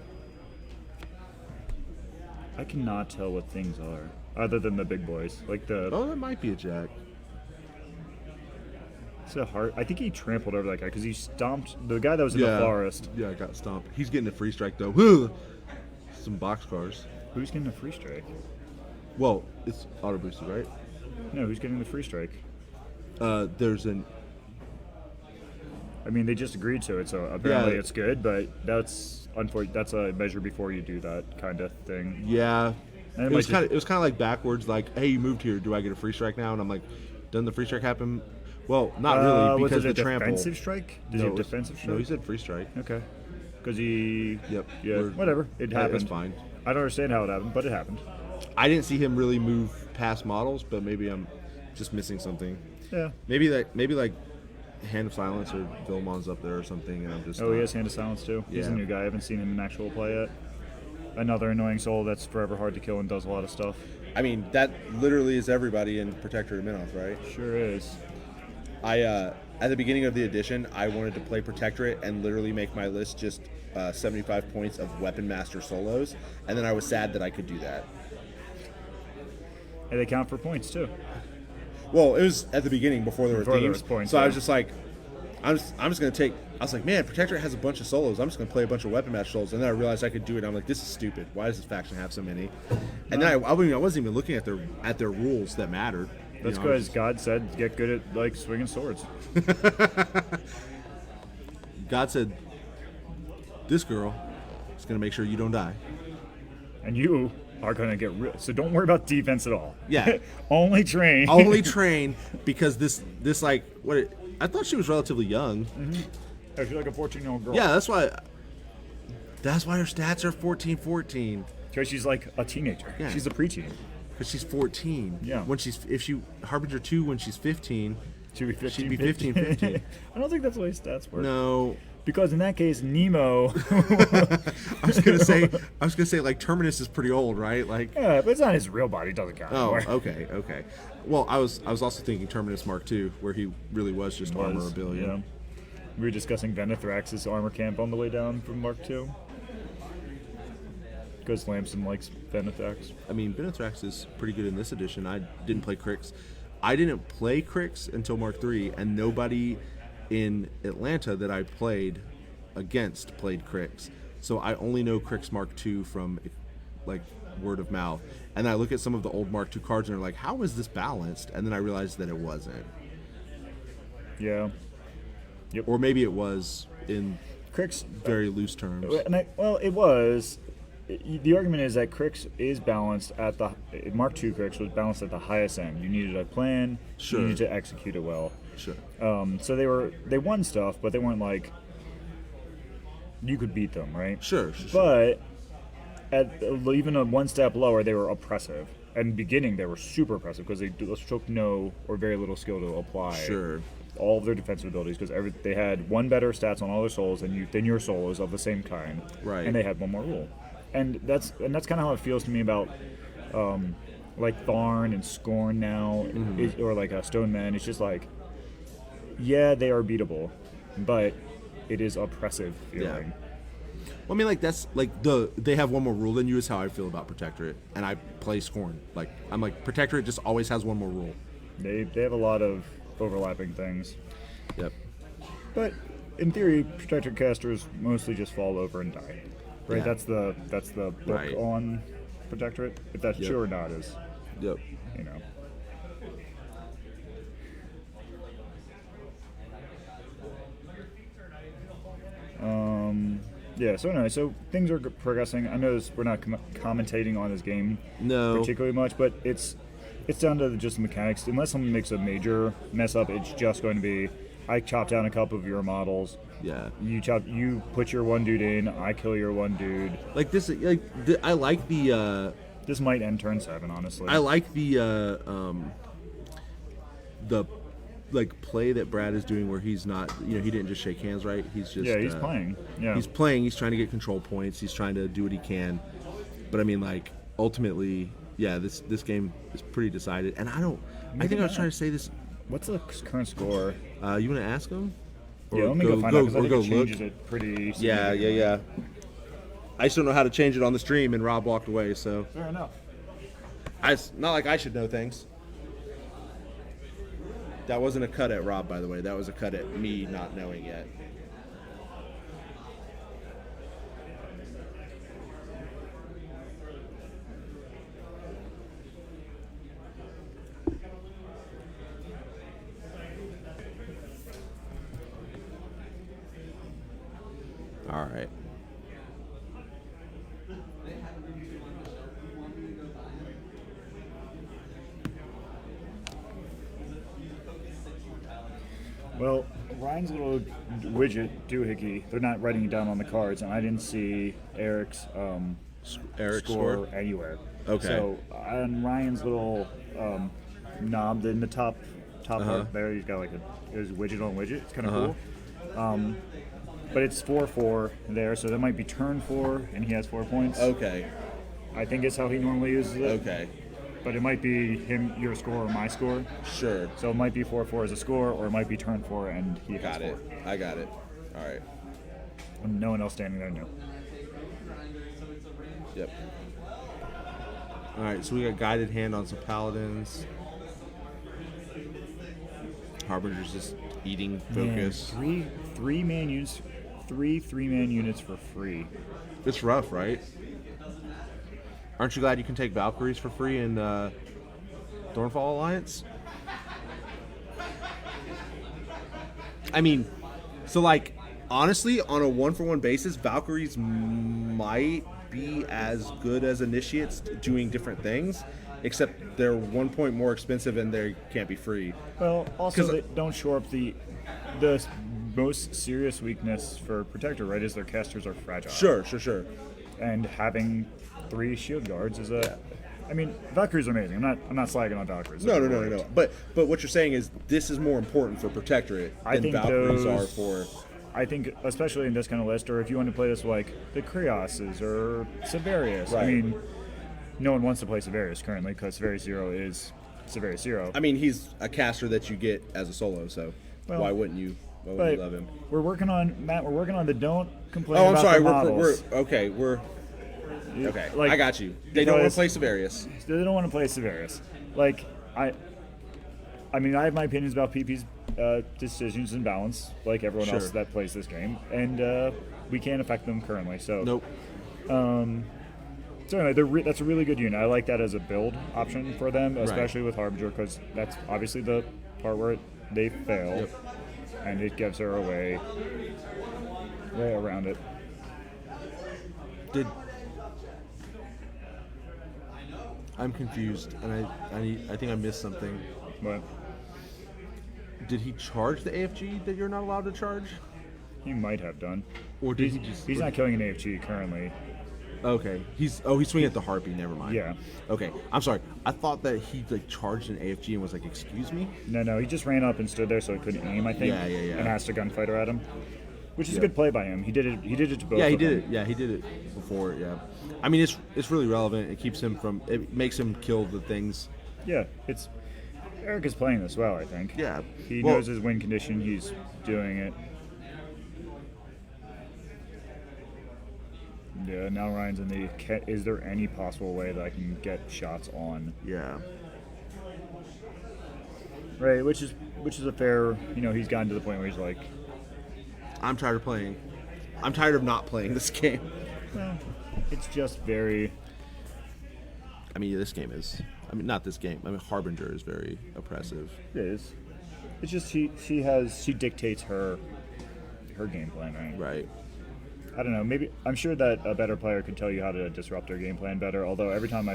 I cannot tell what things are other than the big boys. Like the Oh, that might be a jack. it's a heart. I think he trampled over that guy because he stomped the guy that was in the forest. Yeah, I got stomped. He's getting a free strike though. Woo! Some boxcars. Who's getting a free strike? Well, it's auto boosted, right? No, who's getting the free strike? There's an. I mean, they just agreed to it, so apparently Yeah. it's good. But that's that's a measure before you do that kind of thing. Yeah. And it It was might kind of like backwards. Like, hey, you moved here. Do I get a free strike now? And I'm like, doesn't the free strike happen? Well, not really was because it a the trample. defensive strike? Did he have it's- defensive strike? No, he said free strike. Okay. Because he. Yep. Yeah. We're- Whatever. It happened. It's fine. I don't understand how it happened, but it happened. I didn't see him really move past models, but maybe I'm just missing something. Yeah. Maybe like Hand of Silence or Vilmon's up there or something, and I'm just. Oh, not- he has Hand of Silence too. He's a Yeah. new guy. I haven't seen him in actual play yet. Another annoying soul that's forever hard to kill and does a lot of stuff. I mean, that literally is everybody in Protectorate Menoth, right? Sure is. At the beginning of the edition, I wanted to play Protectorate and literally make my list just 75 points of Weapon Master solos, and then I was sad that I could do that. And they count for points too. Well, it was at the beginning before there Before were there themes, was points, so I yeah. was just like, I'm just gonna take. I was like, man, Protectorate has a bunch of solos. I'm just gonna play a bunch of weapon match solos, and then I realized I could do it. I'm like, this is stupid. Why does this faction have so many? And then I wasn't even looking at their rules that mattered. That's because God said get good at like swinging swords. God said, this girl is gonna make sure you don't die. And you are gonna get real. So don't worry about defense at all. Yeah. Only train. Only train because this like what. I thought she was relatively young. Mm-hmm. I feel like a 14-year-old girl. Yeah, that's why her stats are 14. Because she's like a teenager. Yeah. She's a preteen. Because she's 14. Yeah. If she Harbinger 2 when she's 15, She'd be 15. she'd be 15. I don't think that's the way stats work. No. Because in that case, Nemo. I was gonna say like Terminus is pretty old, right? Like. Yeah, but it's not his real body. It doesn't count. Oh, anymore. okay. Well, I was also thinking Terminus Mark II, where he really was just armor ability. Yeah. We were discussing Venethrax's armor camp on the way down from Mark II. Because Lamson likes Venethrax. I mean, Benethrax is pretty good in this edition. I didn't play Crix. I didn't play Crix until Mark III, and nobody in Atlanta that I played against played Crix. So I only know Crix Mark II from like word of mouth. And I look at some of the old Mark II cards and they're like, how is this balanced? And then I realized that it wasn't. Yeah. Yep. Or maybe it was in Crix very loose terms. Well, it was. The argument is that Crix is balanced at the Mark II. Crix was balanced at the highest end. You needed a plan. Sure. You needed to execute it well. Sure. So they won stuff, but they weren't like you could beat them, right? Sure. But at even a one step lower, they were oppressive. At the beginning, they were super oppressive because they took no or very little skill to apply. Sure. All of their defensive abilities because they had one better stats on all their souls than your solos of the same kind. Right. And they had one more rule. And that's kind of how it feels to me about like Tharn and Scorn now, or like a Stone Man. It's just like, yeah, they are beatable, but it is oppressive feeling. Yeah. Well, I mean, like that's like they have one more rule than you is how I feel about Protectorate, and I play Scorn. Like I'm like Protectorate just always has one more rule. They have a lot of overlapping things. Yep. But in theory, Protectorate casters mostly just fall over and die. Right, Yeah. that's the book Right. on Protectorate. If that's Yep. true or not is, Yep. you know. Yeah. So anyway, so things are progressing. I know we're not commentating on this game No. particularly much, but it's down to just the mechanics. Unless someone makes a major mess up, it's just going to be I chop down a couple of your models. Yeah. You put your one dude in, I kill your one dude. Like this, I like the. This might end turn 7, honestly. I like the like play that Brad is doing, where he's not, he didn't just shake hands, right? He's just he's playing. Yeah, He's playing. He's trying to get control points. He's trying to do what he can. But I mean, like ultimately, yeah, this game is pretty decided. And I think I was trying to say this. What's the current score? You want to ask him? Yeah, let me go find out because I think go it changes it pretty. Yeah. I just don't know how to change it on the stream, and Rob walked away, so Fair enough. it's not like I should know things. That wasn't a cut at Rob, by the way. That was a cut at me not knowing yet. All right. Well, Ryan's little widget doohickey, they're not writing it down on the cards, and I didn't see Eric's score anywhere. Okay. So on Ryan's little knob in the top part there, he's got like his widget on widget. It's kind of cool. But it's 4-4 there, so that might be turn 4, and he has 4 points. Okay. I think it's how he normally uses it. Okay. But it might be your score or my score. Sure. So it might be 4-4 as a score, or it might be turn 4 and he has Got 4. it. I got it. All right. And no one else standing there knew. Yep. All right, so we got guided hand on some paladins. Harbinger's just eating Man, focus. three-man units, three-man units for free. It's rough, right? Aren't you glad you can take Valkyries for free in Thornfall Alliance? I mean, so like, honestly, on a 1-for-1 basis, Valkyries might be as good as Initiates doing different things, except they're 1 point more expensive and they can't be free. Well, also they don't shore up the most serious weakness for Protector, right? Is their casters are fragile. Sure. And having 3 shield guards is a. I mean, Valkyrie's amazing. I'm not slagging on Valkyries. No. But what you're saying is this is more important for Protectorate than Valkyries are for. I think, especially in this kind of list, or if you want to play this like the Krioses or Severius. Right. I mean, no one wants to play Severius currently because Severius 0 is Severius 0. I mean, he's a caster that you get as a solo, so why wouldn't you? Why wouldn't you love him? We're working on Matt. We're working on the don't complain. Oh, I'm about sorry. the models. We're okay. Like, I got you. They don't want to play Severius. They don't want to play Severius. Like I mean, I have my opinions about PP's decisions and balance, like everyone else that plays this game, and we can't affect them currently. So Nope. So anyway, that's a really good unit. I like that as a build option for them, especially with Harbinger, because that's obviously the part where they fail, and it gives her a way around it. I'm confused, and I think I missed something. But Did he charge the AFG that you're not allowed to charge? he might have done. Or did he just? He's not killing an AFG currently. Okay. He's swinging at the Harpy. Never mind. Yeah. Okay. I'm sorry. I thought that he like charged an AFG and was like, "Excuse me." No, he just ran up and stood there so he couldn't aim, I think. Yeah. And asked a gunfighter at him, which is a good play by him. He did it to both. Yeah, he of did them. it. Yeah, he did it before. Yeah. I mean, it's really relevant. It keeps him from. It makes him kill the things. Yeah, Eric is playing this well, I think. Yeah. He knows his win condition. He's doing it. Yeah, now Ryan's in the. Is there any possible way that I can get shots on? Yeah. Right, which is a fair. He's gotten to the point where he's like, I'm tired of playing. I'm tired of not playing this game. well, it's just very. I mean, this game is. I mean, not this game. I mean, Harbinger is very oppressive. It is. It's just she dictates her game plan, right? Right. I don't know. Maybe I'm sure that a better player could tell you how to disrupt their game plan better. Although every time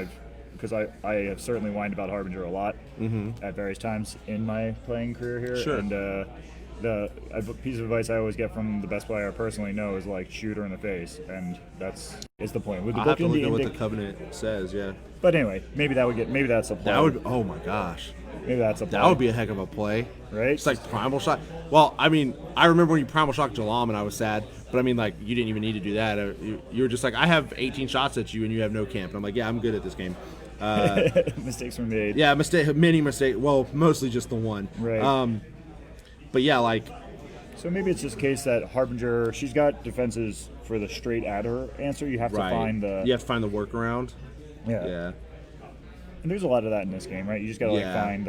because I have certainly whined about Harbinger a lot at various times in my playing career here. Sure. And the piece of advice I always get from the best player I personally know is like shoot her in the face, and that's the point. With the I'll book have to in look the at what the indic- Covenant says. Yeah. But anyway, maybe that's a play. That would. Oh my gosh. Maybe that's a play. That would be a heck of a play. Right? It's like Primal Shock. Well, I mean, I remember when you Primal Shocked Jalam and I was sad, but I mean, like, you didn't even need to do that. You were just like, I have 18 shots at you and you have no camp. And I'm like, yeah, I'm good at this game. Mistakes were made. Yeah, many mistakes. Well, mostly just the one. Right. But yeah, like. So maybe it's just a case that Harbinger, she's got defenses for the straight at her answer. You have to find the. You have to find the workaround. Yeah. And there's a lot of that in this game, right? You just gotta find.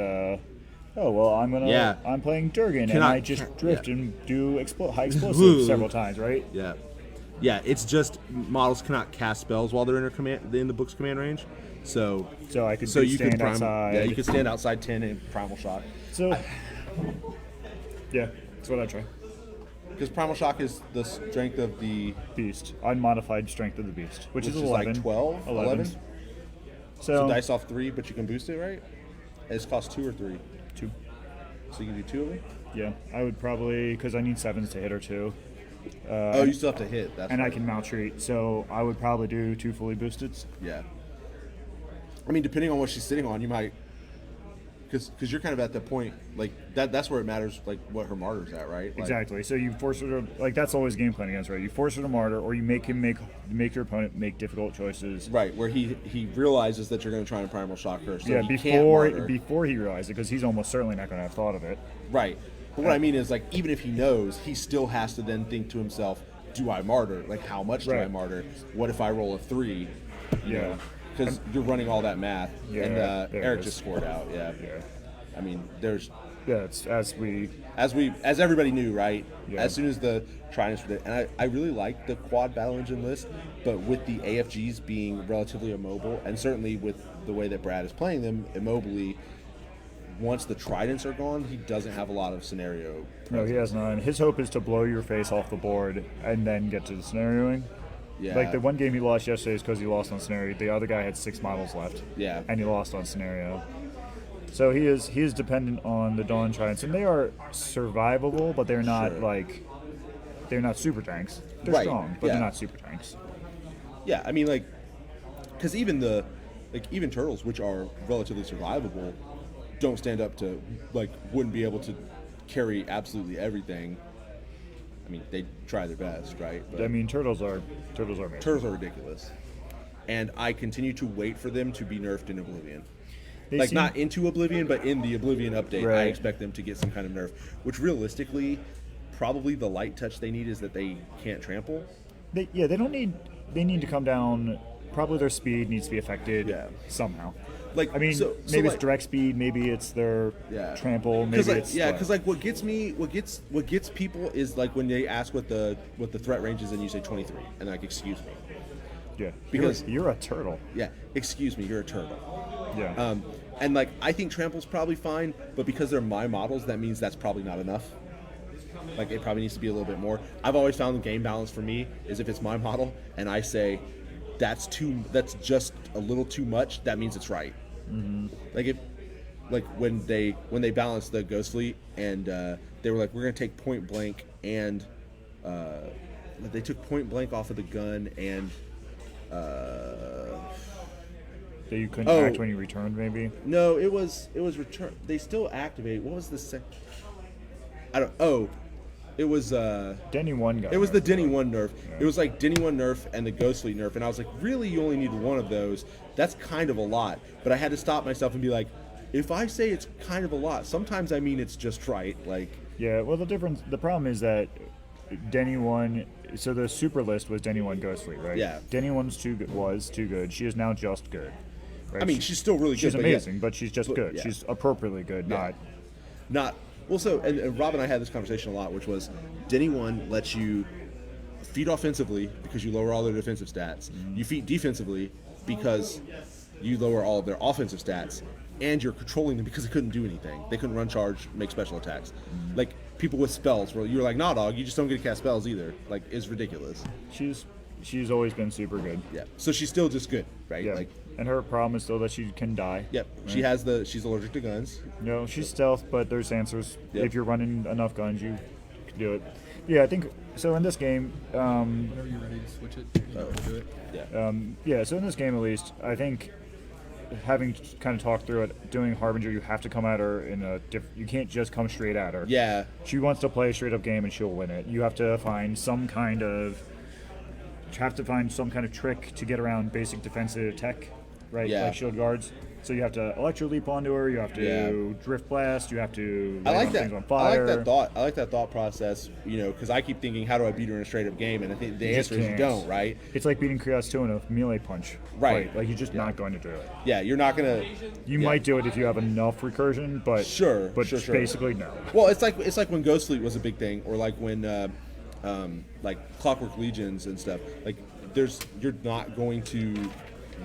I'm playing Durgan, and I just drift and do high explosives several times, right? Yeah. Yeah, it's just models cannot cast spells while they're in the book's command range. So I could you could stand outside. Yeah, you could stand outside 10 and Primal Shock. So yeah, that's what I try. Because Primal Shock is the strength of the beast, unmodified strength of the beast, which is 11. Like 12, 11. So dice off 3, but you can boost it, right? It's cost 2 or 3. 2. So you can do 2 of them. Yeah, I would probably because I need 7s to hit her too. You still have to hit. That's and right. I can maltreat, so I would probably do 2 fully boosted. Yeah. I mean, depending on what she's sitting on, you might, because you're kind of at the point like that's where it matters, like what her martyr's at, right? Like, Exactly. So you force her to that's always game plan against, right? You force her to martyr, or you make him make your opponent make difficult choices. Right, where he realizes that you're going to try and Primal Shock her. So yeah, he can't martyr. before he realizes it, because he's almost certainly not going to have thought of it. Right. But what I mean is, like, even if he knows, he still has to then think to himself, do I martyr? Like, how much do I martyr? What if I roll a 3? Yeah. Because you're running all that math. Yeah, And there Eric it is. just scored out. Yeah. Yeah. I mean, there's Yeah, it's as everybody knew, right? Yeah. As soon as the Tridents were there. And I really like the quad battle engine list, but with the AFGs being relatively immobile, and certainly with the way that Brad is playing them immobily, once the Tridents are gone, he doesn't have a lot of scenario. No, he has none. His hope is to blow your face off the board and then get to the scenarioing. Yeah. Like the one game he lost yesterday is because he lost on scenario. The other guy had 6 models left. Yeah. And he lost on scenario. So he is dependent on the Dawn Tridents, and they are survivable, but they're not they're not super tanks. They're Right, strong, but yeah. they're not super tanks. Yeah, I mean, like, because even turtles, which are relatively survivable, don't stand up to, like, wouldn't be able to carry absolutely everything. I mean, they try their best, right? But I mean, turtles are amazing. turtles are ridiculous, and I continue to wait for them to be nerfed in Oblivion. Like, not into Oblivion, but in the Oblivion update, I Right. expect them to get some kind of nerf. Which, realistically, probably the light touch they need is that they can't trample. They need to come down. Probably their speed needs to be affected somehow. Like, I mean, so maybe like, it's direct speed, maybe it's their trample, maybe it's because like what gets people is like when they ask what the threat range is and you say 23 and they're like, excuse me. Yeah, because you're a turtle. Yeah, excuse me, you're a turtle. Yeah. And like I think trample's probably fine, but because they're my models, that means that's probably not enough. Like it probably needs to be a little bit more. I've always found the game balance for me is if it's my model and I say that's just a little too much, that means it's right. Mm-hmm. Like when they balanced the Ghost Fleet and they were like, we're gonna take point blank and they took point blank off of the gun and that you couldn't act when you returned, maybe. No, it was return. They still activate. What was the sec? I don't. Oh, it was Denny 1 got It was nerfed, the Denny but- 1 nerf. Yeah. It was like Denny 1 nerf and the Ghost Fleet nerf, and I was like, really, you only need one of those. That's kind of a lot. But I had to stop myself and be like, if I say it's kind of a lot, sometimes I mean it's just right. Like. Yeah. Well, the problem is that Denny 1. So the super list was Denny 1 Ghost Fleet, right? Yeah. Denny 1 was too good. She is now just good. Right? I mean, she's still really good. She's but amazing, yeah. but she's just good. yeah. She's appropriately good, Yeah. Not well. So and Rob and I had this conversation a lot, which was Denny 1 lets you feed offensively because you lower all their defensive stats. Mm-hmm. You feed defensively because you lower all of their offensive stats, and you're controlling them because they couldn't do anything. They couldn't run, charge, make special attacks. Mm-hmm. Like people with spells, where you're like, nah, dog, you just don't get to cast spells either. Like it's ridiculous. She's always been super good. Yeah. So she's still just good, right? Yeah. Like. And her problem is still that she can die. Yep. Right? She's allergic to guns. No, she's stealth, but there's answers. Yep. If you're running enough guns, you can do it. Yeah, I think so. In this game, Whenever you're ready to switch it, you know, do it. Yeah. yeah. So in this game, at least, I think having kind of talked through it, doing Harbinger, you have to come at her in a you can't just come straight at her. Yeah. She wants to play a straight up game and she'll win it. You have to find some kind of trick to get around basic defensive tech, right? Yeah. Like shield guards. So you have to electro leap onto her. You have to drift blast. You have to I like that. things on fire. I like that thought process. You know, because I keep thinking, how do I beat her in a straight up game? And I think the You just answer is you can't. don't, right? It's like beating Chaos 2 in a melee punch. Right. fight. Like you're just not going to do it. Yeah, you're not gonna. You yeah. might do it if you have enough recursion, but Sure, but sure. basically no. Well, it's like when Ghost Fleet was a big thing, or like when like Clockwork Legions and stuff. Like you're not going to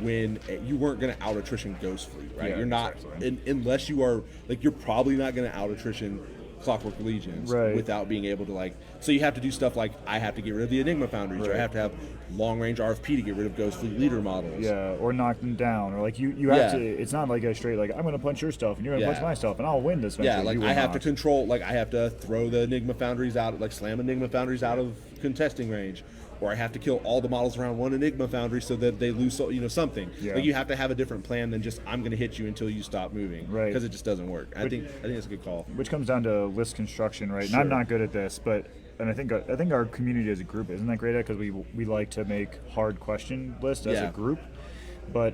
win. You weren't going to out attrition Ghost Fleet, right? Yeah, you're not exactly. unless you are like you're probably not going to out attrition Clockwork Legions Right. without being able to like. So you have to do stuff like I have to get rid of the Enigma Foundries, or I Right. have to have long range RFP to get rid of Ghost Fleet leader models. Yeah, or knock them down, or like you have Yeah. to. It's not like a straight like I'm going to punch your stuff and you're going to Yeah. punch my stuff and I'll win this. Yeah, eventually. like You will I have to not. control, like I have to throw the Enigma Foundries out, like slam Enigma Foundries out of contesting range, or I have to kill all the models around one Enigma Foundry so that they lose, something. Yeah. Like you have to have a different plan than just I'm going to hit you until you stop moving, Right. Because it just doesn't work. I think that's a good call. Which comes down to list construction, right? And I'm not good at this, but I think our community as a group isn't that great at because we like to make hard question lists as Yeah. a group, but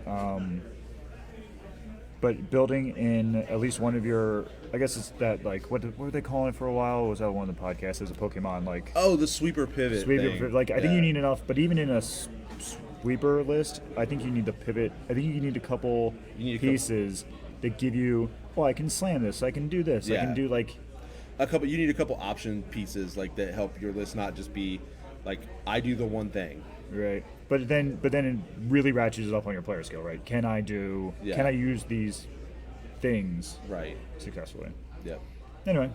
building in at least one of your, I guess it's that like what were they calling it for a while? Was that one of the podcasts as a Pokemon like Oh, the sweeper pivot. thing. like I think Yeah. you need enough, but even in a sweeper list, I think you need the pivot. I think you need a couple You need a pieces that give you well, I can slam this, I can do this, I Yeah. can do like, You need a couple option pieces like that help your list not just be like I do the one thing. right. But then it really ratchets it up on your player skill, right? Can I use these things Right. successfully? Yep. Anyway,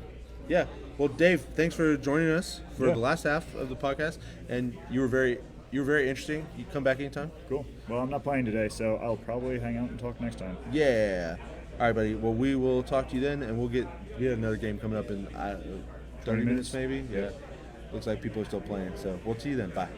Yeah. Well, Dave, thanks for joining us for Yeah. the last half of the podcast, and you were very interesting. You come back anytime. cool. Well, I'm not playing today, so I'll probably hang out and talk next time. Yeah. All right, buddy. Well, we will talk to you then, and we'll get another game coming up in 30 minutes maybe. Yeah. Looks like people are still playing, so we'll see you then. Bye.